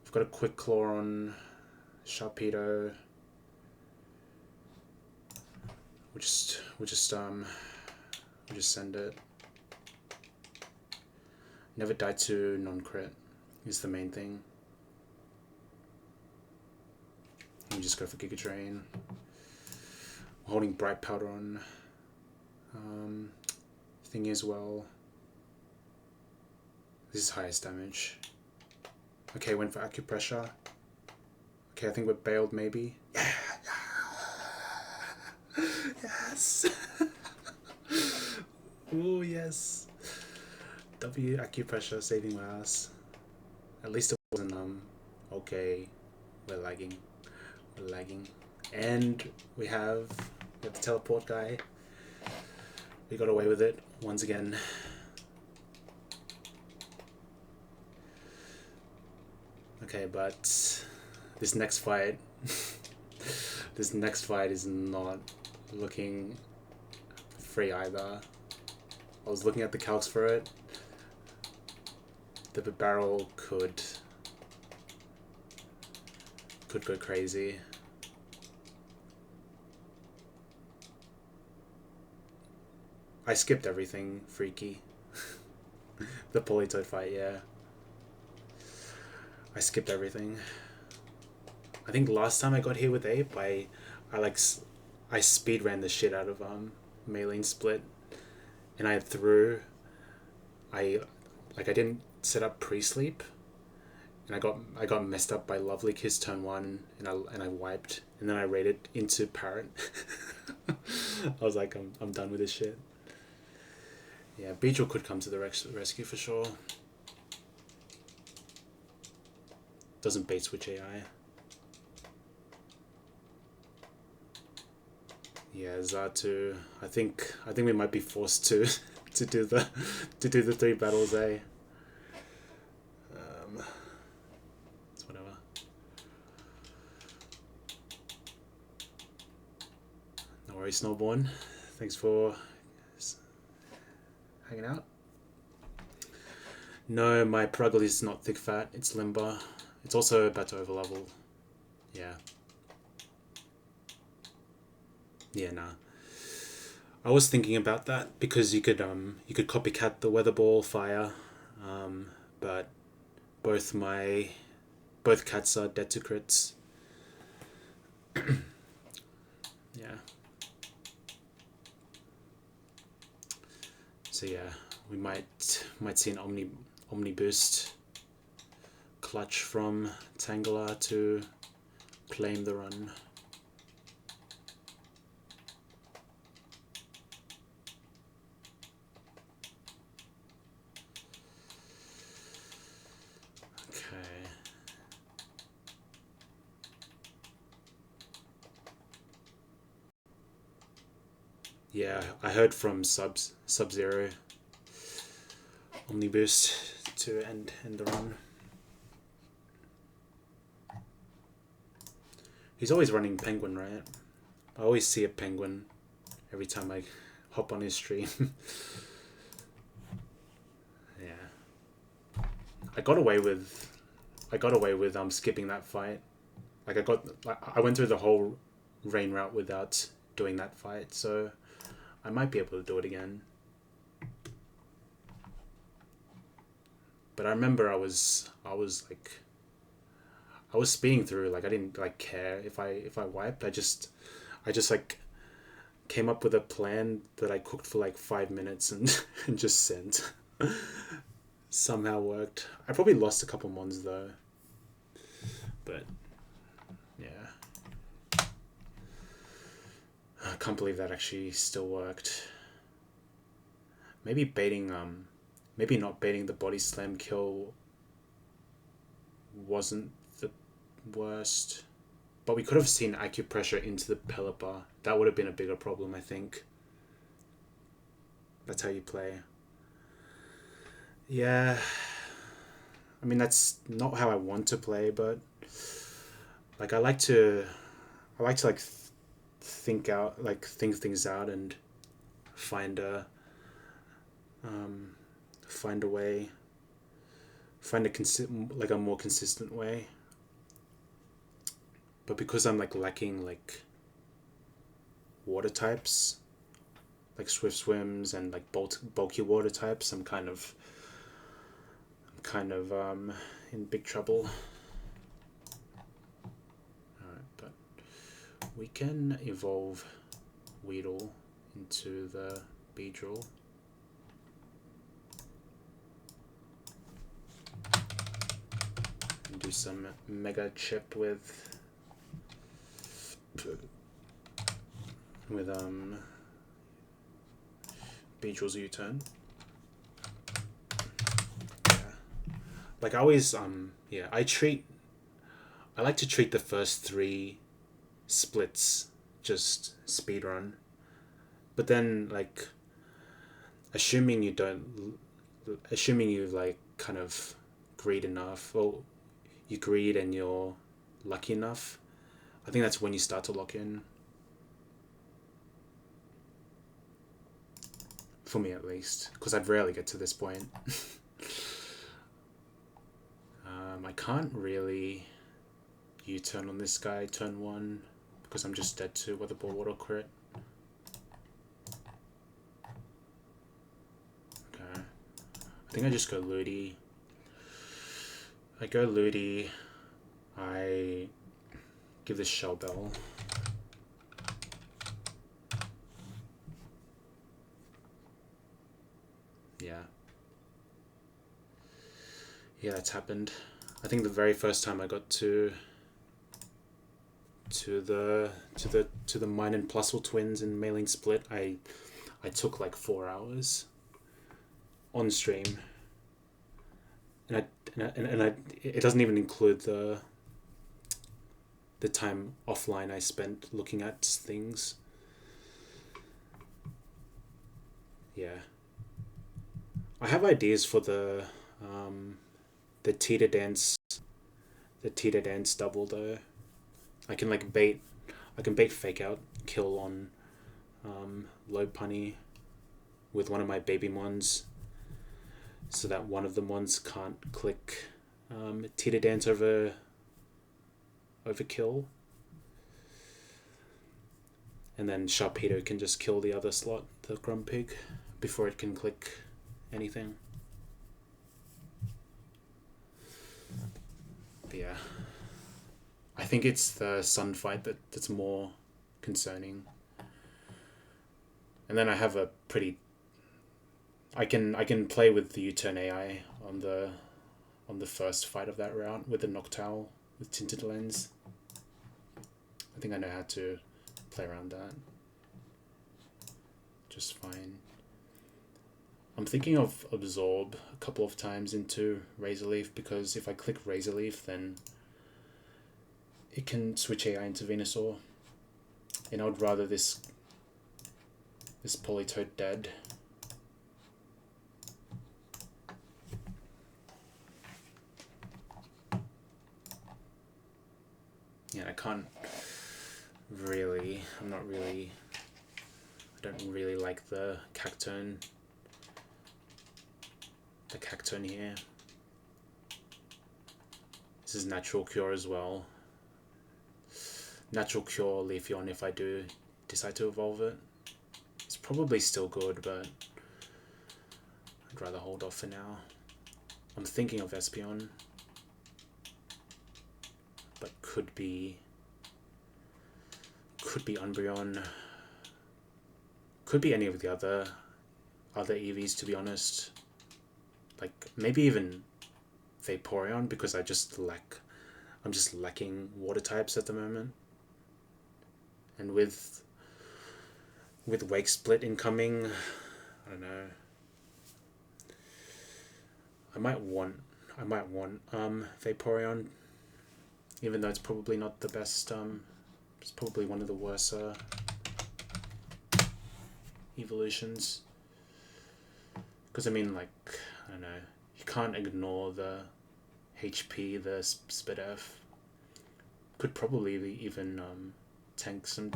I've got a quick claw on Sharpedo. We'll just send it. Never die to non-crit is the main thing. We just go for Giga Drain. We're holding Bright Powder on thingy as well. This is highest damage. Okay, went for acupressure. Okay, I think we're bailed maybe. Yeah. Yes. Oh yes. W acupressure saving my ass. At least it wasn't okay. We're lagging. We're lagging. And we have the teleport guy. We got away with it once again. Okay, but this next fight this next fight is not looking free either. I was looking at the calcs for it. The barrel could go crazy. I skipped everything freaky. The Politoad fight, yeah. I skipped everything. I think last time I got here with Ape, I speed ran the shit out of Maylene Split, and I didn't set up pre-sleep, and I got messed up by Lovely Kiss turn one, and I wiped, and then I raided into Parrot. I was like, I'm done with this shit. Yeah, Beetle could come to the rescue for sure. Doesn't bait switch AI. Yeah, Zatu. I think we might be forced to to do the 3 battles, eh? It's whatever. No worries, Snowborn. Thanks for hanging out. No, my Pruggle is not thick fat. It's limber. It's also about to overlevel. Yeah. Yeah, nah. I was thinking about that because you could copycat the weather ball fire, but both cats are dead to crits. Yeah. So yeah, we might see an omni boost clutch from Tangela to claim the run. Yeah, I heard from Sub-Zero Omniboost to end the run. He's always running Penguin, right? I always see a Penguin every time I hop on his stream. Yeah. I got away with skipping that fight. I went through the whole rain route without doing that fight, so I might be able to do it again. But I remember I was speeding through, like I didn't care if I wiped. I just came up with a plan that I cooked for 5 minutes and and just sent. Somehow worked. I probably lost a couple mons though. But yeah. I can't believe that actually still worked. Maybe not baiting the body slam kill wasn't the worst. But we could have seen acupressure into the Pelipper. That would have been a bigger problem, I think. That's how you play. Yeah. I mean, that's not how I want to play, but I like to think things out and find a way, find a more consistent way. But because I'm lacking water types, swift swims and bulky water types, I'm kind of in big trouble. Alright, but we can evolve Weedle into the Beedrill. And do some Mega Chip with B draws a U-turn. Yeah. Like I always yeah, I like to treat the first 3 splits just speedrun. But then like assuming you like kind of greed enough, or you greed and you're lucky enough, I think that's when you start to lock in. For me at least, because I'd rarely get to this point. I can't really U-turn on this guy turn 1 because I'm just dead to Weatherball Auto Crit. Okay. I think I just go Ludi. I go Ludi. I give this Shell Bell. Yeah. Yeah, that's happened. I think the very first time I got to the mine and Plusle twins in Mailing Split, I took like 4 hours on stream, and it doesn't even include the time offline I spent looking at things. Yeah, I have ideas for the teeter dance double though. I can bait fake out kill on low punny with one of my baby mons, so that one of the mons can't click teeter dance over kill, and then Sharpedo can just kill the other slot, the Grumpig, before it can click anything. But yeah, I think it's the Sun fight that's more concerning. And then I have a pretty. I can play with the U-turn AI on the first fight of that round with the Noctowl with Tinted Lens. I think I know how to play around that just fine. I'm thinking of Absorb a couple of times into Razor Leaf, because if I click Razor Leaf, then it can switch AI into Venusaur, and I would rather this Politoed dead. Yeah, I don't really like the Cacturne here. This is Natural Cure as well. Natural Cure Leafeon if I do decide to evolve it. It's probably still good, but I'd rather hold off for now. I'm thinking of Espeon, but could be Umbreon, could be any of the other EVs, to be honest. Like maybe even Vaporeon, because I'm just lacking water types at the moment. And with Wake Split incoming, I don't know. I might want Vaporeon, even though it's probably not the best. It's probably one of the worst evolutions. Because I mean, like, I don't know, you can't ignore the HP, the Spidef. Could probably even tank some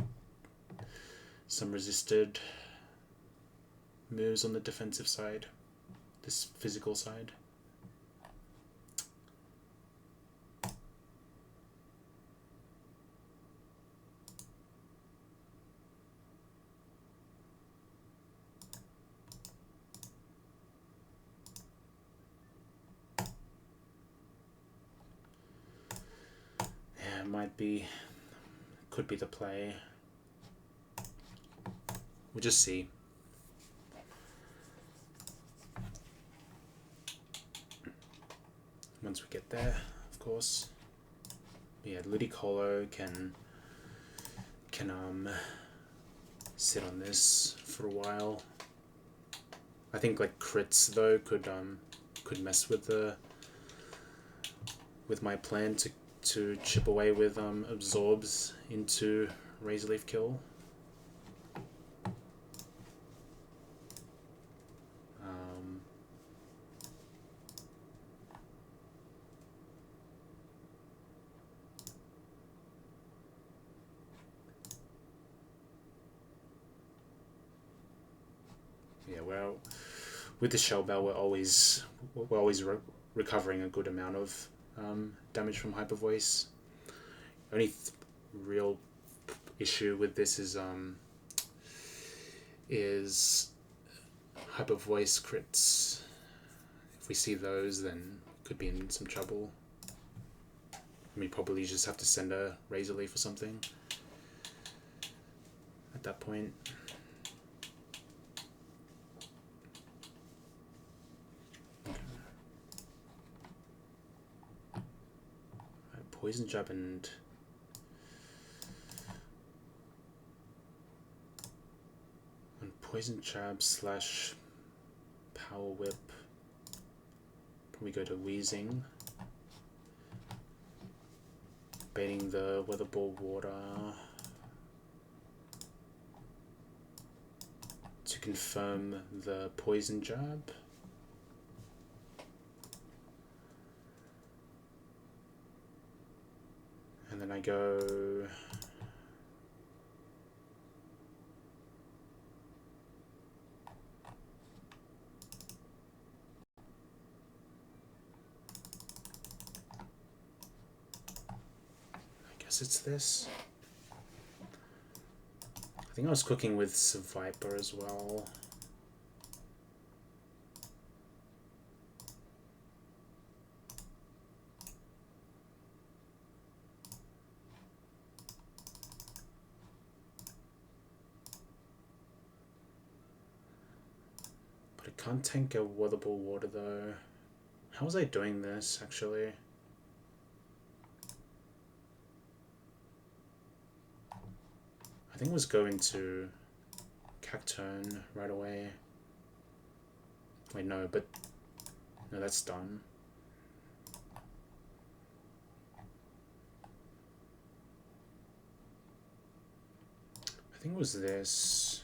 resisted moves on the defensive side, this physical side. Could be the play. We'll just see. Once we get there, of course. Yeah, Ludicolo can sit on this for a while. I think like crits though could mess with my plan to chip away with absorbs into Razor Leaf Kill. Yeah, well, with the Shell Bell, we're always recovering a good amount of damage from Hyper Voice. Only real issue with this is Hyper Voice crits. If we see those, then could be in some trouble. We probably just have to send a Razor Leaf or something at that point. Poison Jab and Poison Jab slash Power Whip. Probably go to Wheezing. Baiting the Weather Ball Water to confirm the Poison Jab. And then I go I guess it's this. I think I was cooking with Viper as well. But I can't tank a Weatherball Water though. How was I doing this actually? I think it was going to Cacturne right away. Wait, no, but no, that's done. I think it was this.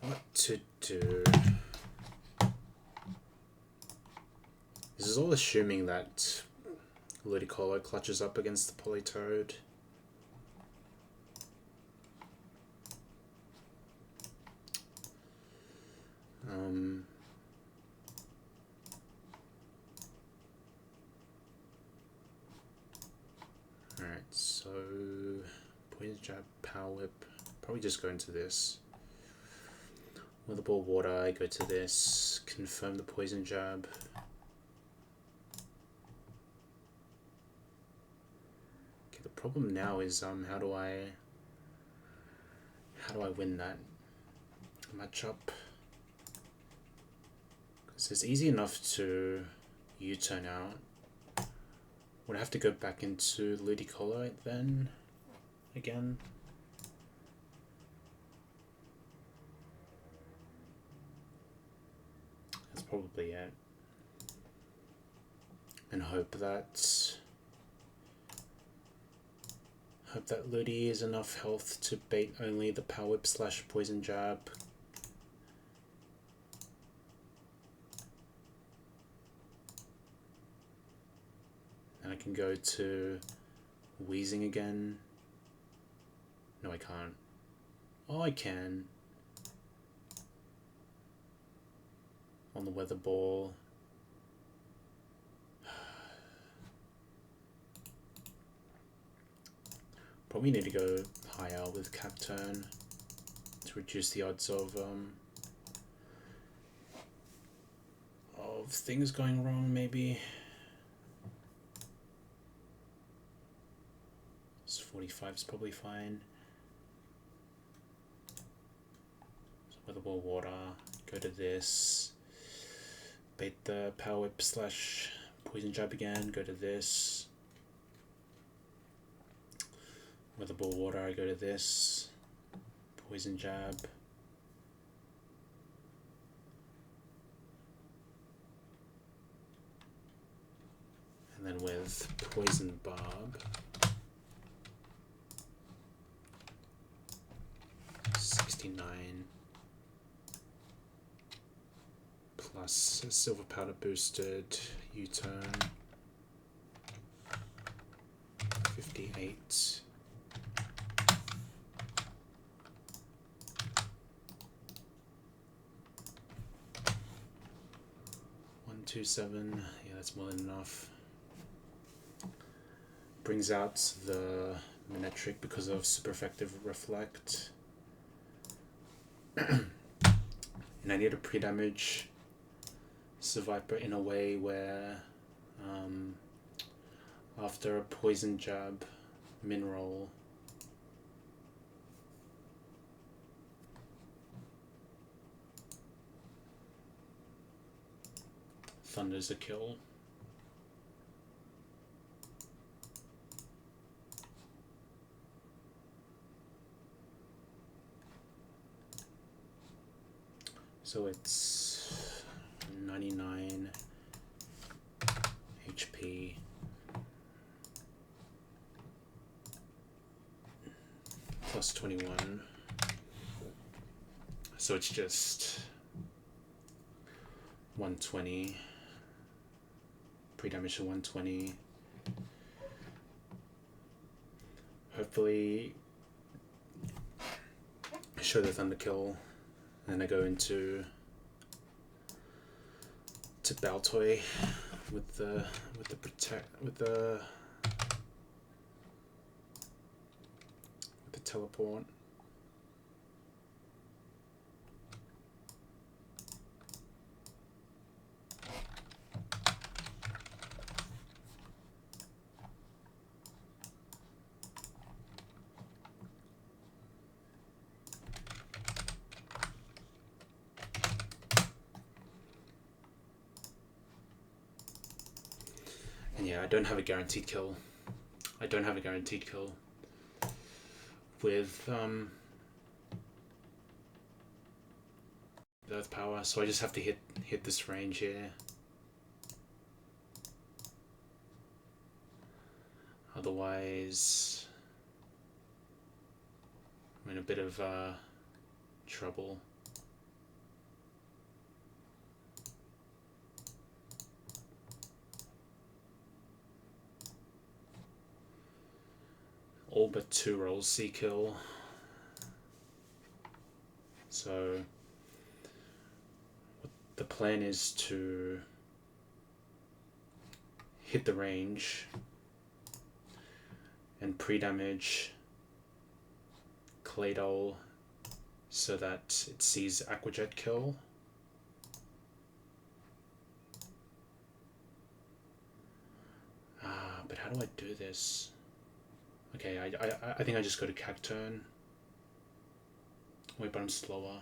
What to do? This is all assuming that Ludicolo clutches up against the Politoed. Alright, so Poison Jab, Power Whip, probably just go into this. With the Ball Water, I go to this, confirm the Poison Jab. Okay, the problem now is how do I win that matchup? Because it's easy enough to U-turn out. Would I have to go back into Ludicolo then again? That's probably it. And hope that Ludi is enough health to bait only the Power Whip slash Poison Jab. And I can go to Wheezing again. No, I can't. Oh, I can. on the weather ball. Probably need to go higher with cap turn to reduce the odds of things going wrong, maybe. This 45 is probably fine. So weather ball water, go to this. Bait the power whip slash poison jab again, go to this. Weather ball water, I go to this. Poison jab. And then with poison barb, 69 plus silver powder boosted U-turn, 58. One, 2, 7. Yeah, that's more than enough. Brings out the Minetric because of super effective reflect. And I need to pre-damage Survivor in a way where after a poison jab mineral thunder's a kill. So it's 99 HP plus 21. So it's just 120. Pre-damage to 120. Hopefully show the thunder kill. And I go into Baltoy with the teleport. And yeah, I don't have a guaranteed kill. With Earth Power, so I just have to hit this range here. Otherwise, I'm in a bit of trouble. All but 2 rolls C kill. So the plan is to hit the range and pre-damage Claydol so that it sees Aquajet kill. But how do I do this? Okay, I think I just go to Cacturn. Wait, but I'm slower.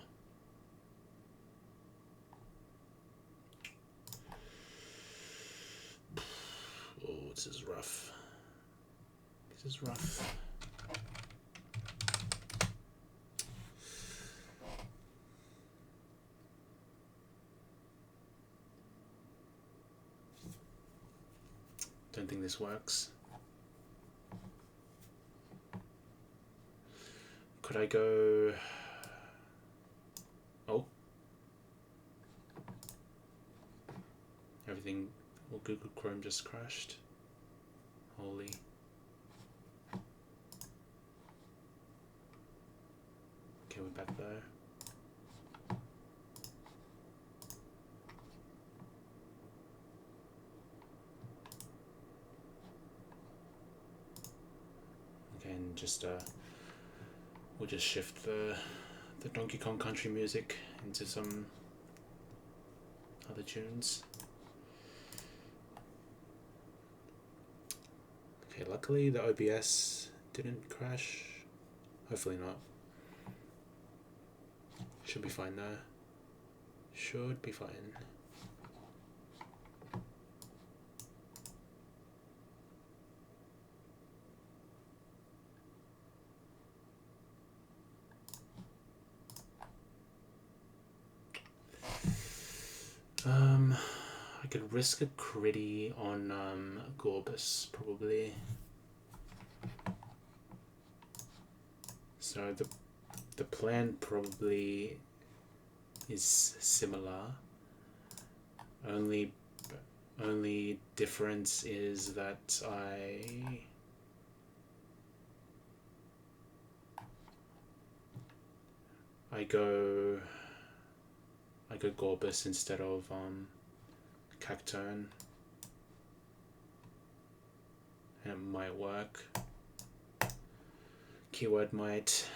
Oh, this is rough. This is rough. Don't think this works. Could I go... Oh. Everything... Well, Google Chrome just crashed. Holy. Okay, we're back there. just we'll just shift the Donkey Kong Country music into some other tunes. Okay, luckily the OBS didn't crash. Hopefully not. Should be fine though. Should be fine. I could risk a critty on Gorbis probably. So the plan probably is similar. Only difference is that I go Gorbis instead of Cacturne, and it might work. Keyword might.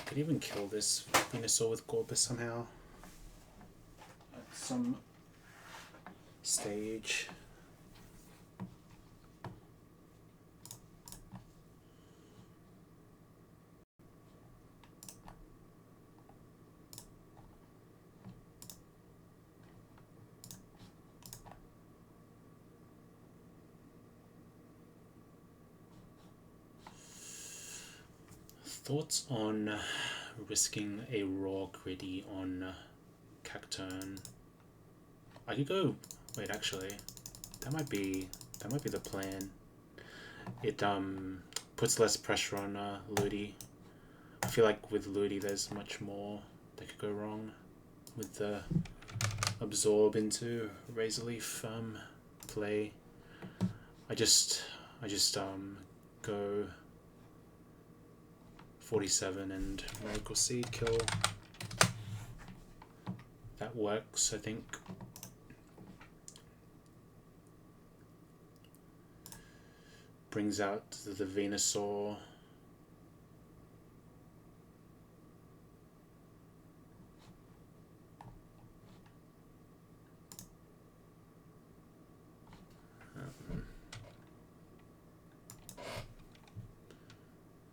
Could even kill this Venusaur with Gorbis somehow at some stage. Thoughts on risking a raw gritty on Cacturne? I could go. Wait, actually, that might be the plan. It puts less pressure on Ludi. I feel like with Ludi, there's much more that could go wrong with the absorb into Razor Leaf play. I just go 47 and Miracle Seed kill. That works, I think. Brings out the Venusaur.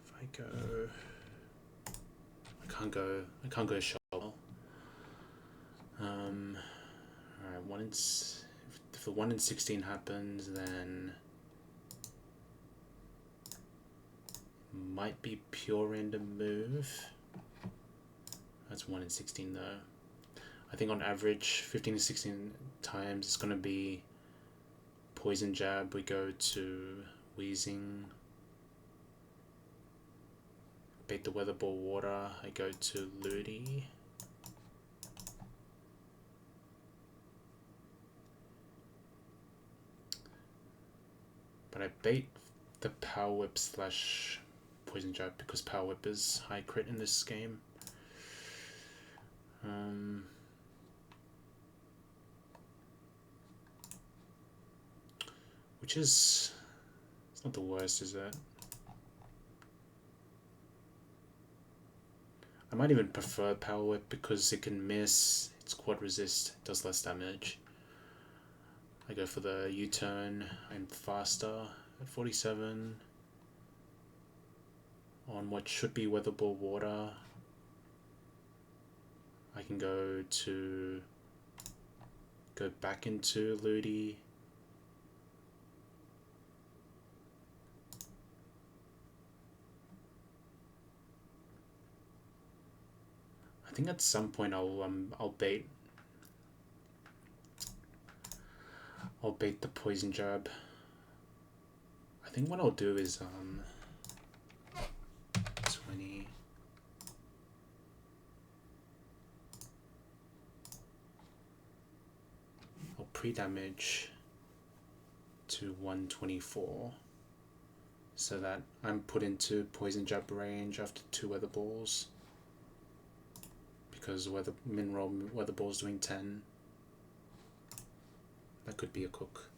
If I go, I can't go shovel. Alright, if the 1 in 16 happens, then might be pure random move. That's 1 in 16 though. I think on average 15 to 16 times it's gonna be Poison Jab, we go to Wheezing. Bait the Weather Ball Water, I go to Ludi. But I bait the Power Whip slash Poison Jab because Power Whip is high crit in this game. Which is, it's not the worst, is it? I might even prefer Power Whip because it can miss, it's quad resist, does less damage. I go for the U-turn, I'm faster at 47. On what should be Weather Ball Water, I can go back into Ludi. I think at some point I'll bait the Poison Jab. I think what I'll do is 20. pre-damage to 124 so that I'm put into poison jab range after 2 weather balls, because weather ball's doing 10. That could be a cook,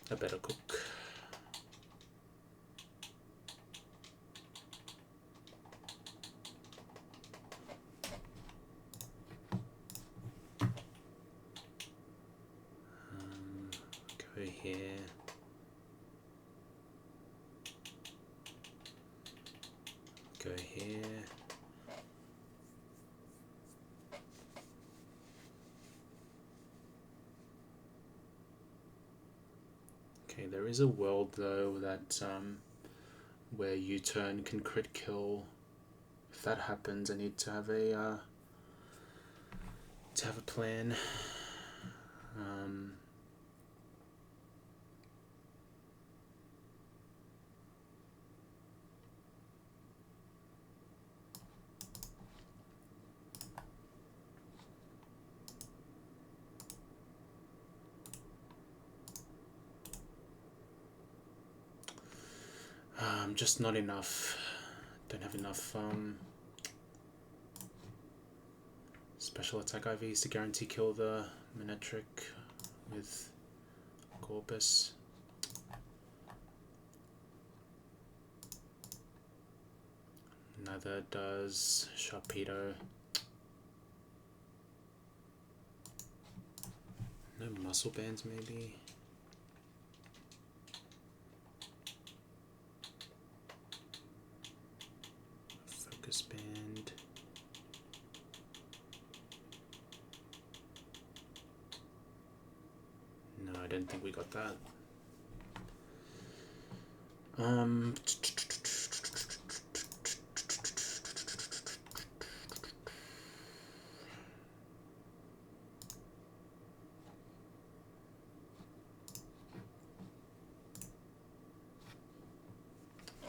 a better cook. Go here. Go here. Okay, there is a world though that where U-turn can crit kill. If that happens, I need to have a plan. Just not enough. Don't have enough special attack IVs to guarantee kill the Manetric with Corpus. Neither does Sharpedo. No muscle bands maybe? Focus band. No, I don't think we got that.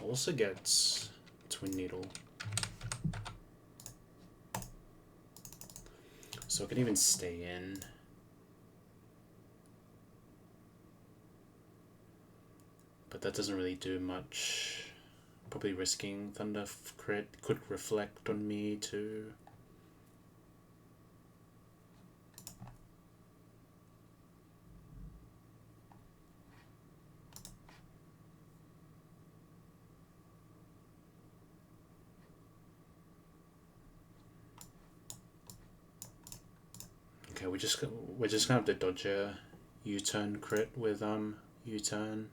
Also gets Twin Needle. So it can even stay in. But that doesn't really do much. Probably risking Thunder crit could reflect on me too. Okay, we're just gonna have to dodge a U-turn crit with U-turn.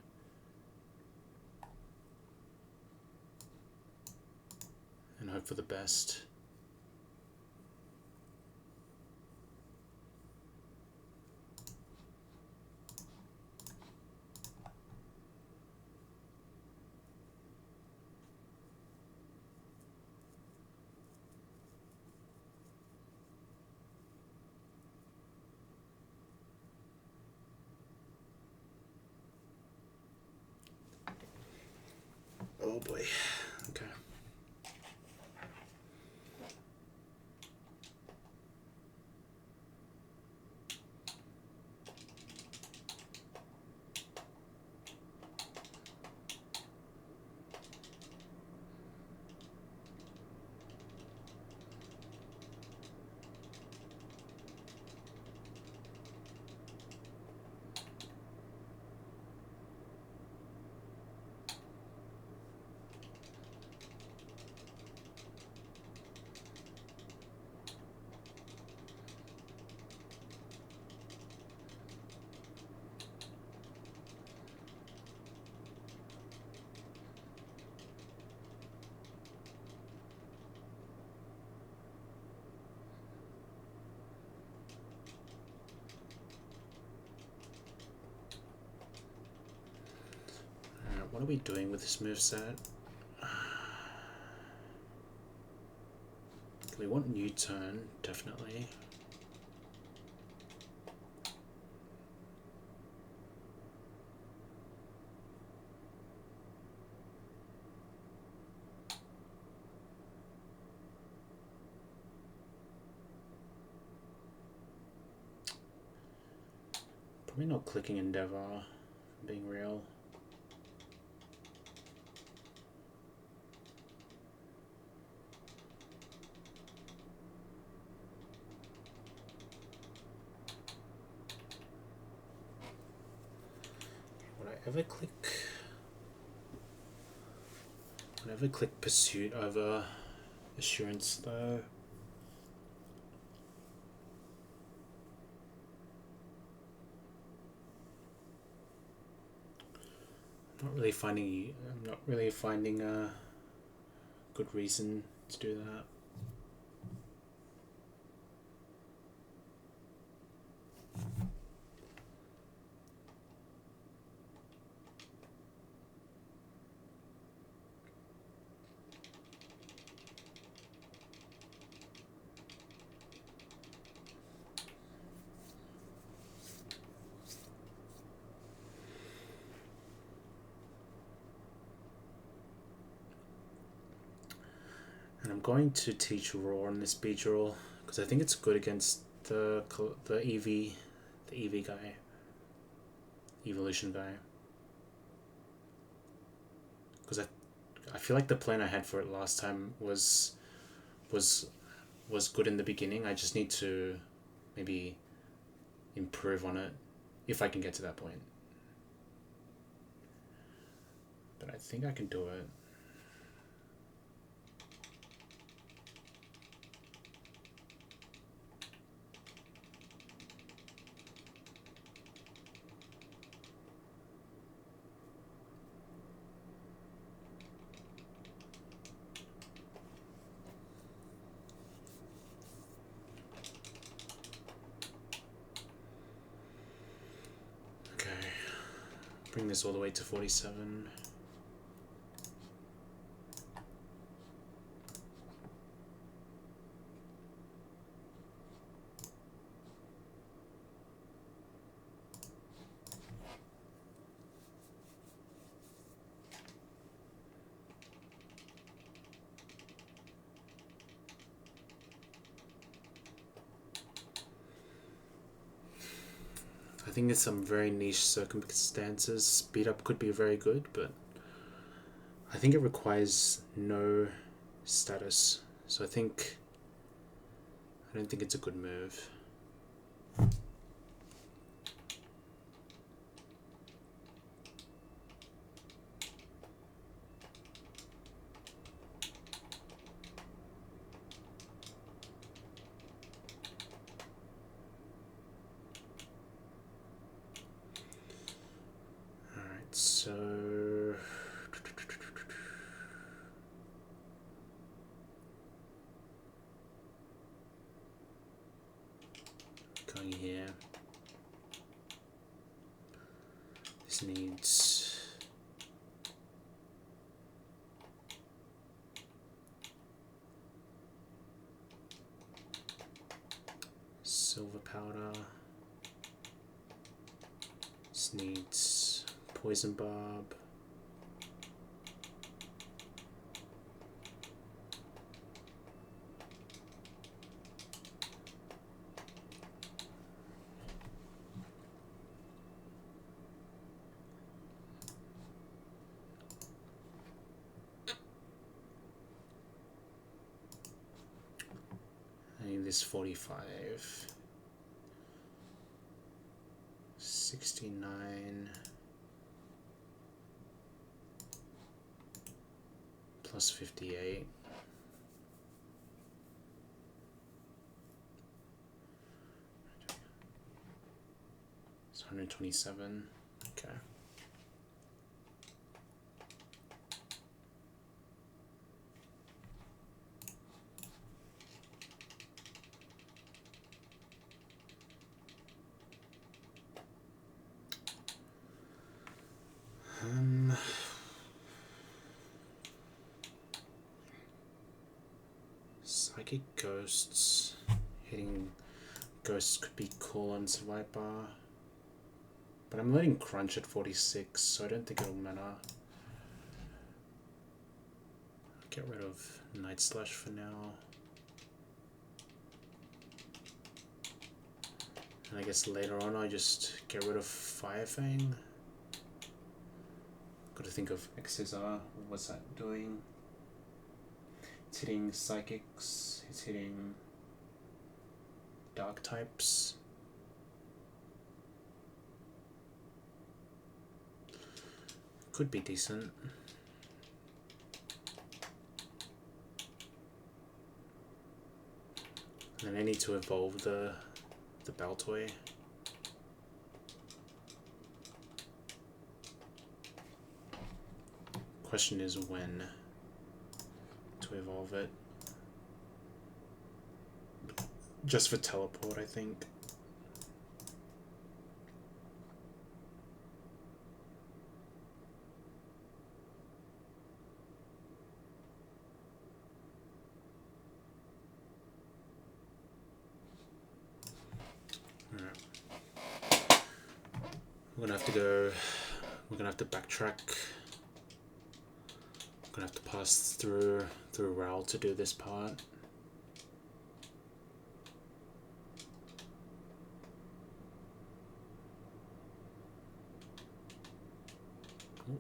And hope for the best. Oh boy. Okay. What are we doing with this moveset? We want U-turn, definitely. Probably not clicking Endeavor, being real. Would I ever click Pursuit over Assurance though? I'm not really finding a good reason to do that. And I'm going to teach Raw on this beach roll because I think it's good against the EV guy, evolution guy. Because I feel like the plan I had for it last time was good in the beginning. I just need to maybe improve on it if I can get to that point. But I think I can do it. Bring this all the way to 47. I think in some very niche circumstances, speed up could be very good, but I think it requires no status. So I don't think it's a good move. So going here. This needs silver powder. This needs poison barb. I need this 45. 69 plus 58. It's 127. Okay. Psychic ghosts. Hitting ghosts could be cool on Survivor. But I'm letting crunch at 46, so I don't think it'll matter. Get rid of Night Slash for now. And I guess later on I just get rid of Fire Fang. Got to think of Xizar. What's that doing? It's hitting Psychics. It's hitting Dark types. Could be decent. And then I need to evolve the Baltoy. Question is when to evolve it. Just for teleport, I think. We're gonna have to go. We're gonna have to backtrack. We're gonna have to pass through Raoul to do this part. Ooh.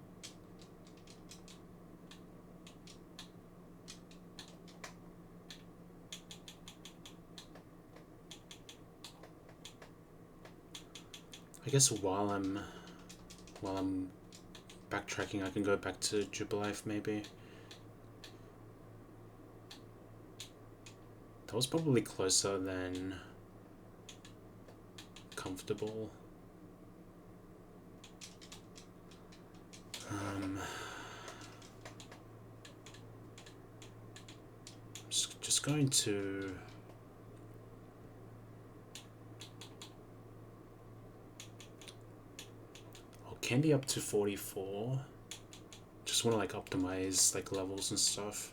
I guess while I'm backtracking, I can go back to Jubilife maybe. That was probably closer than comfortable. Just going to. Candy up to 44. Just want to like optimize like levels and stuff.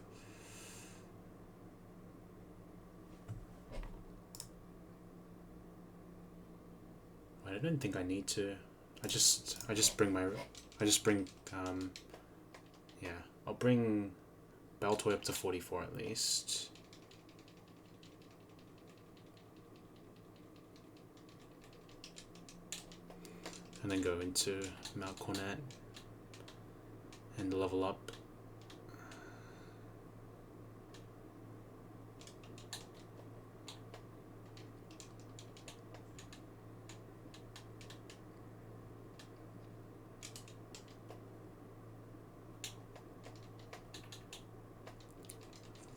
Wait, I don't think I need to. I just bring yeah, I'll bring Baltoy up to 44 at least. And then go into Mount Cornet and level up.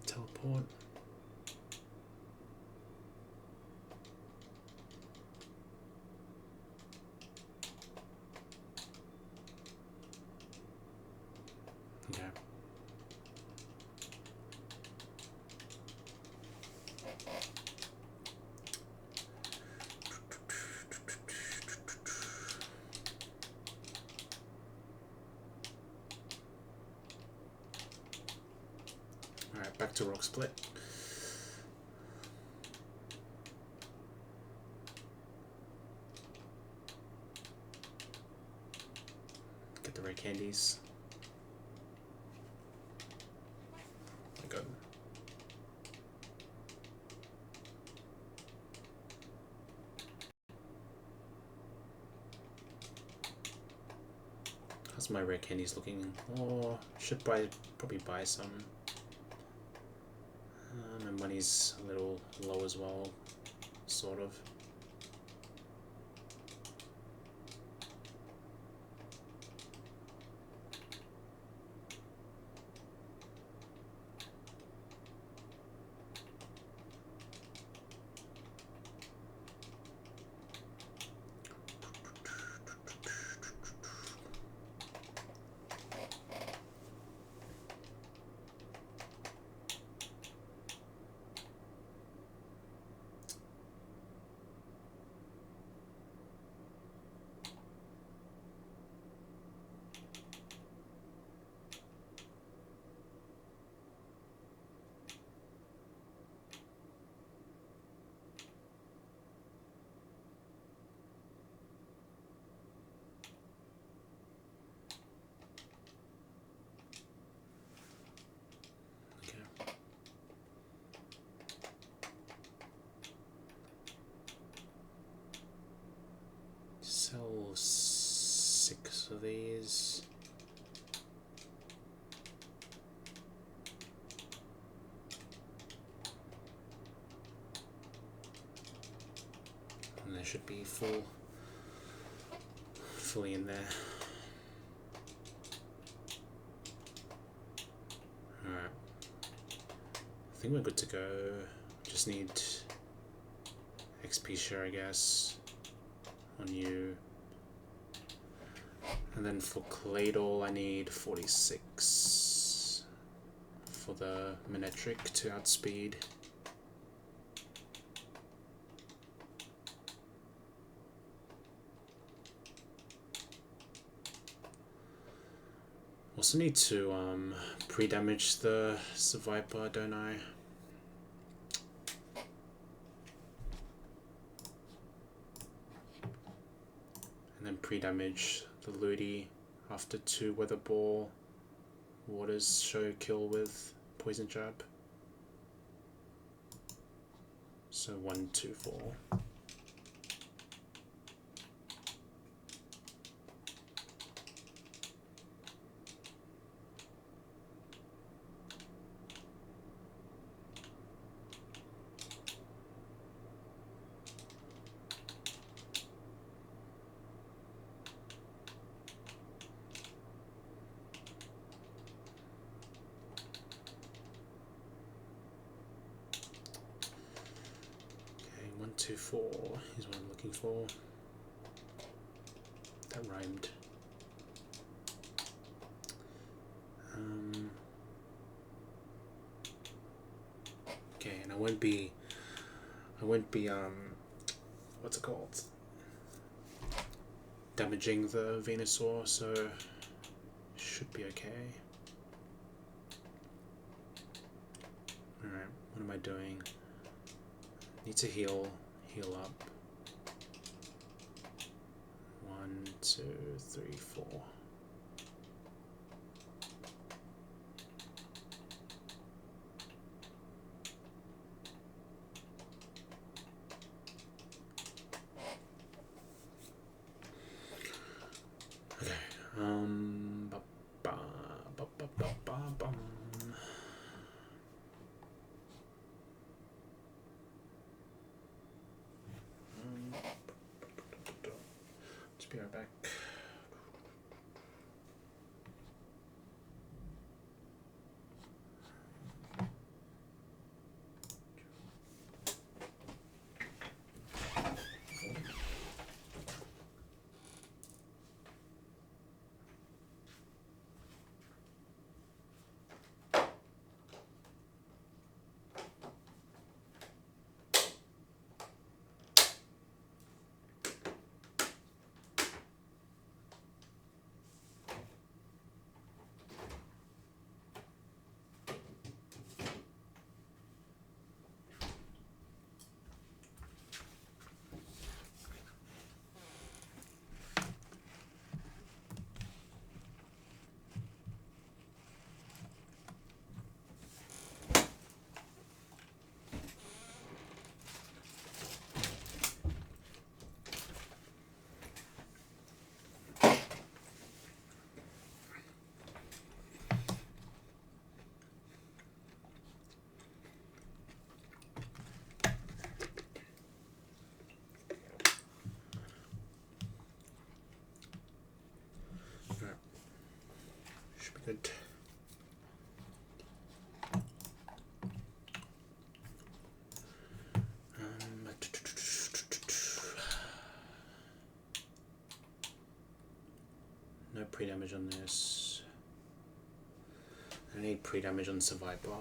Teleport. Okay. Alright, back to Rock Split. Get the rare candies. Good. How's my rare candies looking? Oh, should probably buy some. My money's a little low as well, sort of. Sell 6 of these. And they should be fully in there. Alright. I think we're good to go. Just need XP share, I guess, on you. And then for Claydol I need 46 for the Minetric to outspeed. Also need to pre-damage the Viper, don't I? And then pre-damage the Ludi after 2 Weather Ball Waters show kill with Poison Jab. So 1, 2, 4. Okay, 1, 2, 4 is what I'm looking for. That rhymed. Okay, and I won't be what's it called? Damaging the Venusaur, so should be okay. Alright, what am I doing? Need to heal up. 1, 2, 3, 4. Okay, bum. Just be right back. Good. No pre-damage on this. I need pre-damage on Survivor.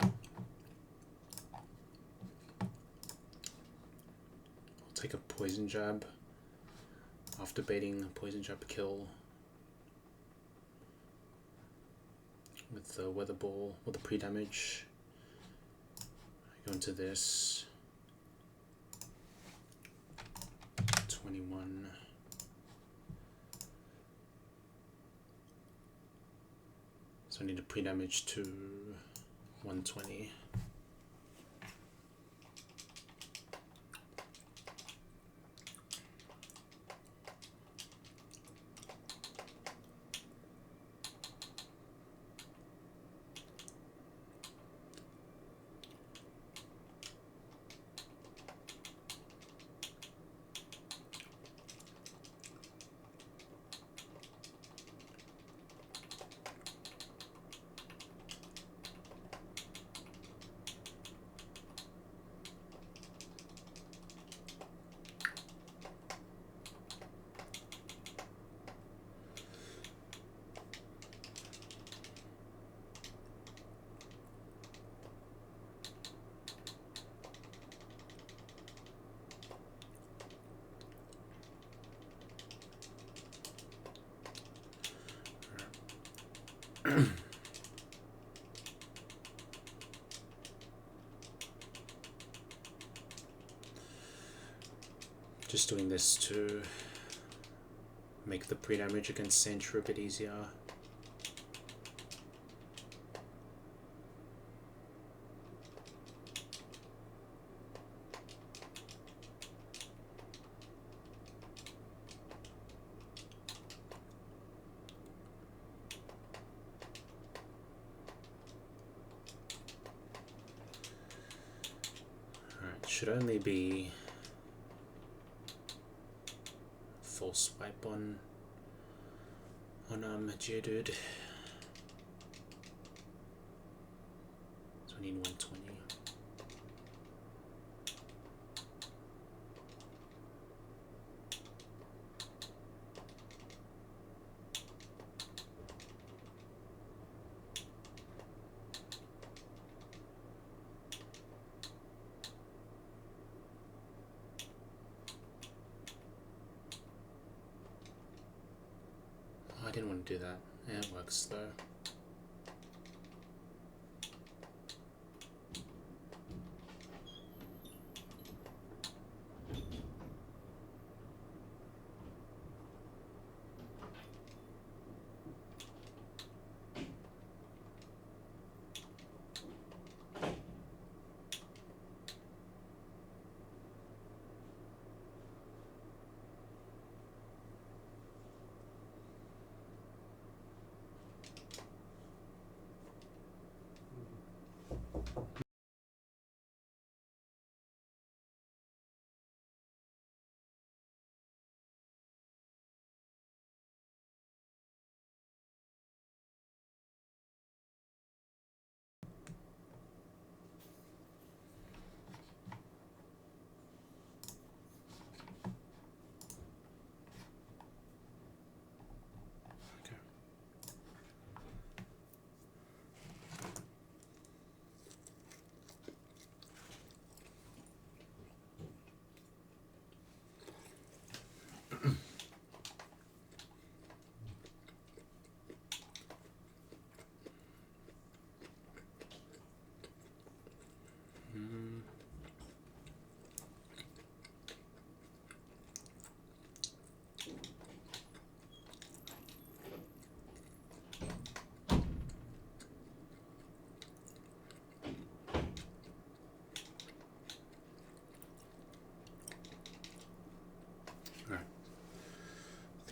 I'll take a Poison Jab after baiting a Poison Jab kill with the Weather Ball or the pre-damage. I go into this 21. So I need a pre-damage to 120. Just doing this to make the pre-damage against Sentry a bit easier. Alright, should only be full swipe on Geodude. So I need 120. I didn't want to do that. Yeah, it works though.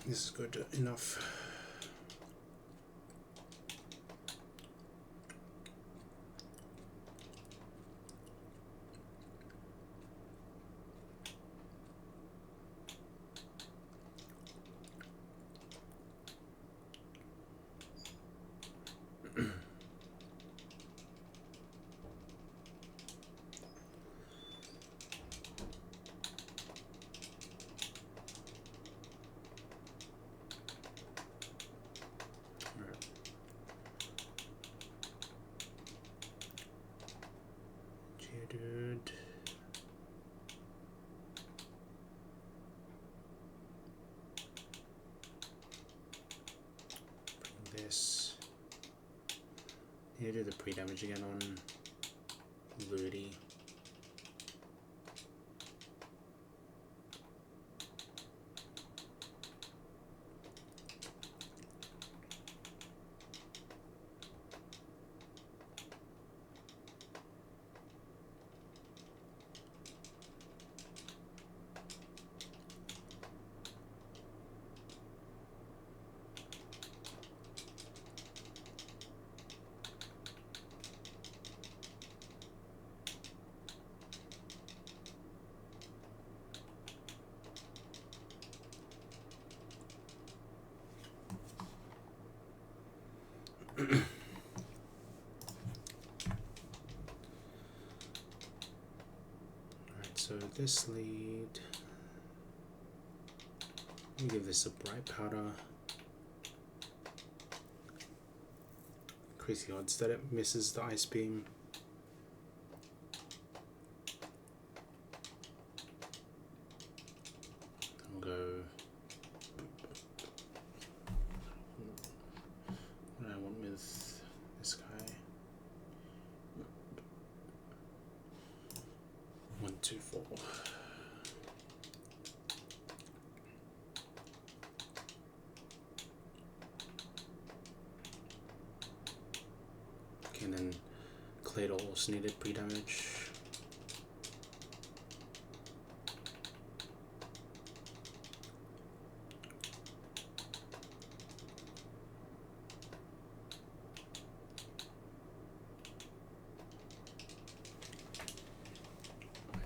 This is good enough. Dude. Bring this. Need to do the pre-damage again on Ludi. So this lead, let me give this a bright powder. Increase the odds that it misses the ice beam. We'll go. What do I want with? 124. Okay, and then Claydol also needed pre-damage.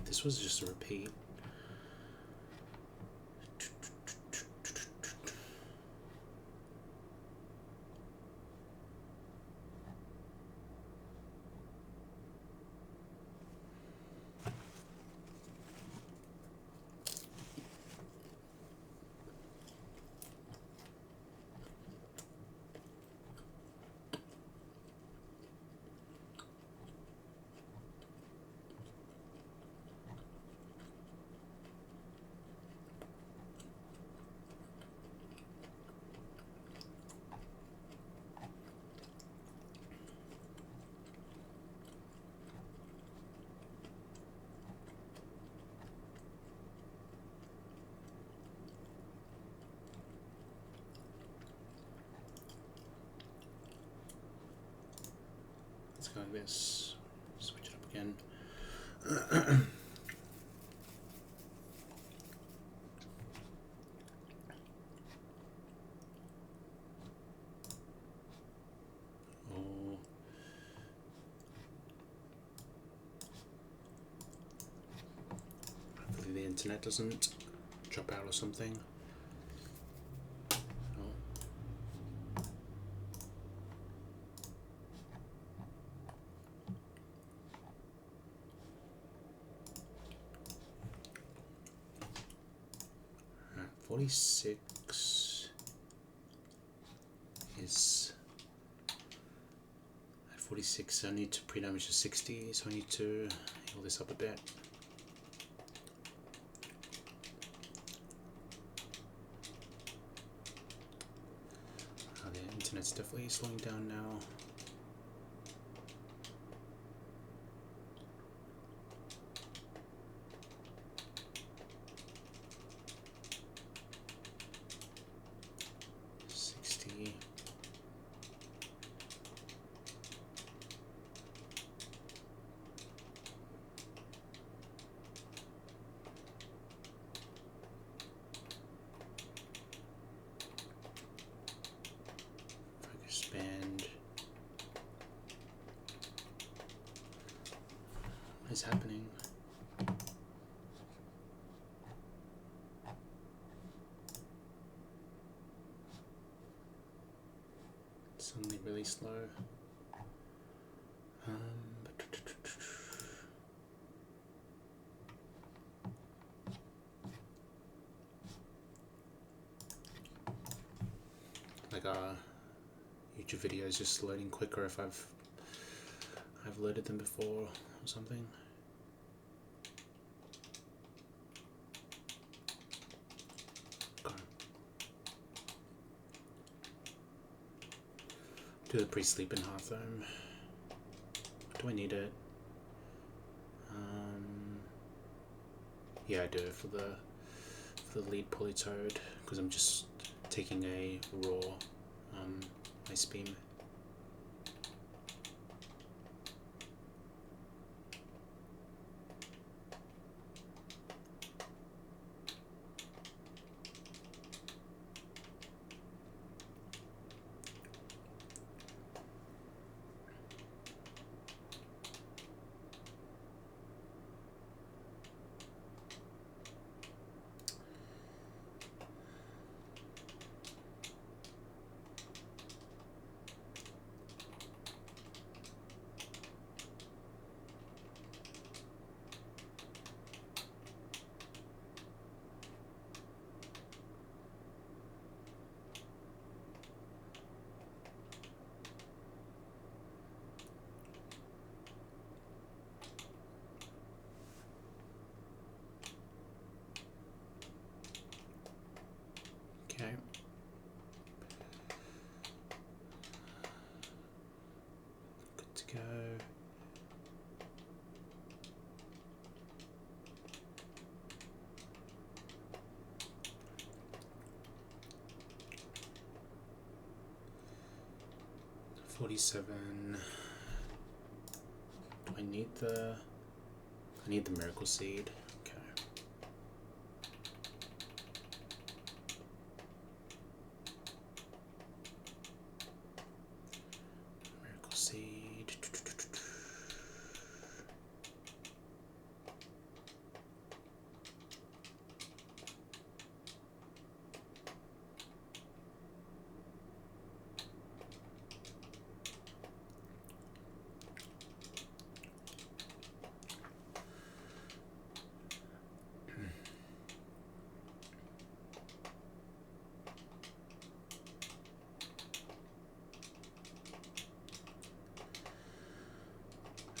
This was just a repeat. Let's go like this. Switch it up again. 'Hopefully the internet doesn't drop out or something. 46 is at 46. I need to pre-damage to 60, so I need to heal this up a bit. The internet's definitely slowing down now. Expand. What is happening? It's suddenly really slow. Like YouTube videos just loading quicker if I've loaded them before or something. Okay. Do the pre-sleep in Hearthome. Do I need it? Yeah, I do for the lead Polytoad because I'm just taking a raw ice beam. Okay. Good to go. 47. Do I need the... I need the miracle seed. Okay. Miracle seed.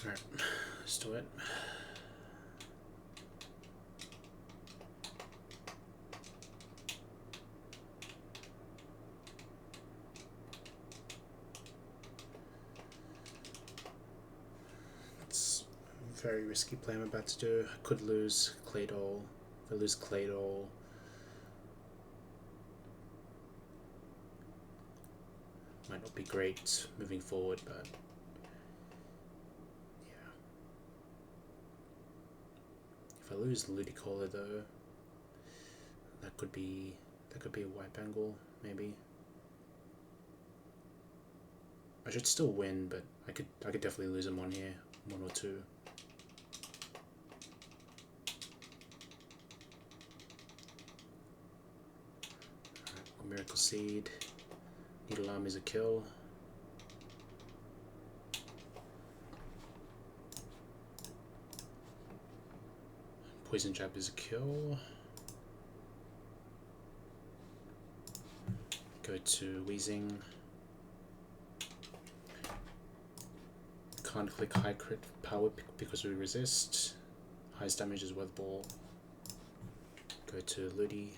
Alright, let's do it. It's a very risky play I'm about to do. I could lose Claydol. If I lose Claydol, might not be great moving forward, but yeah. If I lose Ludicolo though, that could be a wipe angle, maybe. I should still win, but I could definitely lose him on here, 1 or 2. Alright, Miracle Seed. Needle Arm is a kill. Poison Jab is a kill. Go to Wheezing. Can't click high crit power because we resist. Highest damage is Weather Ball. Go to Ludi.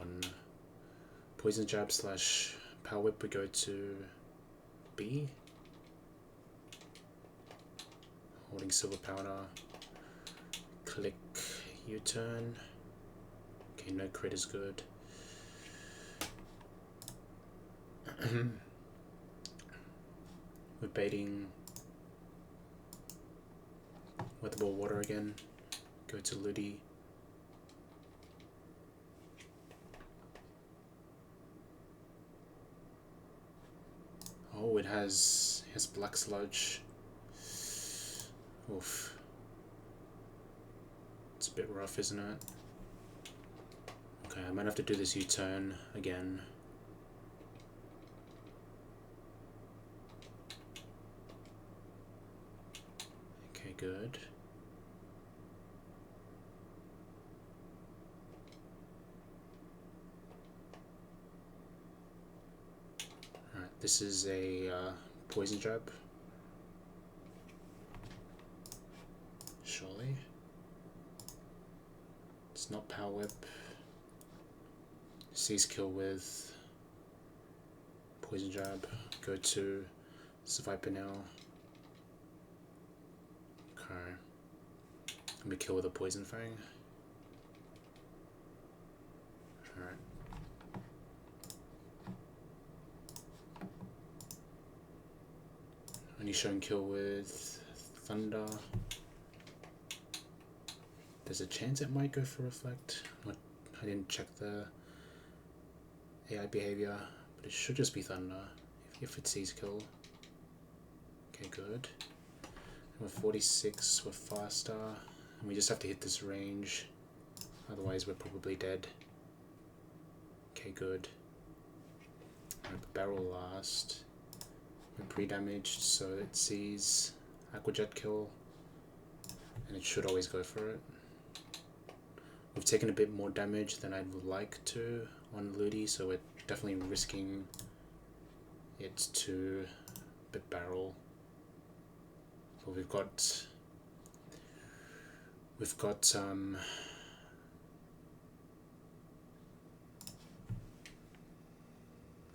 On Poison Jab slash Power Whip we go to B. Holding Silver Powder. Click U-turn. Okay, no crit is good. We're baiting Weather Ball Water again. Go to Ludi. Oh, it has Black Sludge. Oof. It's a bit rough, isn't it? Okay, I might have to do this U-turn again. Okay, good. Alright, this is a Poison Jab. Surely. It's not Power Whip. Seize kill with Poison Jab. Go to Viper now. Okay. Let me kill with a Poison Fang. Alright. Only showing kill with Thunder. There's a chance it might go for Reflect. I didn't check the AI behavior, but it should just be Thunder if it sees kill. Okay, good. And we're 46, we're faster, and we just have to hit this range, otherwise we're probably dead. Okay, good. Barrel last. We're pre-damaged, so it sees Aqua Jet kill, and it should always go for it. We've taken a bit more damage than I would like to on Ludi, so we're definitely risking it to bit barrel. So we've got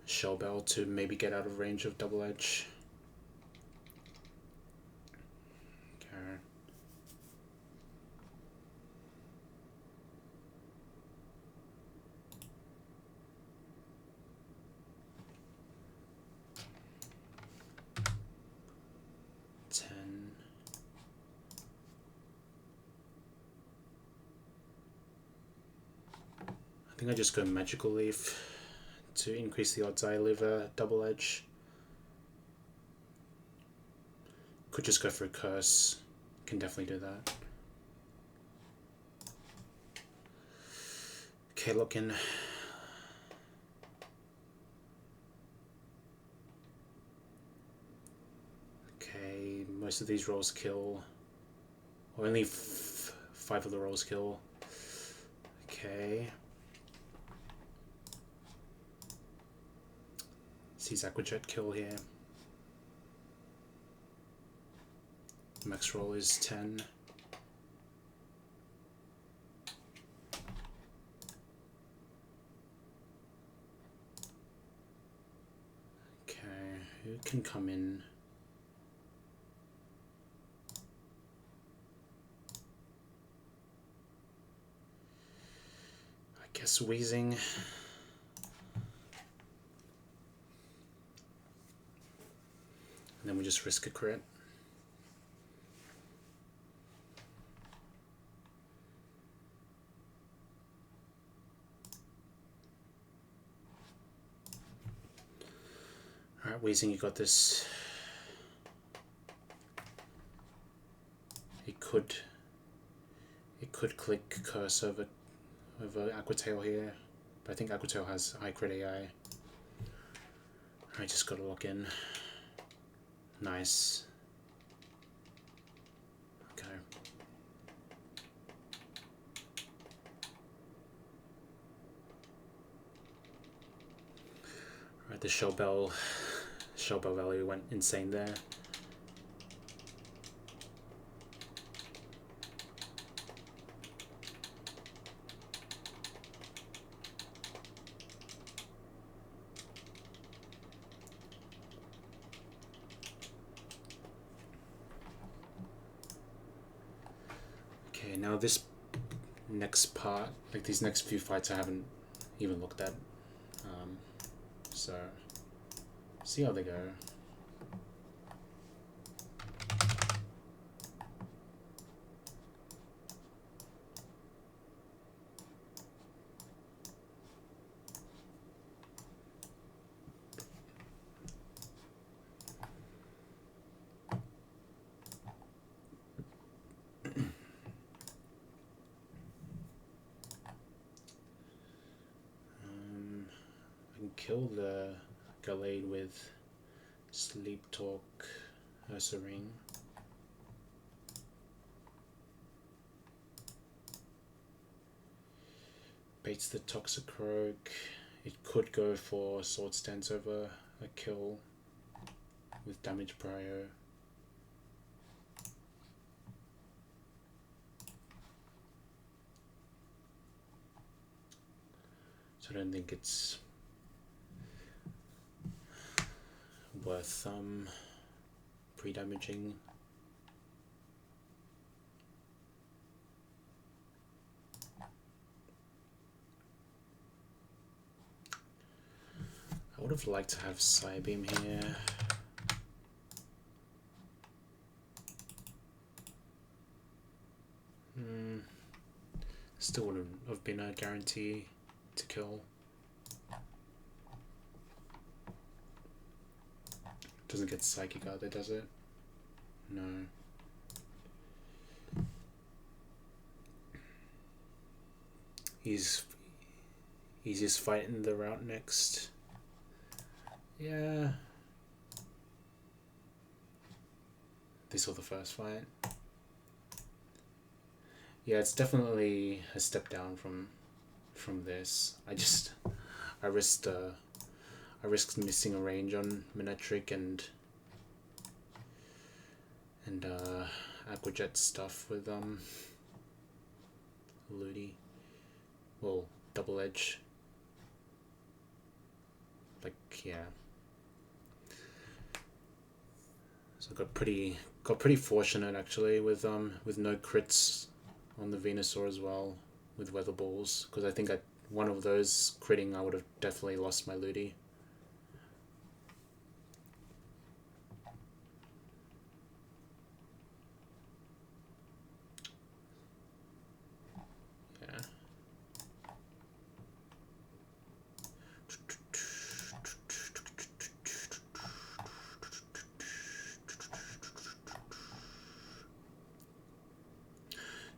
Shell Bell to maybe get out of range of Double Edge. Okay. think I just go Magical Leaf to increase the odds I live a double edge. Could just go for a Curse. Can definitely do that. Okay, looking. Okay, most of these rolls kill. Only 5 of the rolls kill. Okay. Sees Aquajet kill here. Max roll is 10. Okay, who can come in? I guess Wheezing. And then we just risk a crit. Alright, Wheezing, you got this. It could click Curse over Aquatail here, but I think Aquatail has high crit AI. I just gotta lock in. Nice. Okay. Alright, the Shell Bell value went insane there. Okay, now this next part, like these next few fights I haven't even looked at. So, see how they go. I can kill the Gallade with Sleep Talk, Ursa Ring. Baits the Toxicroak. It could go for Sword Stance over a kill with damage prio. So I don't think it's worth pre-damaging. I would have liked to have Psybeam here. Still wouldn't have been a guarantee to kill. Doesn't get Psychic either, does it? No. He's easiest fight in the route next. Yeah. They saw the first fight. Yeah, it's definitely a step down from this. I risked missing a range on Manectric and Aquajet stuff with Ludi. Well, double edge. Like, yeah. So I got pretty fortunate actually with no crits on the Venusaur as well with Weather Balls, because I think one of those critting I would have definitely lost my Ludi. Yeah.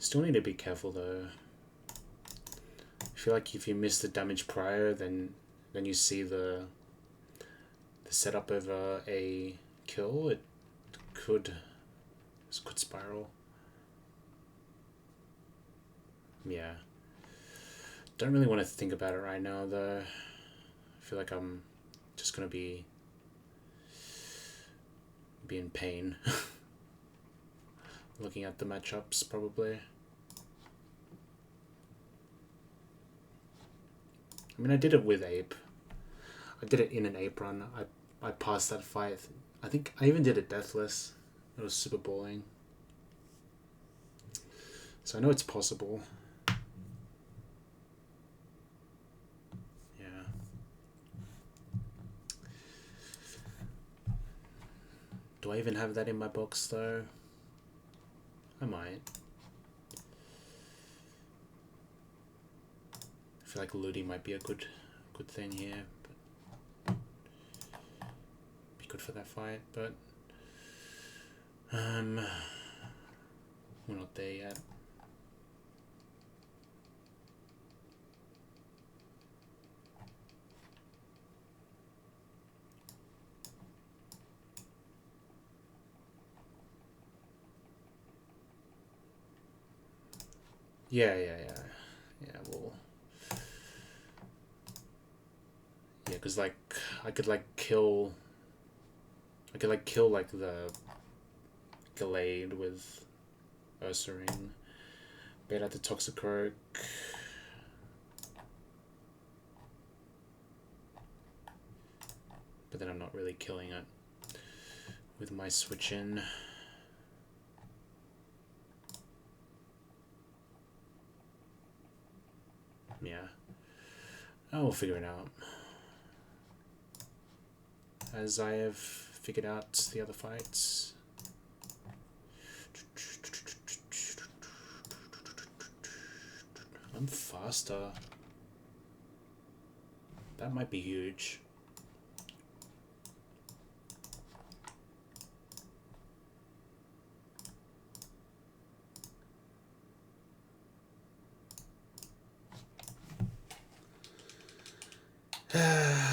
Still need to be careful though. I feel like if you miss the damage prior, then you see the setup over a kill, it could spiral. Yeah. Don't really want to think about it right now though. I feel like I'm just gonna be in pain looking at the matchups probably. I mean, I did it with Ape. I did it in an Ape run. I passed that fight. I think I even did it deathless. It was super boring. So I know it's possible. Yeah. Do I even have that in my box though? I might. I feel like looting might be a good thing here. But be good for that fight, but we're not there yet. Yeah, well, yeah, because like I could kill like the Gallade with Ursaring, bait out the Toxicroak, but then I'm not really killing it with my switch in. Yeah. I will figure it out. As I have figured out the other fights. I'm faster. That might be huge.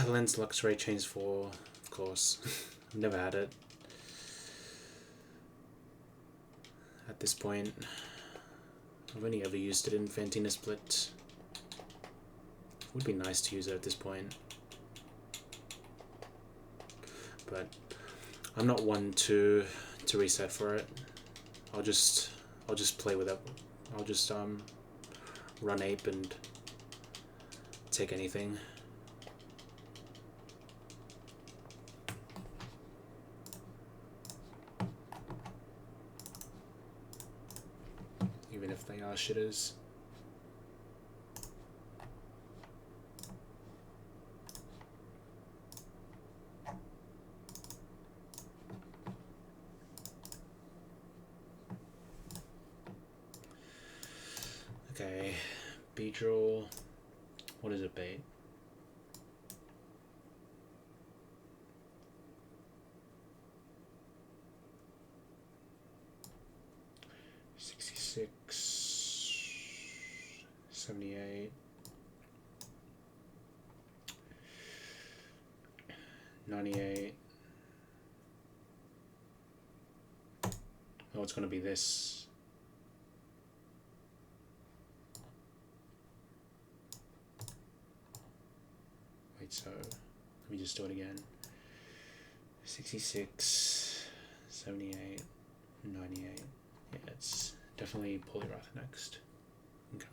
Lens Lux Ray Chains 4, of course. I've never had it. At this point, I've only ever used it in Fantina Split. It would be nice to use it at this point. But I'm not one to reset for it. I'll just play with it. I'll just run Ape and take anything. Even if they are shitters. Okay, Beedrill. What is it, bait? $66, $78, $98. Oh, it's gonna be this. Wait, so let me just do it again. 66, 78, 98. Yeah, it's definitely Polyrath next. Okay.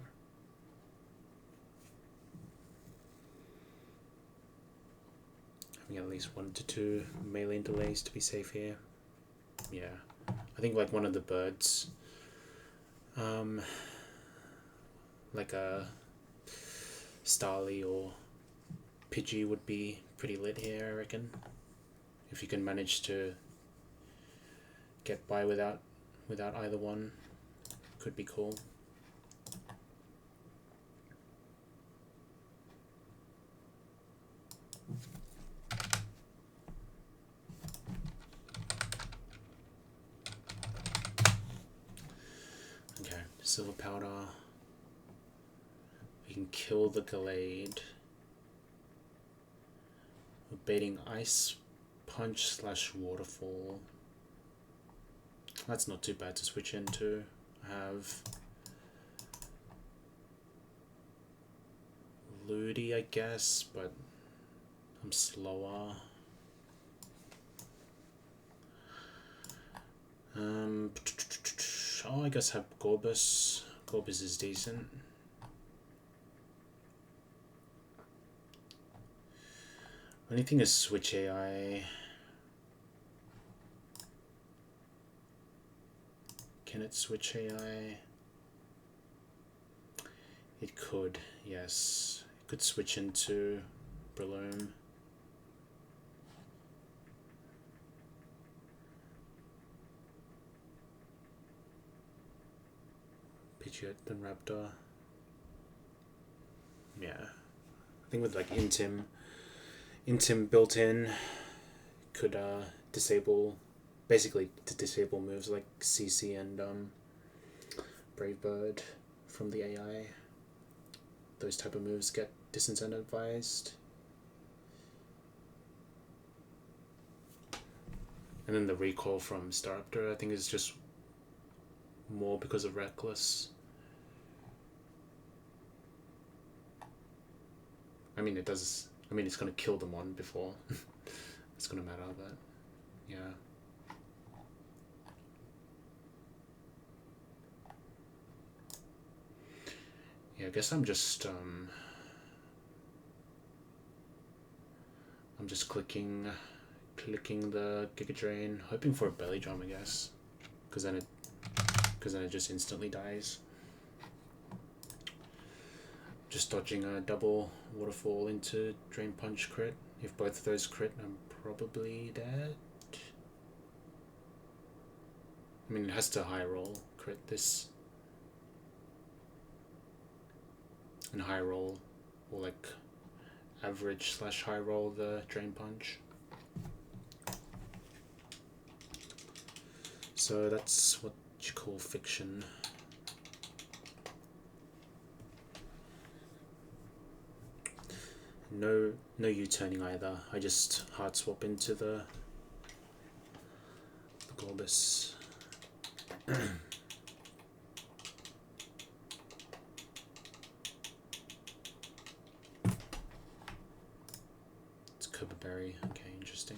Having at least 1 to 2 melee delays to be safe here. Yeah, I think like one of the birds, like a Starly or Pidgey would be pretty lit here, I reckon. If you can manage to get by without either one, could be cool. Okay, silver powder. We can kill the Gallade. We're baiting Ice Punch / Waterfall. That's not too bad to switch into. I have Ludi, I guess, but I'm slower. Oh, I guess I have Gorbis. Gorbis is decent. Only thing is switch AI. Can it switch AI? It could, yes. It could switch into Breloom. Pidgeot, then Raptor. Yeah. I think with like Intim built in, could disable, basically to disable moves like CC and Brave Bird from the AI. Those type of moves get disincentivized. And then the recall from Staraptor I think is just more because of Reckless. I mean, it's going to kill them on before it's going to matter, but yeah. Yeah, I guess I'm just clicking the Giga Drain, hoping for a Belly Drum, I guess, because then it just instantly dies. Just dodging a double Waterfall into Drain Punch crit. If both of those crit, I'm probably dead. I mean, it has to high roll crit this. And high roll, or like average / high roll the Drain Punch. So that's what you call fiction. No U-turning either. I just hard swap into the Gorbis. It's Berry. Okay, interesting.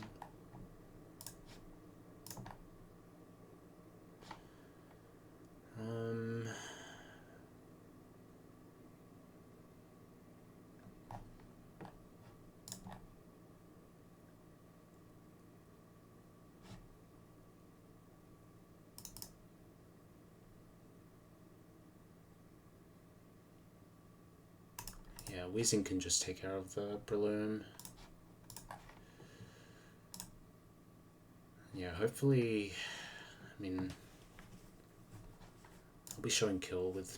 Yeah, Weezing can just take care of the Breloom. Yeah, hopefully, I mean, I'll be showing kill with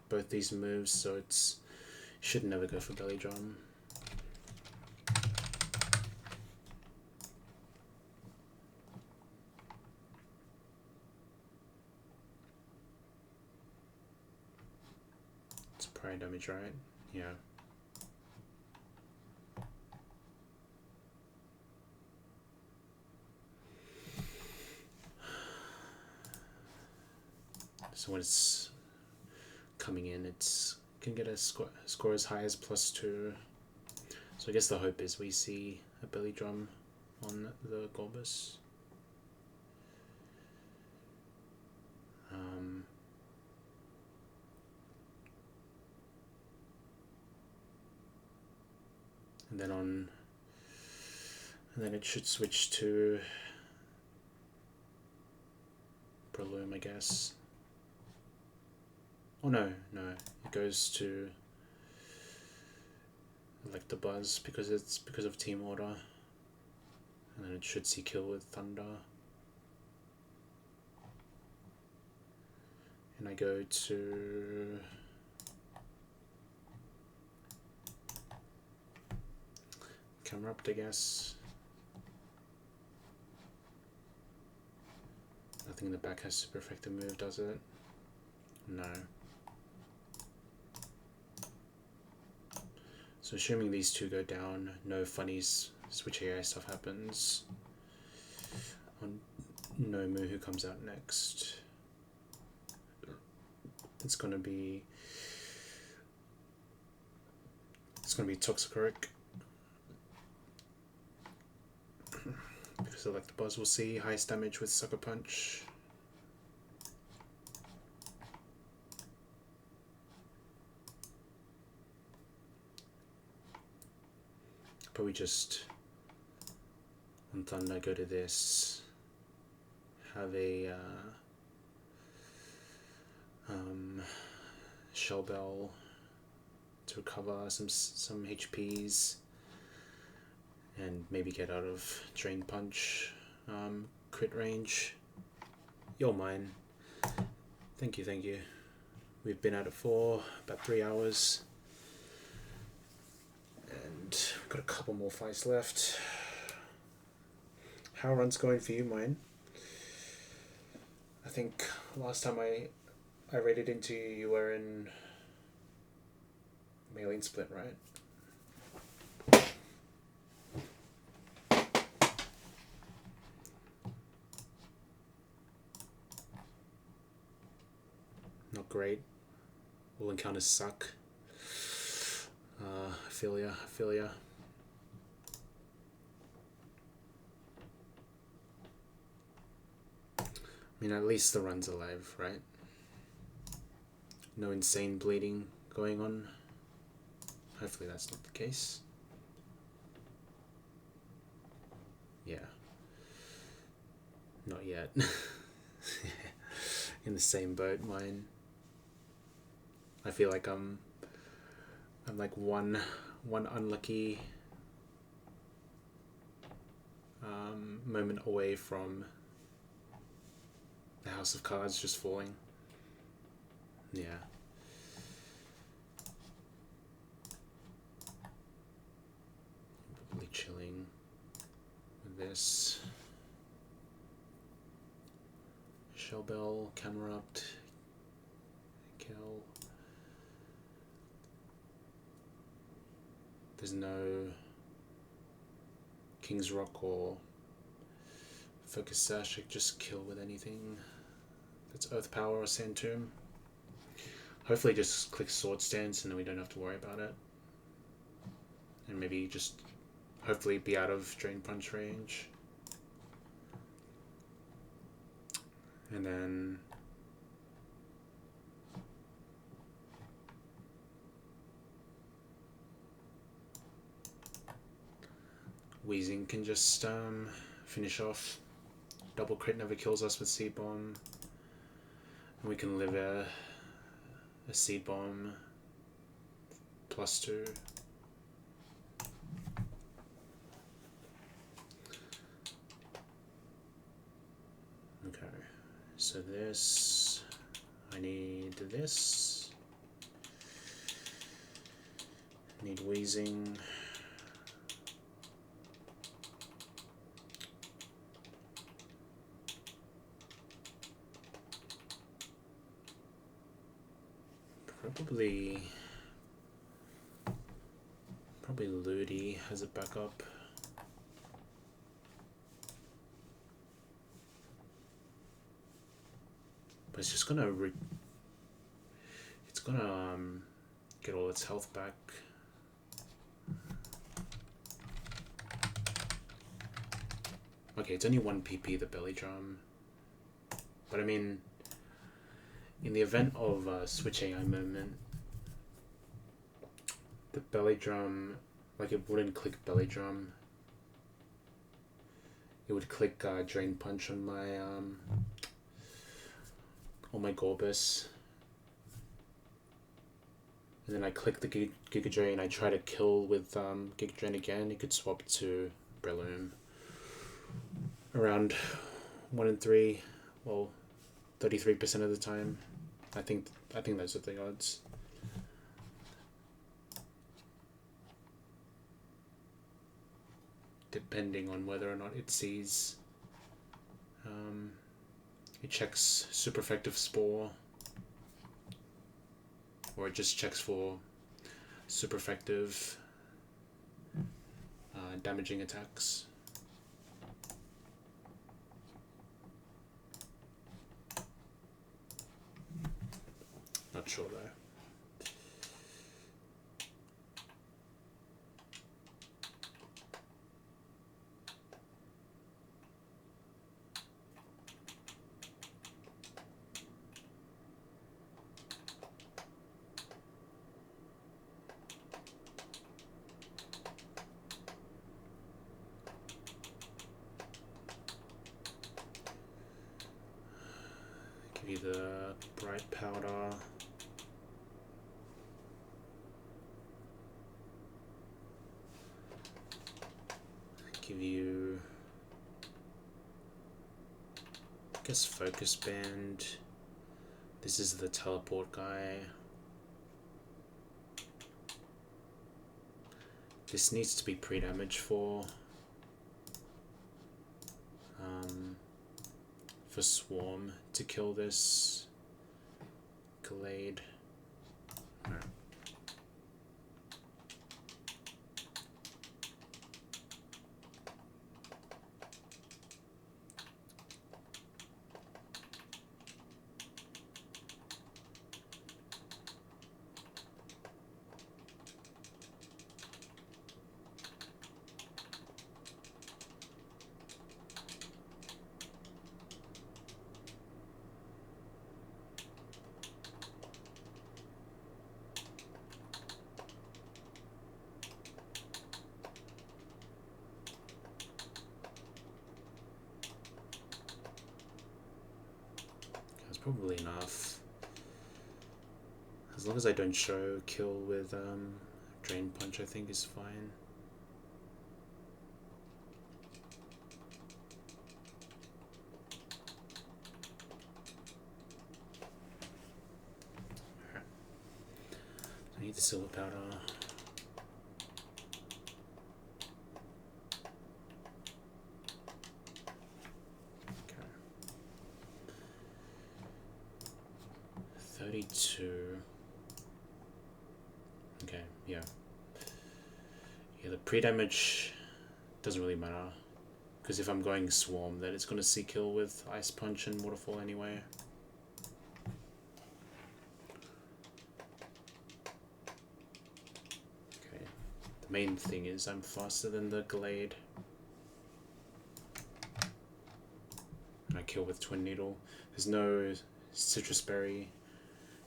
both these moves, so it's should never go for Belly Drum. It's prior damage, right? Yeah. So when it's coming in, it's can get a score as high as +2. So I guess the hope is we see a Belly Drum on the Gorbis. And then it should switch to Breloom, I guess. Oh no, it goes to Electabuzz because of Team Order. And then it should see kill with Thunder. And I go to Camerupt, I guess. Nothing in the back has super effective move, does it? No. So assuming these two go down, no funny switch AI stuff happens. No Moo who comes out next. It's gonna be Toxicoric. Select the buzz, we'll see. Highest damage with Sucker Punch. But we just on Thunder go to this. Have a Shell Bell to recover some HPs. And maybe get out of Drain Punch crit range. You're mine. Thank you, thank you. We've been at it for about 3 hours. And we've got a couple more fights left. How run's going for you, mine? I think last time I raided into you, you were in Malign Split, right? Not great. All encounters suck. I feel ya. I mean, at least the run's alive, right? No insane bleeding going on. Hopefully that's not the case. Yeah. Not yet. In the same boat, mine. I feel like I'm like one unlucky moment away from the House of Cards just falling. Yeah. Probably chilling with this. Shell Bell, Camerupt, Kill. There's no King's Rock or Focus Sash. I could just kill with anything that's Earth Power or Sand Tomb. Hopefully just click Sword Stance and then we don't have to worry about it. And maybe just hopefully be out of Drain Punch range. And then Wheezing can just finish off. Double crit never kills us with Seed Bomb. And we can live a Seed Bomb +2. Okay, so this, I need this. I need Wheezing. Probably Ludi has a backup. But it's just gonna get all its health back. Okay, it's only 1 PP, the belly drum. But I mean, in the event of a switch AI moment, the belly drum, like it wouldn't click belly drum. It would click Drain Punch on my Gorbis. And then I click the Giga Drain, I try to kill with Giga Drain again, it could swap to Breloom. Around 1 in 3, well, 33% of the time. I think those are the odds. Depending on whether or not it sees It checks super effective spore, or it just checks for super effective damaging attacks. Not sure though. Give you the bright powder. Give you, I guess, focus band. This is the teleport guy. This needs to be pre-damage for Swarm to kill this Glade. Alright. Probably enough. As long as I don't show kill with Drain Punch, I think is fine. Alright. I need the silver powder. 32. Okay, yeah. Yeah, the pre-damage doesn't really matter. Because if I'm going Swarm, then it's going to see kill with Ice Punch and Waterfall anyway. Okay. The main thing is I'm faster than the Glade. And I kill with Twin Needle. There's no Citrus Berry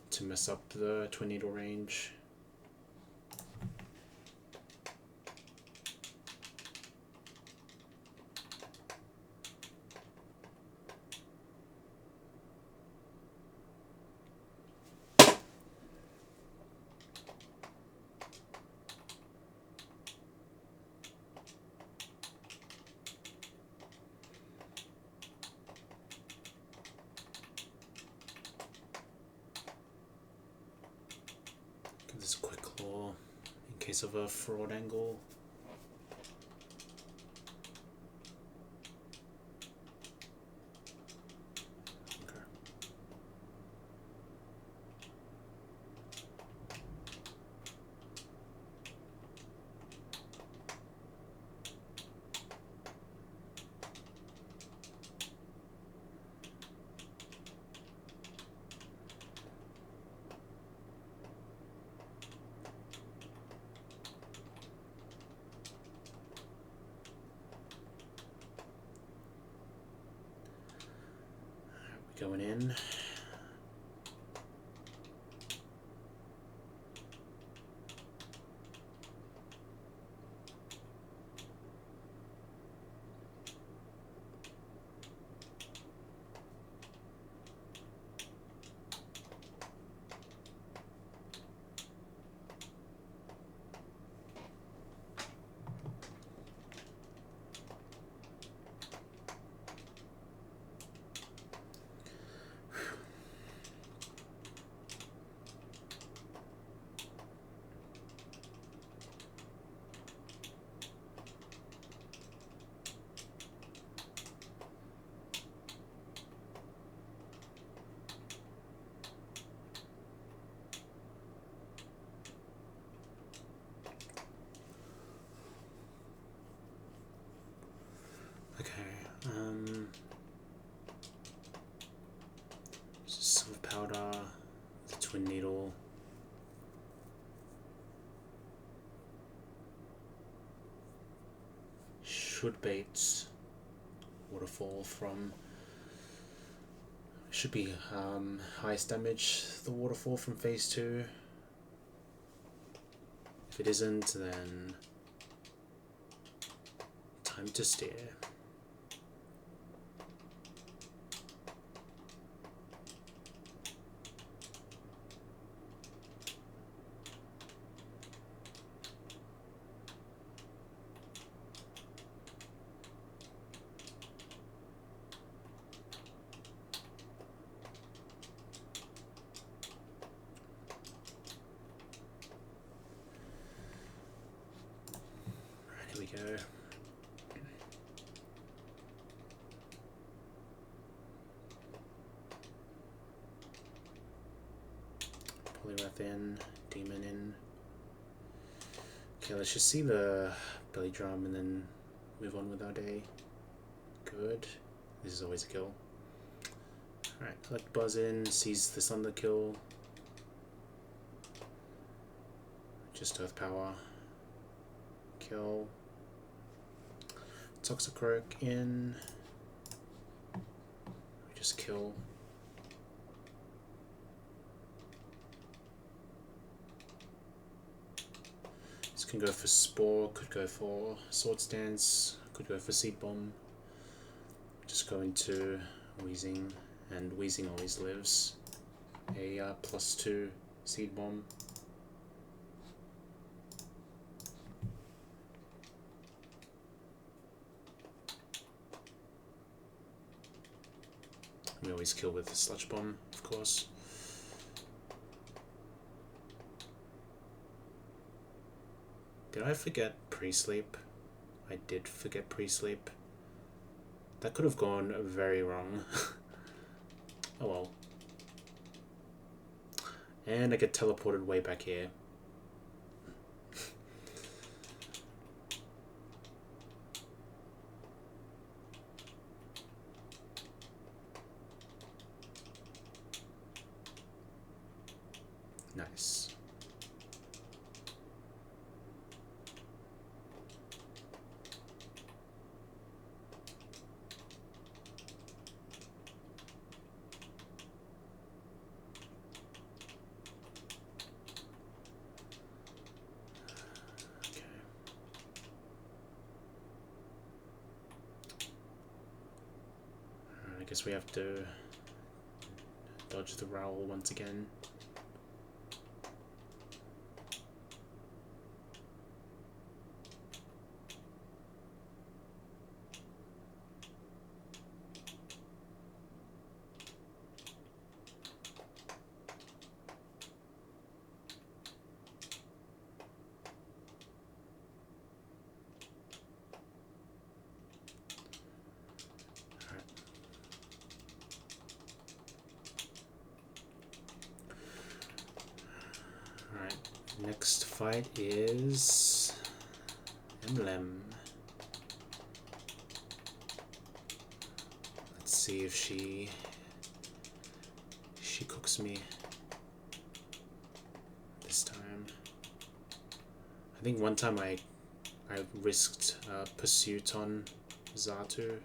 to mess up the Twin Needle range. Give this a quick claw in case of a fraud angle. Okay. Going in. Silver powder, the twin needle. Should bait waterfall from. Should be highest damage, the waterfall from phase 2. If it isn't, then time to steer. Here we go. Polyrath in, demon in. Okay, let's just see the belly drum and then move on with our day. Good. This is always a kill. Alright, collect buzz in, sees the thunder kill. Just earth power. Kill. Toxicroak in. We just kill. This can go for Spore, could go for Sword Stance, could go for Seed Bomb. Just go into Wheezing, and Wheezing always lives. A +2 Seed Bomb. We always kill with the Sludge Bomb, of course. Did I forget pre-sleep? I did forget pre-sleep. That could have gone very wrong. Oh well. And I get teleported way back here. Nice. Okay. I guess we have to dodge the Rowl once again. Next fight is Emblem. Let's see if she cooks me this time. I think one time I risked Pursuit on Zatu,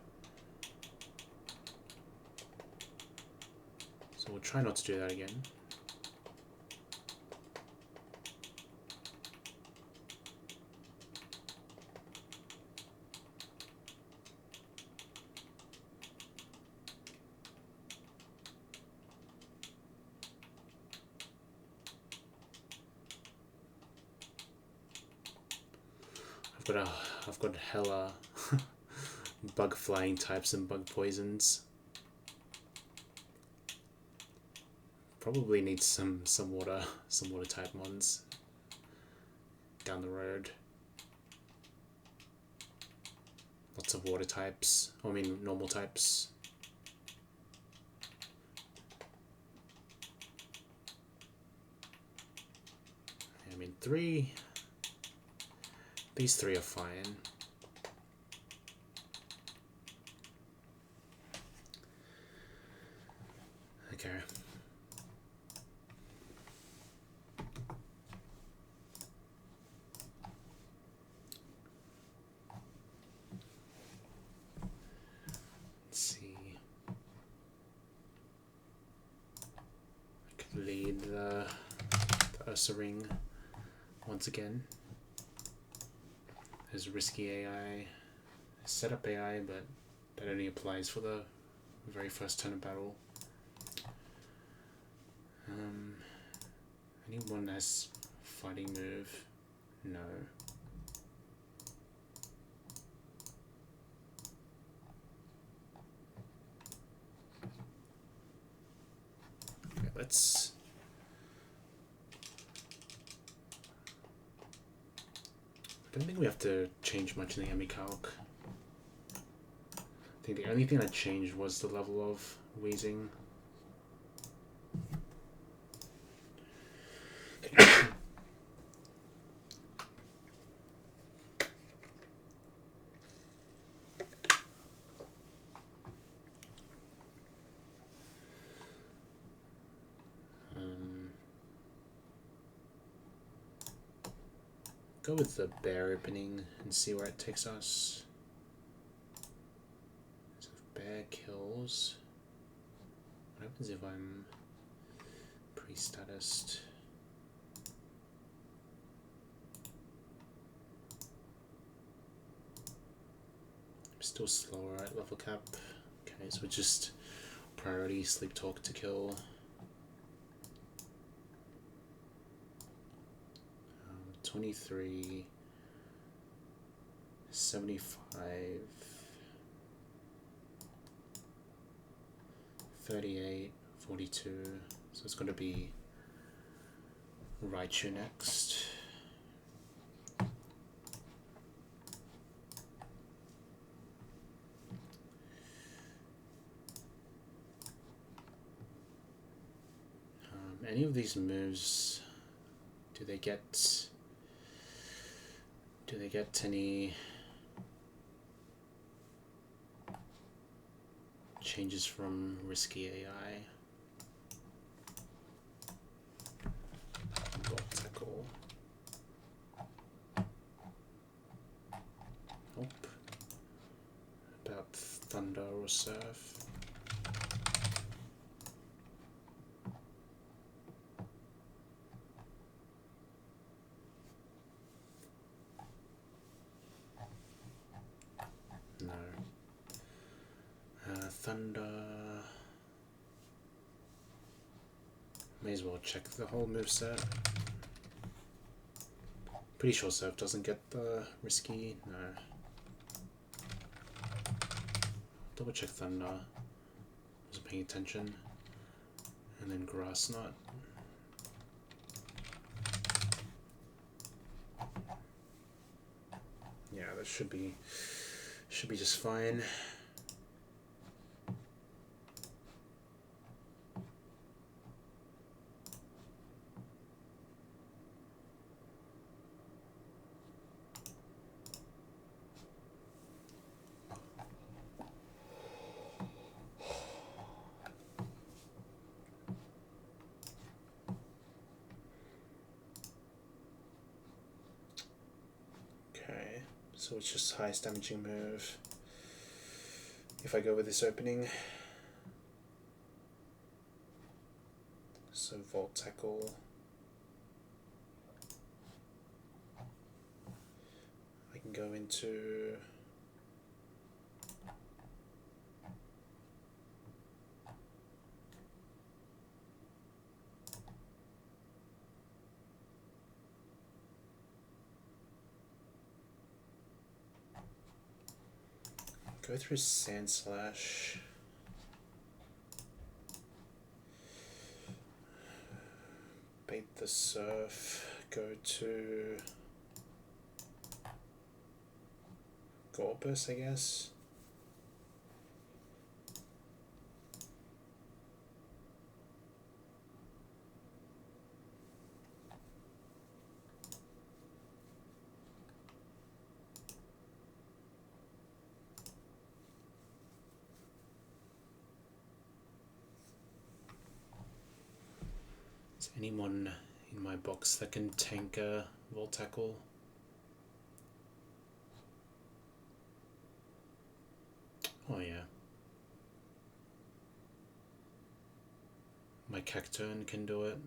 so we'll try not to do that again. I've got hella bug flying types and bug poisons. Probably need some water type mons down the road. Lots of water types. I mean normal types. I mean these three are fine. Okay. Let's see. I could lead the Ursa Ring once again. There's risky AI, setup AI, but that only applies for the very first turn of battle. Anyone has fighting move? No. Okay, let's. I don't think we have to change much in the enemy calc. I think the only thing that changed was the level of wheezing. Go with the bear opening and see where it takes us. So if bear kills, what happens if I'm pre-statused? I'm still slower at level cap. Okay, so just priority sleep talk to kill. 23, 75, 38, 42. So it's going to be Raichu next. Any of these moves, do they get any changes from risky AI? Bolt tackle. Nope. About thunder or surf. No. Thunder. May as well check the whole moveset. Pretty sure surf doesn't get the risky. No. Double check thunder. Wasn't paying attention. And then grass knot. Yeah, that should be just fine. Okay, so it's just highest damaging move. If I go with this opening, so Volt Tackle, I can go into go through Sand Slash. Bait the Surf, go to Gorbus, I guess. anyone in my box that can tank a Volt Tackle? Oh yeah. My Cacturne can do it.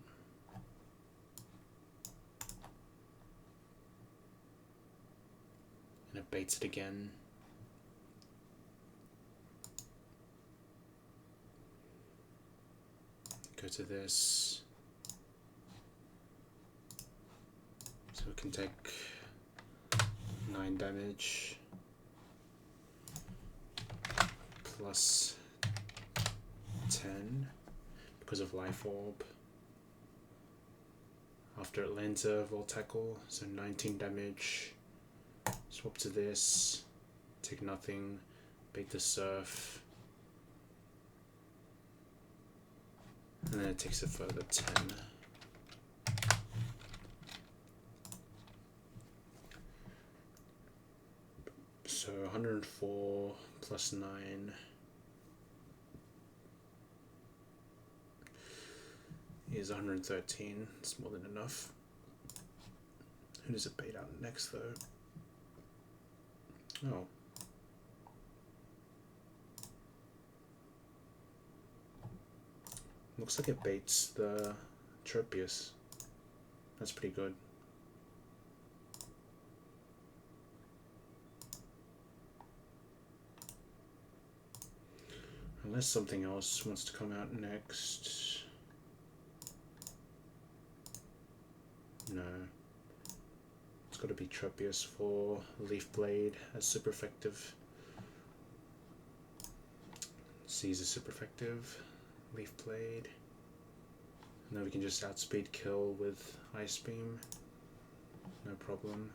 And it baits it again. Go to this. So we can take 9 damage. Plus 10 because of Life Orb. After it lands a Volt Tackle, so 19 damage. Swap to this, take nothing, bait the Surf, and then it takes a further 10. So 104 plus 9 is 113. It's more than enough. Who does it bait out next though? Oh. Looks like it baits the Tropius. That's pretty good. Unless something else wants to come out next. No. It's got to be Tropius for Leaf Blade as super effective. C's a super effective. Leaf Blade. And then we can just outspeed kill with Ice Beam. No problem.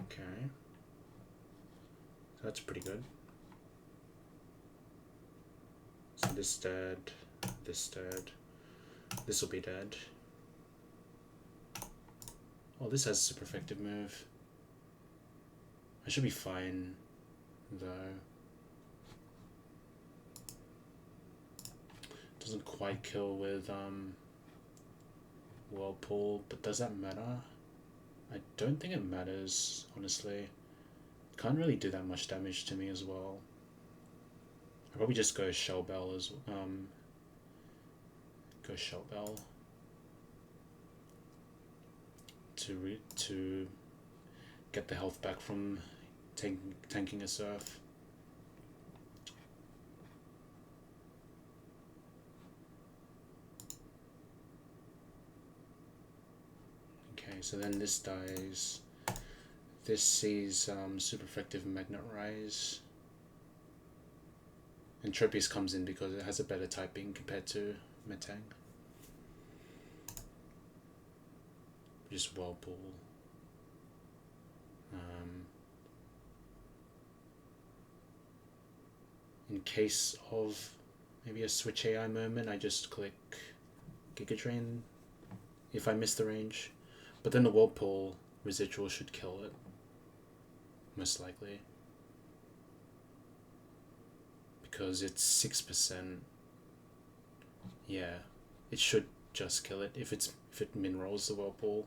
Okay. So that's pretty good. So this dead, this dead. This will be dead. Oh, this has a super effective move. I should be fine, though. Doesn't quite kill with Whirlpool, but does that matter? I don't think it matters, honestly. Can't really do that much damage to me as well. I'll probably just go Shell Bell as go Shell Bell to get the health back from tanking a Surf. Okay, so then this dies. This sees super effective Magnet Rise. And Tropius comes in because it has a better typing compared to Metang. Just Whirlpool. In case of maybe a switch AI moment, I just click Giga Drain if I miss the range. But then the Whirlpool residual should kill it. Most likely. Because it's 6%. Yeah, it should just kill it if it min rolls the Whirlpool.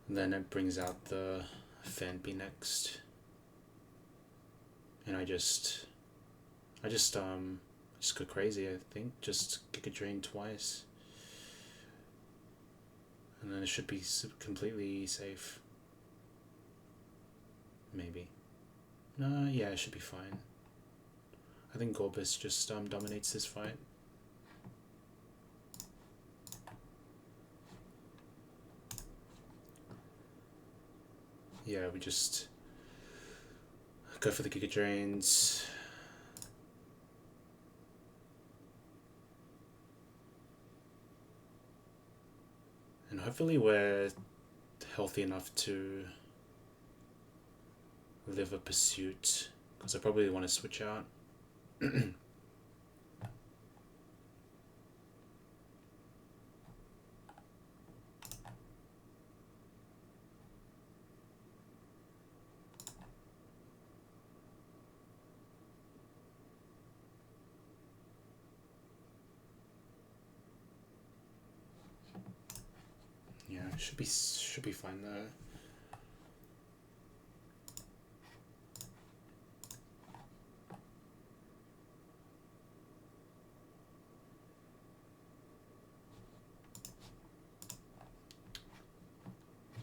And then it brings out the Fanby next. And I just go crazy, I think. Just Giga Drain twice. And then it should be completely safe. Maybe. No, yeah, it should be fine. I think Gorbis just dominates this fight. Yeah, we just go for the Giga Drains. And hopefully we're healthy enough to live a Pursuit, because I probably want to switch out. Should be fine though.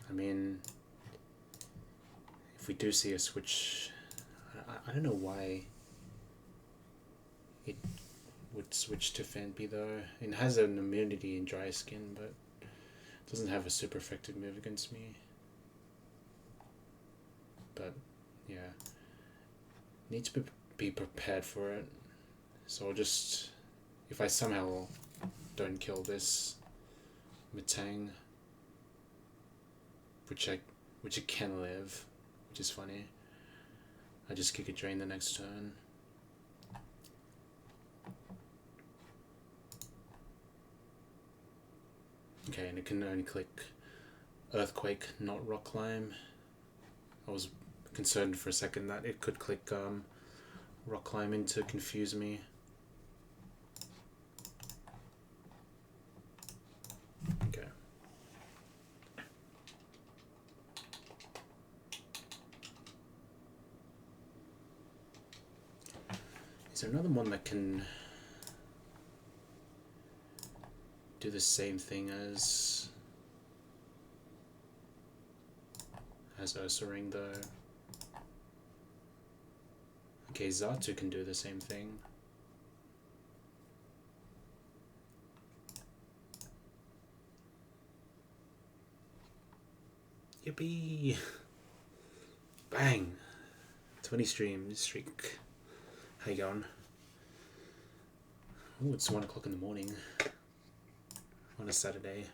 I mean, if we do see a switch, I don't know why it would switch to Fanby though. It has an immunity in dry skin, but it doesn't have a super effective move against me. But yeah, need to be prepared for it. So I'll just, if I somehow don't kill this Matang, which it can live, which is funny, I just kick a drain the next turn. Okay, and it can only click Earthquake, not Rock Climb. I was concerned for a second that it could click Rock Climb in to confuse me. Okay. Is there another one that can do the same thing as Ursaring though? Okay, Zatu can do the same thing. Yippee! Bang! 20 stream streak. How you going? Oh, it's 1 o'clock in the morning on a Saturday.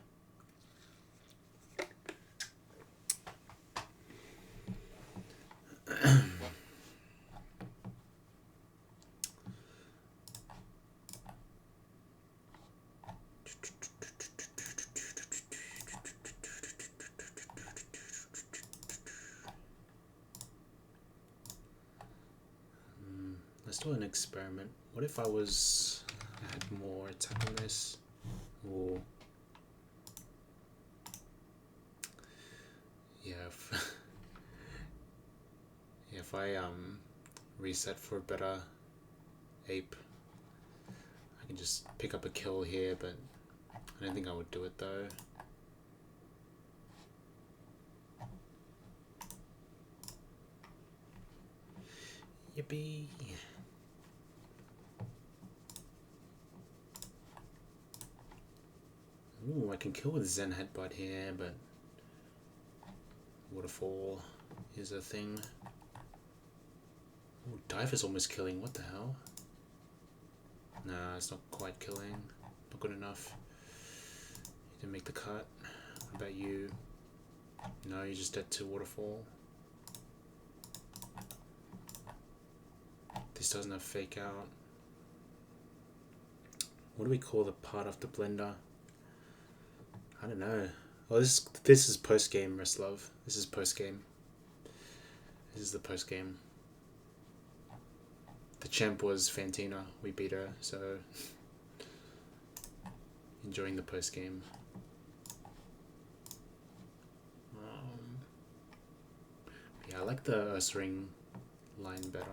Let's do an experiment. What if I had more attack on this? Or yeah, if I reset for a better ape, I can just pick up a kill here, but I don't think I would do it though. Yippee! Ooh, I can kill with Zen Headbutt here, but Waterfall is a thing. Ooh, Diver's almost killing, what the hell? Nah, it's not quite killing. Not good enough. You didn't make the cut. What about you? No, you're just dead to Waterfall. This doesn't have Fake Out. What do we call the part of the blender? I don't know. Oh, this is post game, Restlove. This is post game. This is the post game. The champ was Fantina. We beat her, so enjoying the post game. Yeah, I like the Ursaring line better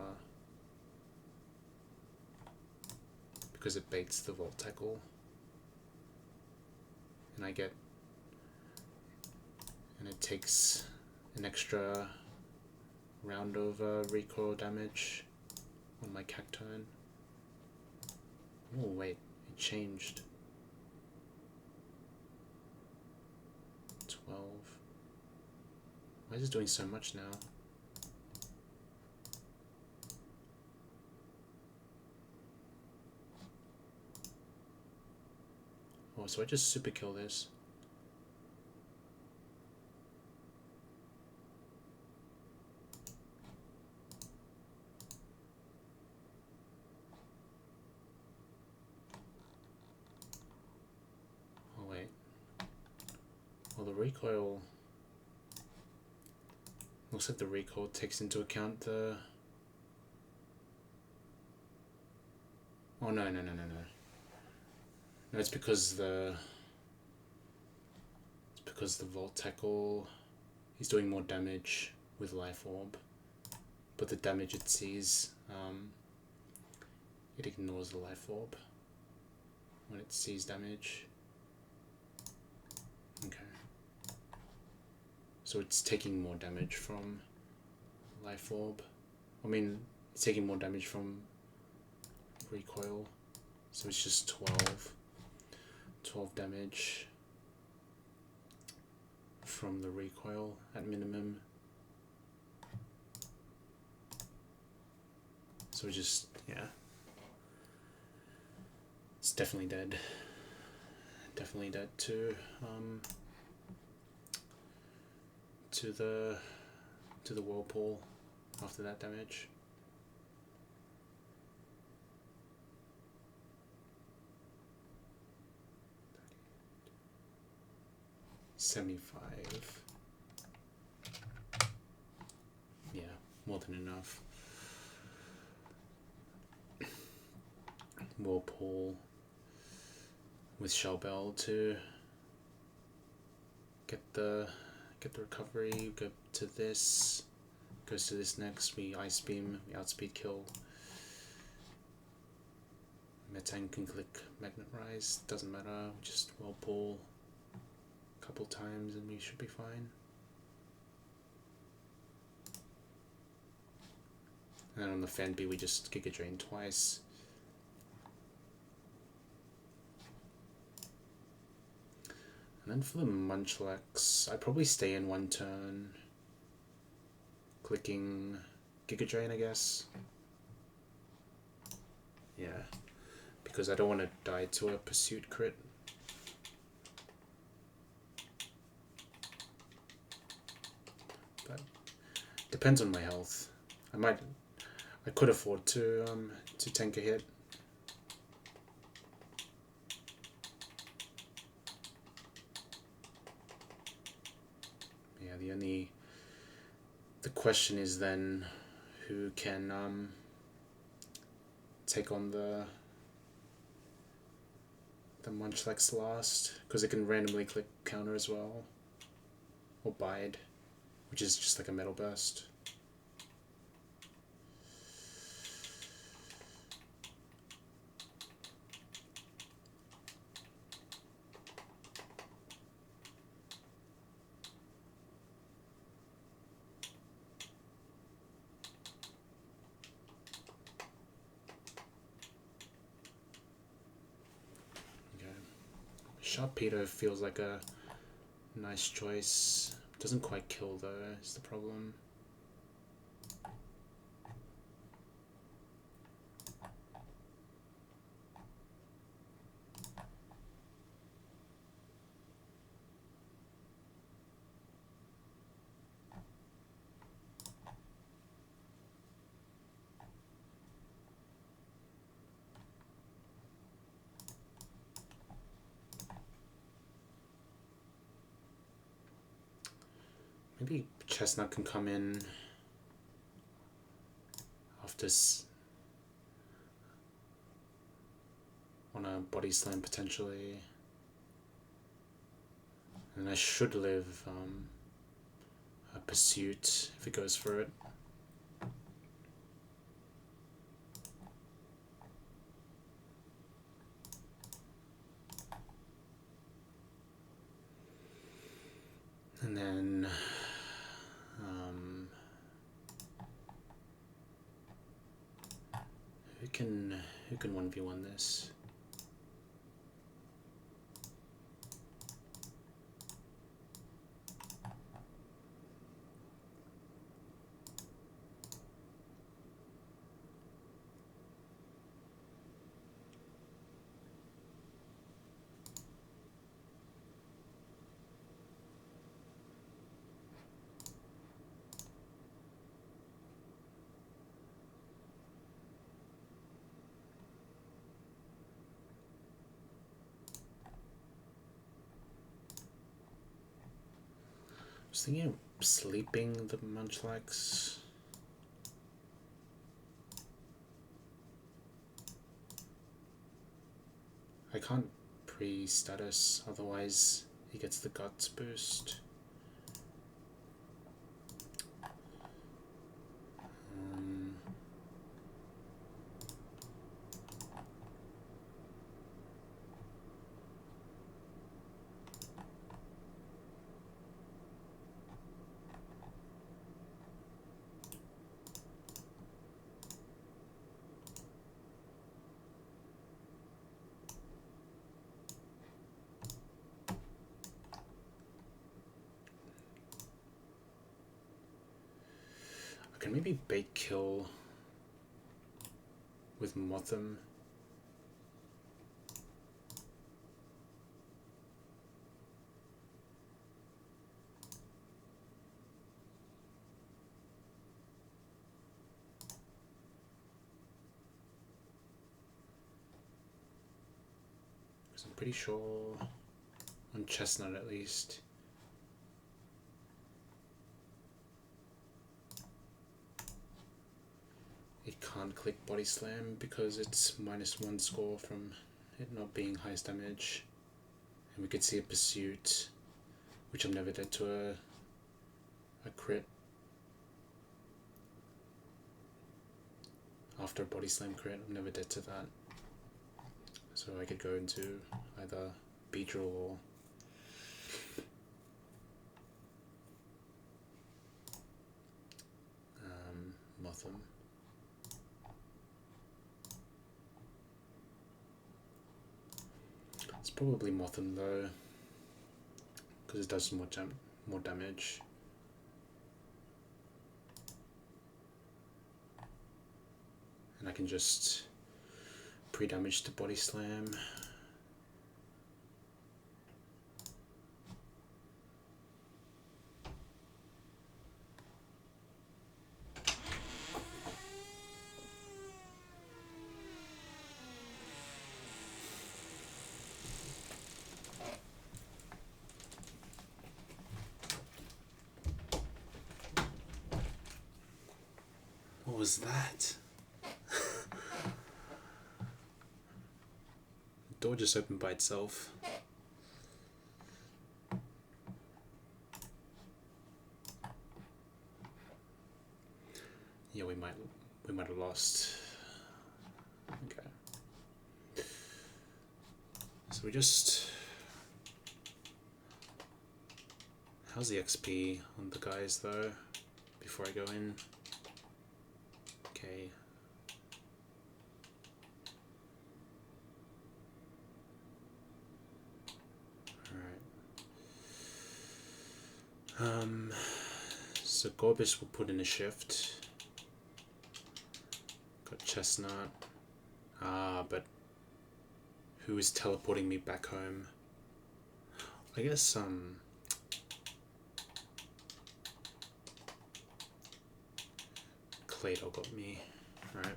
because it baits the Volt Tackle. And it takes an extra round of recoil damage on my Cacturne. Oh wait, it changed. 12. Why is it doing so much now? Oh, so I just super kill this. Oh wait. Well, the recoil looks like the recoil takes into account the. Oh no. No, it's because because the Volt Tackle is doing more damage with Life Orb, but the damage it sees, it ignores the Life Orb when it sees damage. Okay. So it's taking more damage from Life Orb. I mean, it's taking more damage from recoil. So it's just 12 damage from the recoil at minimum. So just, yeah. It's definitely dead. Definitely dead to the Whirlpool after that damage. $75. Yeah, more than enough. Whirlpool with Shellbell to get the recovery. Go to this. Goes to this next. We Ice Beam. We outspeed kill. Metang can click Magnet Rise. Doesn't matter. Just Whirlpool a couple times and we should be fine. And then on the Fan B we just Giga Drain twice. And then for the Munchlax, I'd probably stay in one turn. Clicking Giga Drain, I guess. Yeah. Because I don't want to die to a Pursuit crit. But depends on my health. I could afford to tank a hit. The question is then who can take on the Munchlax last, because it can randomly click counter as well, or Bide, which is just like a Metal Burst. Sharpedo feels like a nice choice. Doesn't quite kill though, is the problem. Maybe Chestnut can come in after on a Body Slam potentially, and I should live a Pursuit if it goes for it. And then who can 1v1 this? I was thinking of sleeping the Munchlax. I can't pre-status, otherwise He gets the guts boost. I can maybe bait kill with Motham. I'm pretty sure on Chestnut at least. It can't click Body Slam because it's -1 score from it not being highest damage. And we could see a Pursuit, which I'm never dead to a crit. After a Body Slam crit, I'm never dead to that. So I could go into either Beedrill or Motham. It's probably Motham though, because it does more damage. And I can just pre-damage to Body Slam. What was that? The door just opened by itself. Yeah, we might have lost. Okay. So we just, how's the XP on the guys though? Before I go in. Okay. Alright. So Gorbis will put in a shift. Got Chestnut. But who is teleporting me back home? I guess Clado got me, right?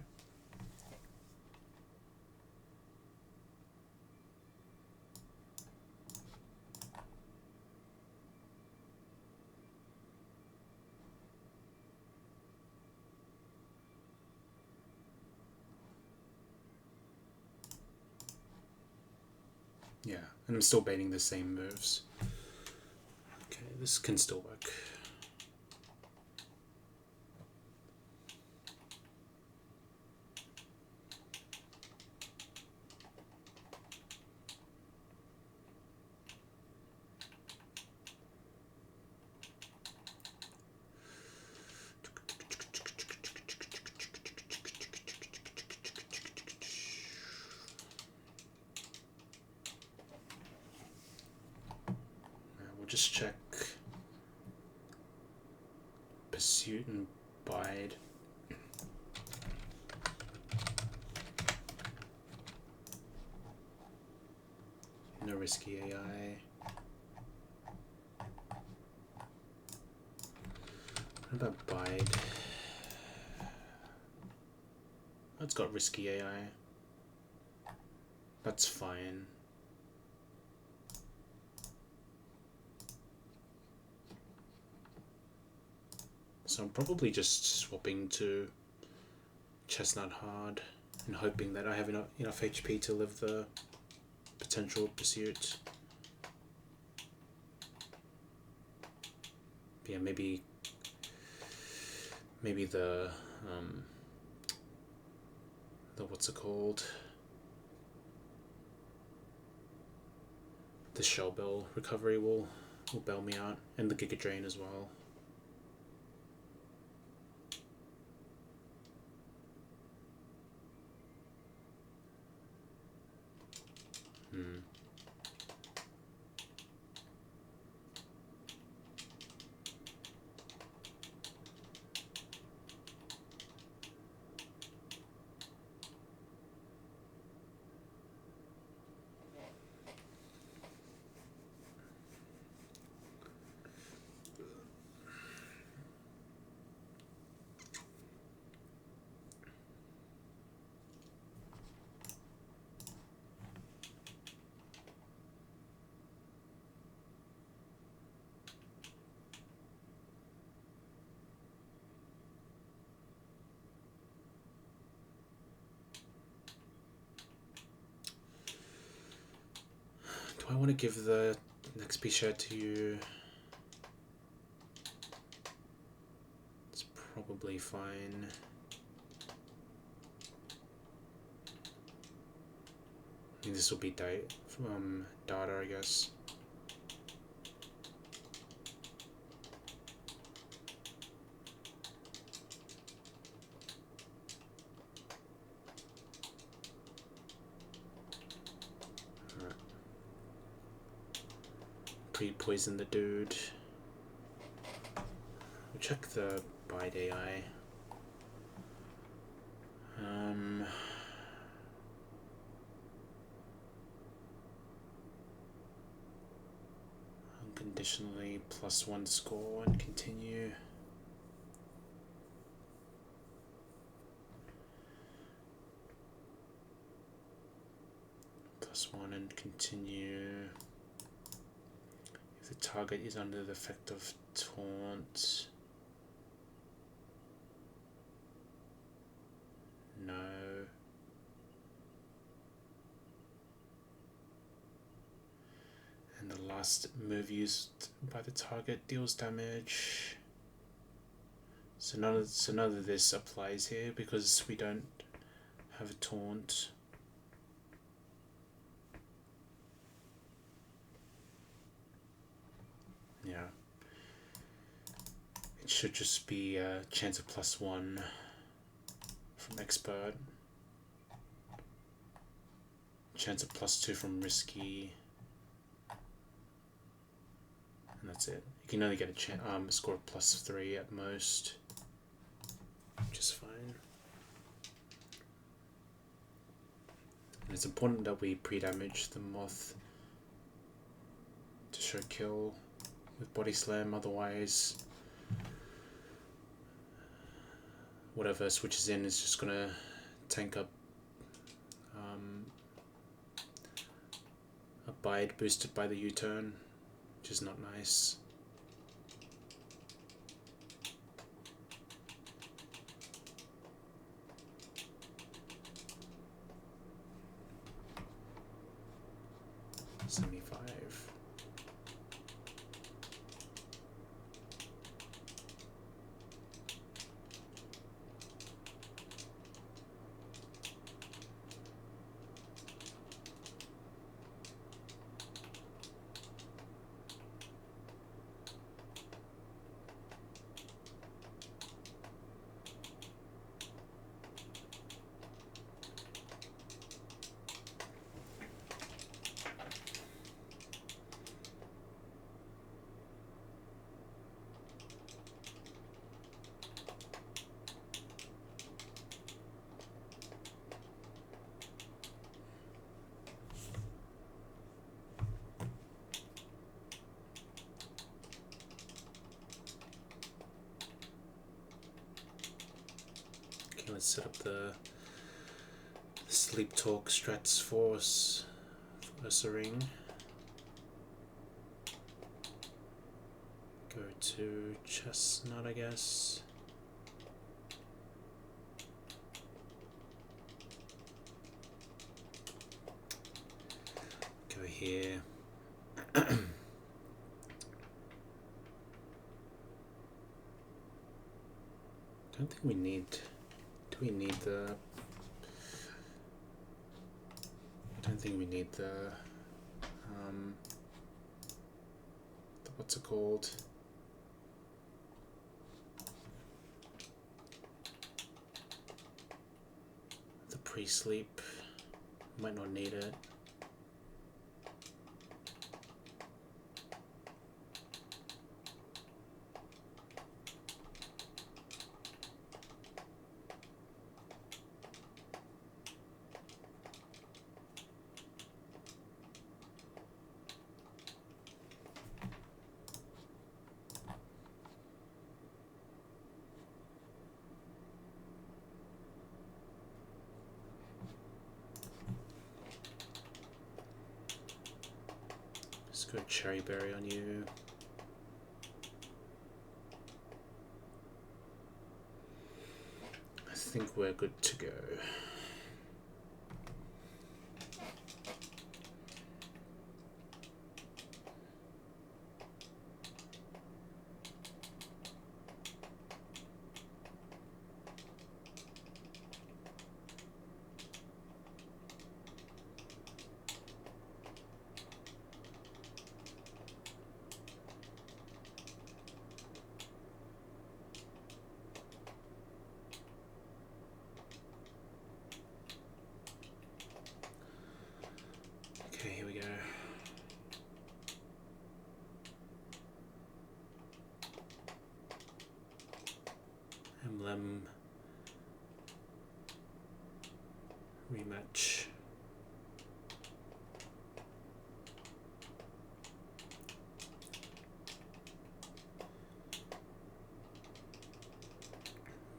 Yeah, and I'm still baiting the same moves. Okay, this can still work. Just check Pursuit and Bide. No risky AI. What about Bide? Oh, it's got risky AI. That's fine. So I'm probably just swapping to Chestnut hard and hoping that I have enough HP to live the potential Pursuit. yeah, maybe the what's it called? The shell bell recovery will bail me out, and the Giga Drain as well. Do I want to give the next piece share to you? It's probably fine. I think this will be data, I guess. Alright. Pre-poison the dude. We'll check the bite AI. Unconditionally +1 score and continue. +1 and continue. If the target is under the effect of taunt. No. And the last move used by the target deals damage. So none of this applies here because we don't have a taunt. Yeah. It should just be a chance of +1 from expert. Chance of +2 from risky. And that's it. You can only get a score of +3 at most, which is fine. And it's important that we pre-damage the moth to show kill with body slam, otherwise whatever switches in is just gonna tank up a bite boosted by the U-turn, which is not nice. Let's set up the Sleep Talk Strats Force ring. Go to Chestnut, I guess. Go here. don't think we need... Do we need the... I don't think we need the what's it called? The pre-sleep. Might not need it. Let's go cherry berry on you. I think we're good to go. Okay, here we go. Emblem rematch.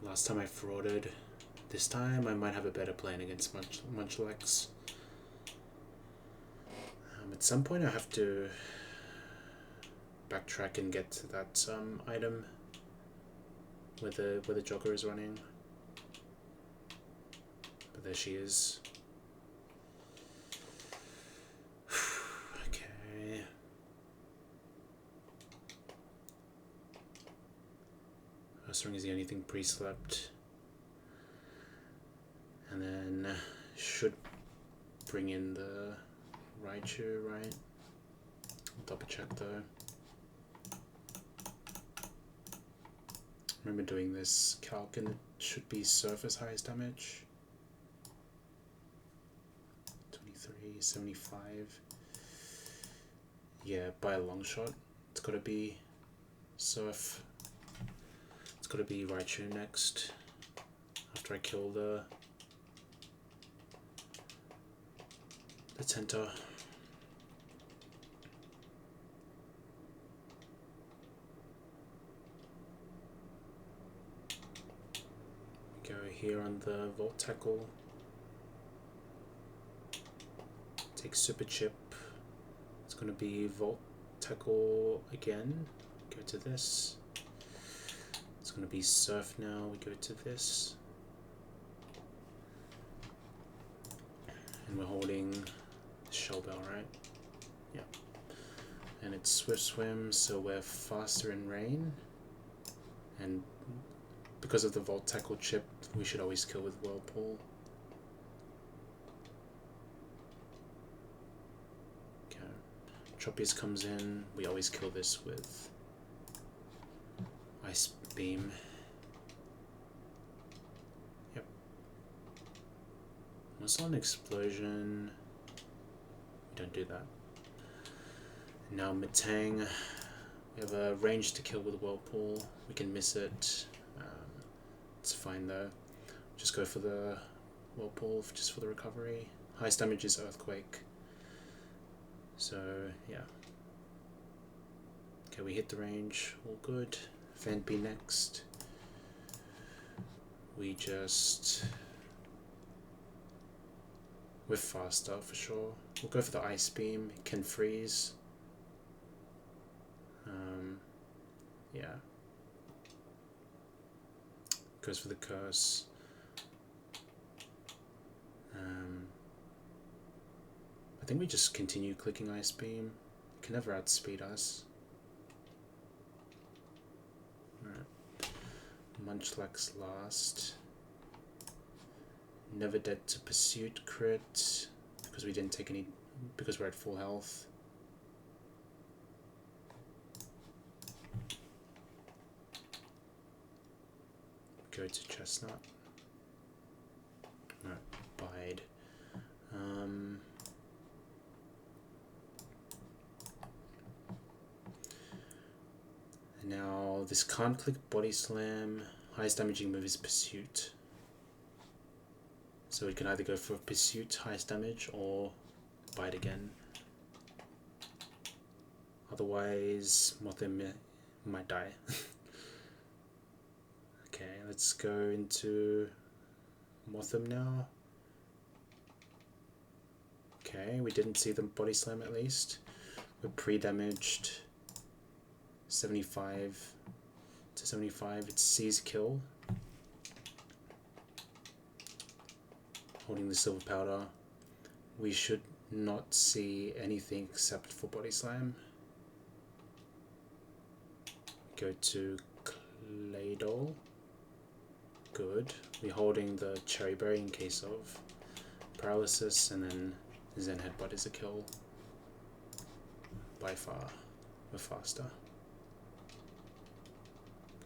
Last time I frauded. This time I might have a better plan against Munchlax. At some point I have to backtrack and get to that item where the jogger is running. But there she is. Okay. First ring is the only thing pre-slept. And then should bring in the Raichu, right? I'll double check though. Remember doing this calc and it should be surface highest damage. 23, 75. Yeah, by a long shot. It's gotta be surf. It's gotta be Raichu next. After I kill the Tenta. Go here on the Volt Tackle. Take Super Chip. It's going to be Volt Tackle again. Go to this. It's going to be Surf now. We go to this. And we're holding Shell Bell, right? Yeah. And it's Swift Swim, so we're faster in rain. And because of the Volt Tackle chip, we should always kill with Whirlpool. Okay. Tropius comes in, we always kill this with Ice Beam. Yep. Muscle and Explosion. We don't do that. Now Metang. We have a range to kill with Whirlpool. We can miss it. It's fine though. Just go for the Whirlpool just for the recovery. Highest damage is Earthquake. So yeah. Okay, we hit the range. All good. Phanpy next. We just... We're faster for sure. We'll go for the Ice Beam. It can freeze. Yeah. Goes for the Curse. I think we just continue clicking Ice Beam. It can never outspeed us. Alright. Munchlax last. Never Dead to Pursuit crit because we didn't take any, because we're at full health. Go to Chestnut. No, Bide. Now this can't click Body Slam. Highest damaging move is Pursuit. So we can either go for Pursuit, highest damage, or Bite again. Otherwise, Mothim might die. Okay, let's go into Mothim now. Okay, we didn't see the Body Slam at least. We're pre-damaged. 75 to 75. It's Seize Kill. Holding the Silver Powder. We should not see anything except for Body Slam. Go to Claydol. Good. We're holding the Cherry Berry in case of paralysis, and then Zen Headbutt is a kill. By far, we're faster.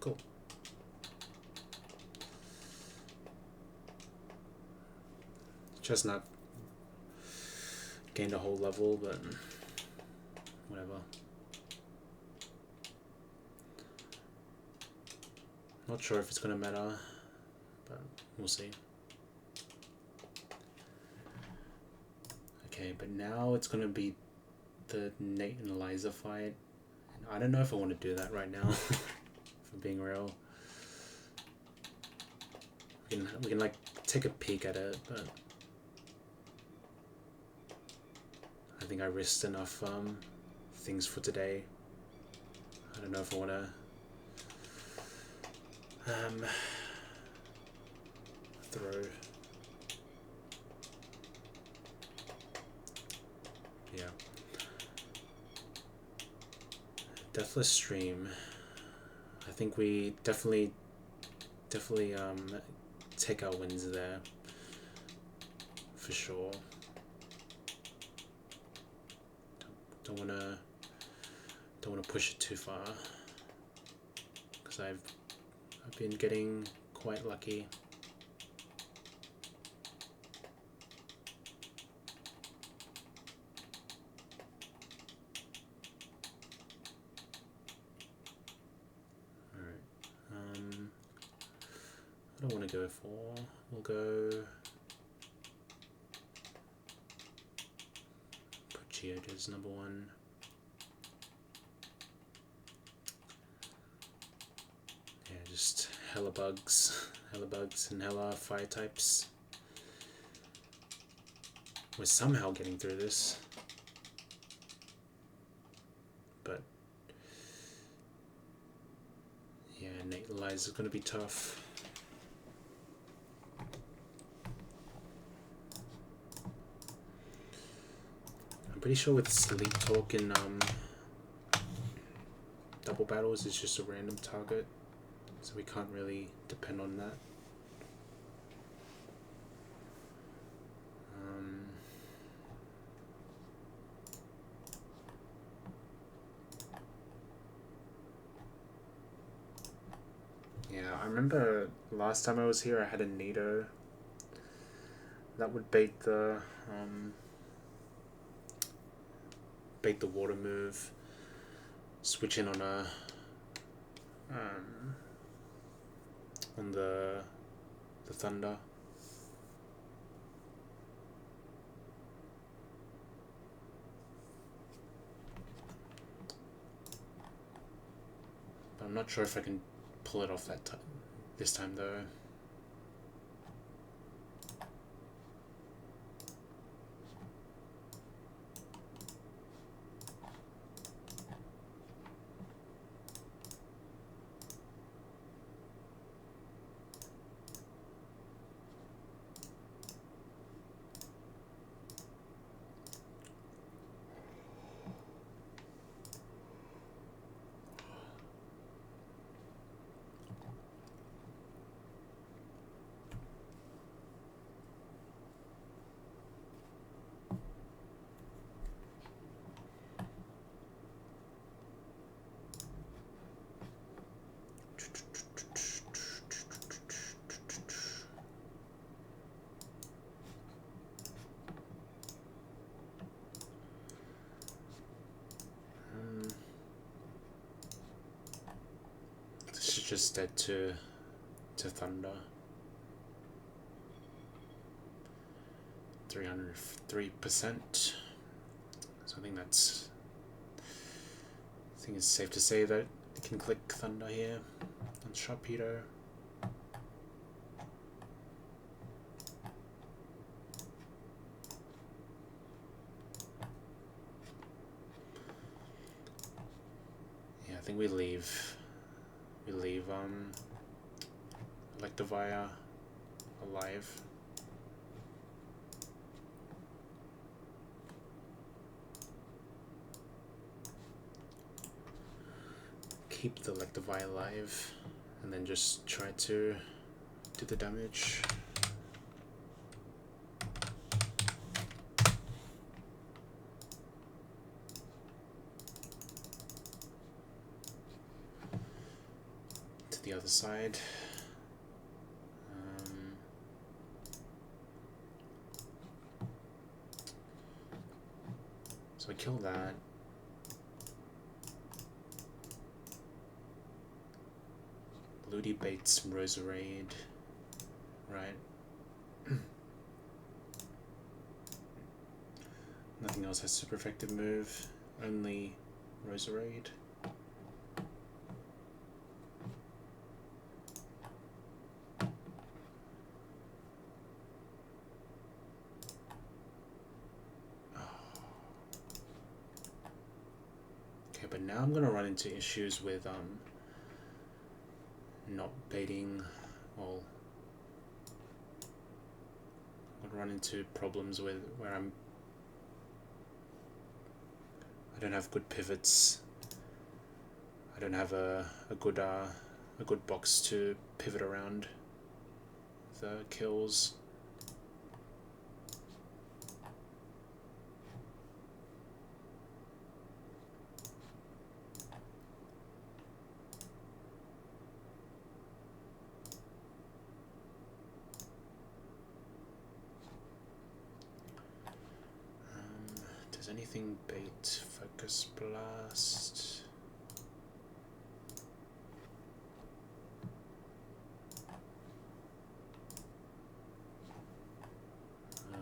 Cool. Chestnut gained a whole level, but whatever. Not sure if it's gonna matter, but we'll see. Okay, but now it's gonna be the Nate and Eliza fight. And I don't know if I want to do that right now, if I'm being real. We can like take a peek at it, but I think I risked enough things for today. I don't know if I want to throw. Yeah. Deathless Stream. I think we definitely take our wins there for sure. Don't wanna push it too far because I've been getting quite lucky. I don't want to go for. We'll go. Put Geodes number 1. Yeah, just hella bugs and hella fire types. We're somehow getting through this, but yeah, Nate Eliza is going to be tough. Pretty sure with Sleep Talk in double battles it's just a random target, so we can't really depend on that. Yeah, I remember last time I was here I had a Nido that would bait the water move, switch in on a on the thunder. But I'm not sure if I can pull it off this time though. just dead to thunder. 303%. So I think it's safe to say that it can click thunder here on Sharpedo. Yeah, I think we leave Electivire alive. Keep the Electivire alive and then just try to do the damage. To the other side. So I kill that. Ludi baits Roserade, right? Nothing else has super effective move, only Roserade. Okay, but now I'm gonna run into issues with not baiting, well, I'm gonna run into problems with where I don't have good pivots. I don't have a good box to pivot around the kills. Does anything bait Focus Blast? Ugh,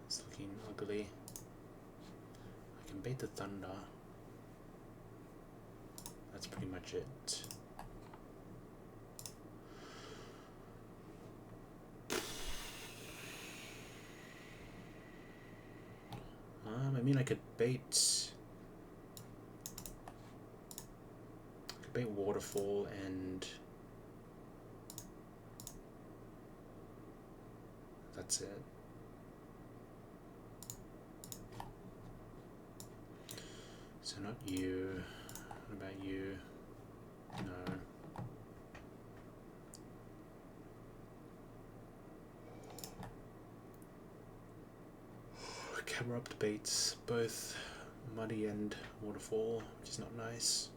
it's looking ugly. I can bait the Thunder. That's pretty much it. I mean, I could bait Waterfall and that's it. So not you. What about you? No. Camera up baits both Muddy and Waterfall, which is not nice.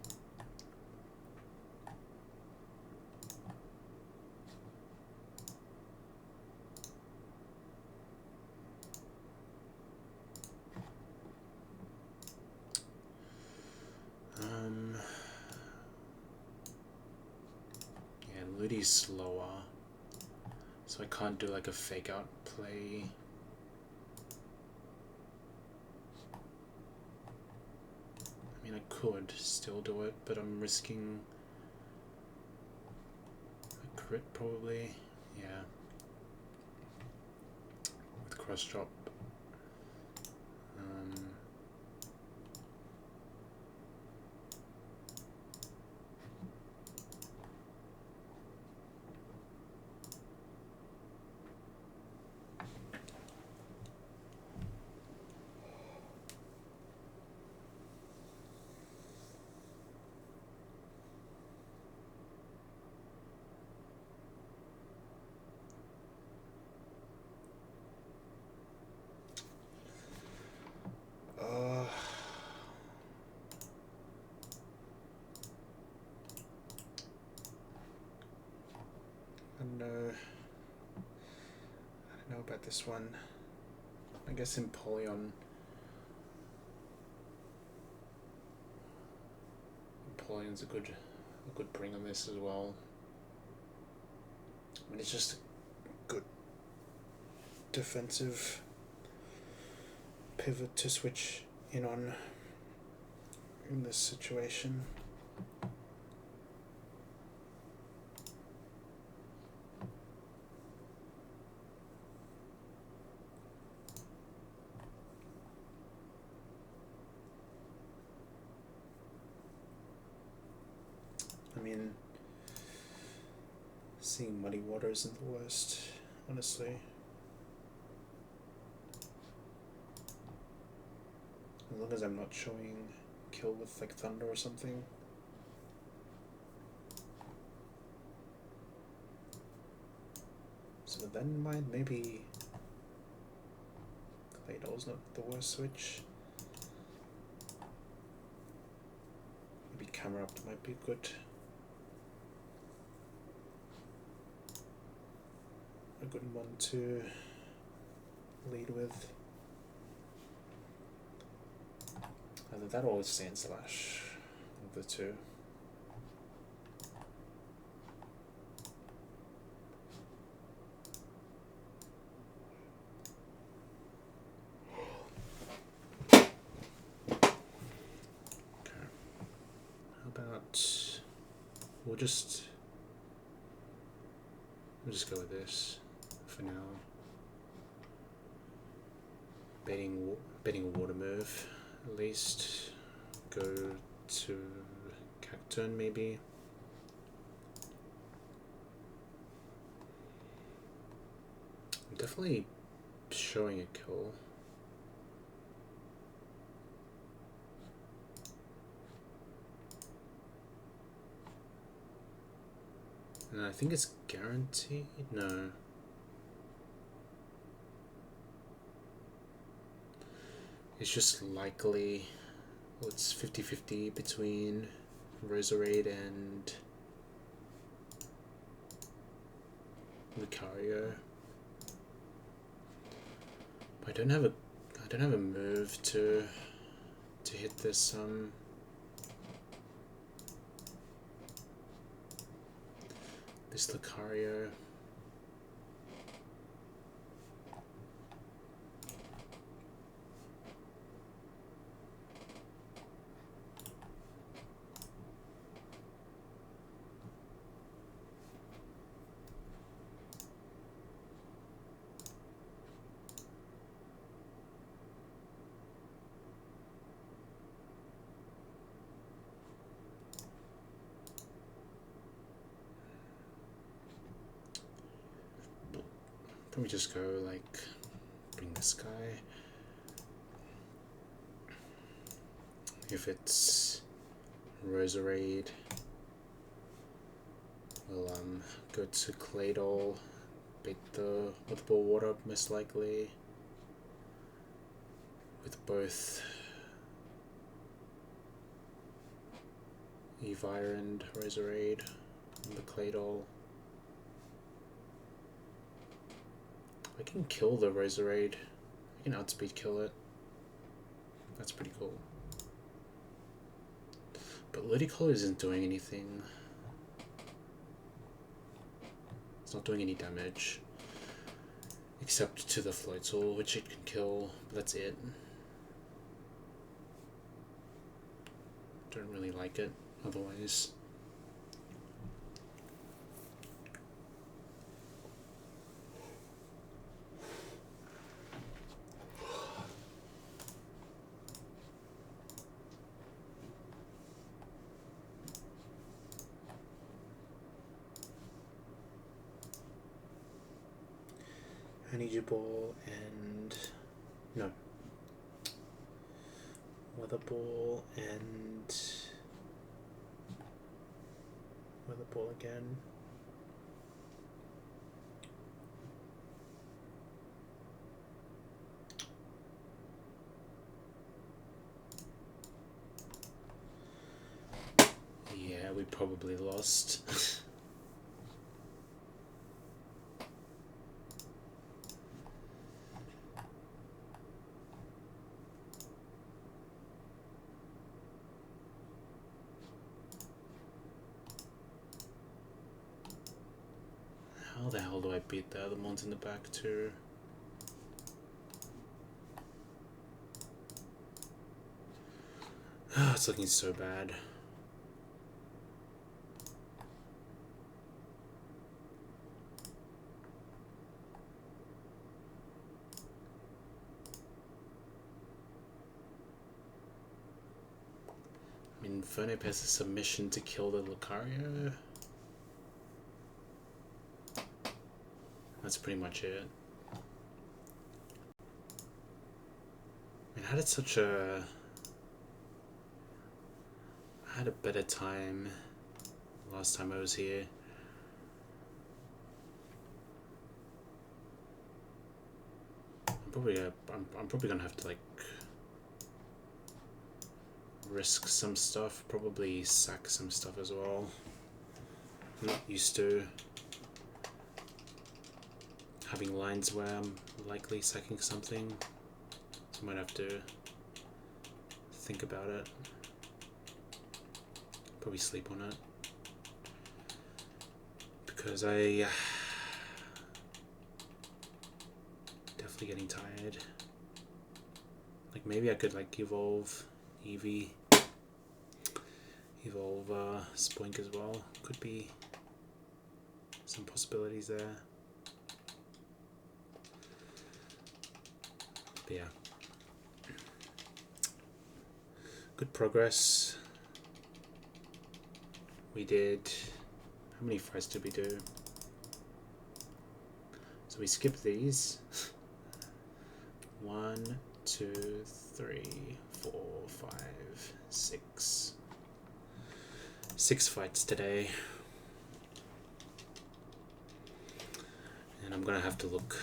Yeah, Ludi's slower, so I can't do like a fake out play. I mean, I could still do it, but I'm risking a crit probably. Yeah. With cross drop. I don't know about this one. I guess Empoleon's a good a good bring on this as well. I mean, it's just a good defensive pivot to switch in on in this situation. I mean, seeing muddy water isn't the worst, honestly. As long as I'm not showing kill with like thunder or something. So then in mind, maybe Kaizo's not the worst switch. Maybe camera up might be good. A good one to lead with. Either that or Sand Slash, of the two. Okay. How about we'll just go with this for now. Betting a water move. At least go to Cacturn maybe. I'm definitely showing a kill. And I think it's guaranteed? No. It's just likely, well, it's 50-50 between Roserade and Lucario. But I don't have a move to hit this this Lucario. Can we just go like bring this guy? If it's Roserade, we'll go to Claydol, bait the with ball water most likely. With both Evire and Roserade on the Claydol. I can kill the Roserade. I can outspeed kill it. That's pretty cool. But Ludicolo isn't doing anything. It's not doing any damage. Except to the Floatzel, which it can kill, but that's it. Don't really like it otherwise. Honeydew Ball and no, Weather Ball and Weather Ball again. Yeah, we probably lost. How the hell do I beat the other ones in the back too? It's looking so bad. I mean, Inferno has a submission to kill the Lucario. That's pretty much it. I mean, I had a better time last time I was here. I'm probably gonna have to like risk some stuff, probably sack some stuff as well. I'm not used to having lines where I'm likely sacking something. I might have to think about it. Probably sleep on it. Because I definitely getting tired. Like maybe I could like evolve Eevee. Evolve Spoink as well. Could be some possibilities there. But yeah. Good progress. We did... How many fights did we do? So we skipped these. 1, 2, 3, 4, 5, 6. 6 fights today. And I'm gonna have to look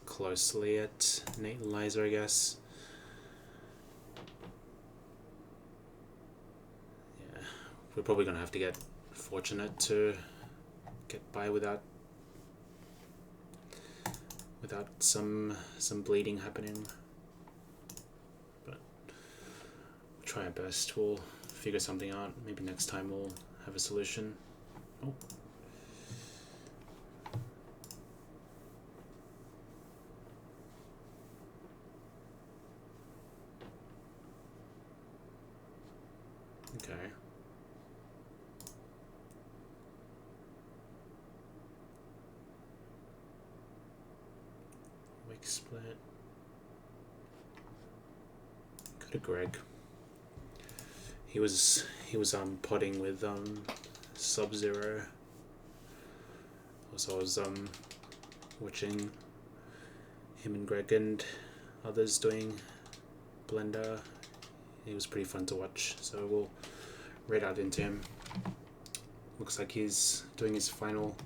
closely at Nate and Liza, I guess. Yeah, we're probably gonna have to get fortunate to get by without some bleeding happening. But we'll try our best. We'll figure something out. Maybe next time we'll have a solution. Oh. Okay. Wake split. Go to Greg. He was potting with Sub-Zero. Also I was watching him and Greg and others doing Blender. He was pretty fun to watch, so we'll read out into him. Looks like he's doing his final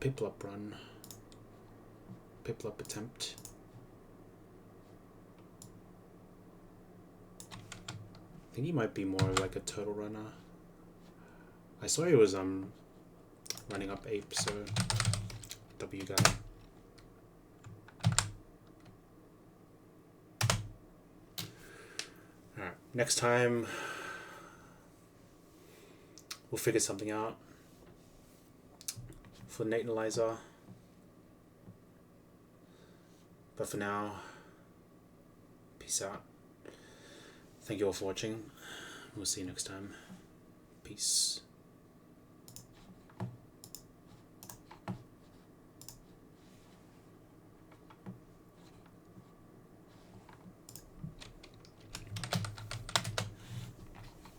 Piplup run. Piplup attempt. I think he might be more like a turtle runner. I saw he was running up ape, so W guy. Alright, next time we'll figure something out for Nate and Liza. But for now, peace out. Thank you all for watching. We'll see you next time. Peace.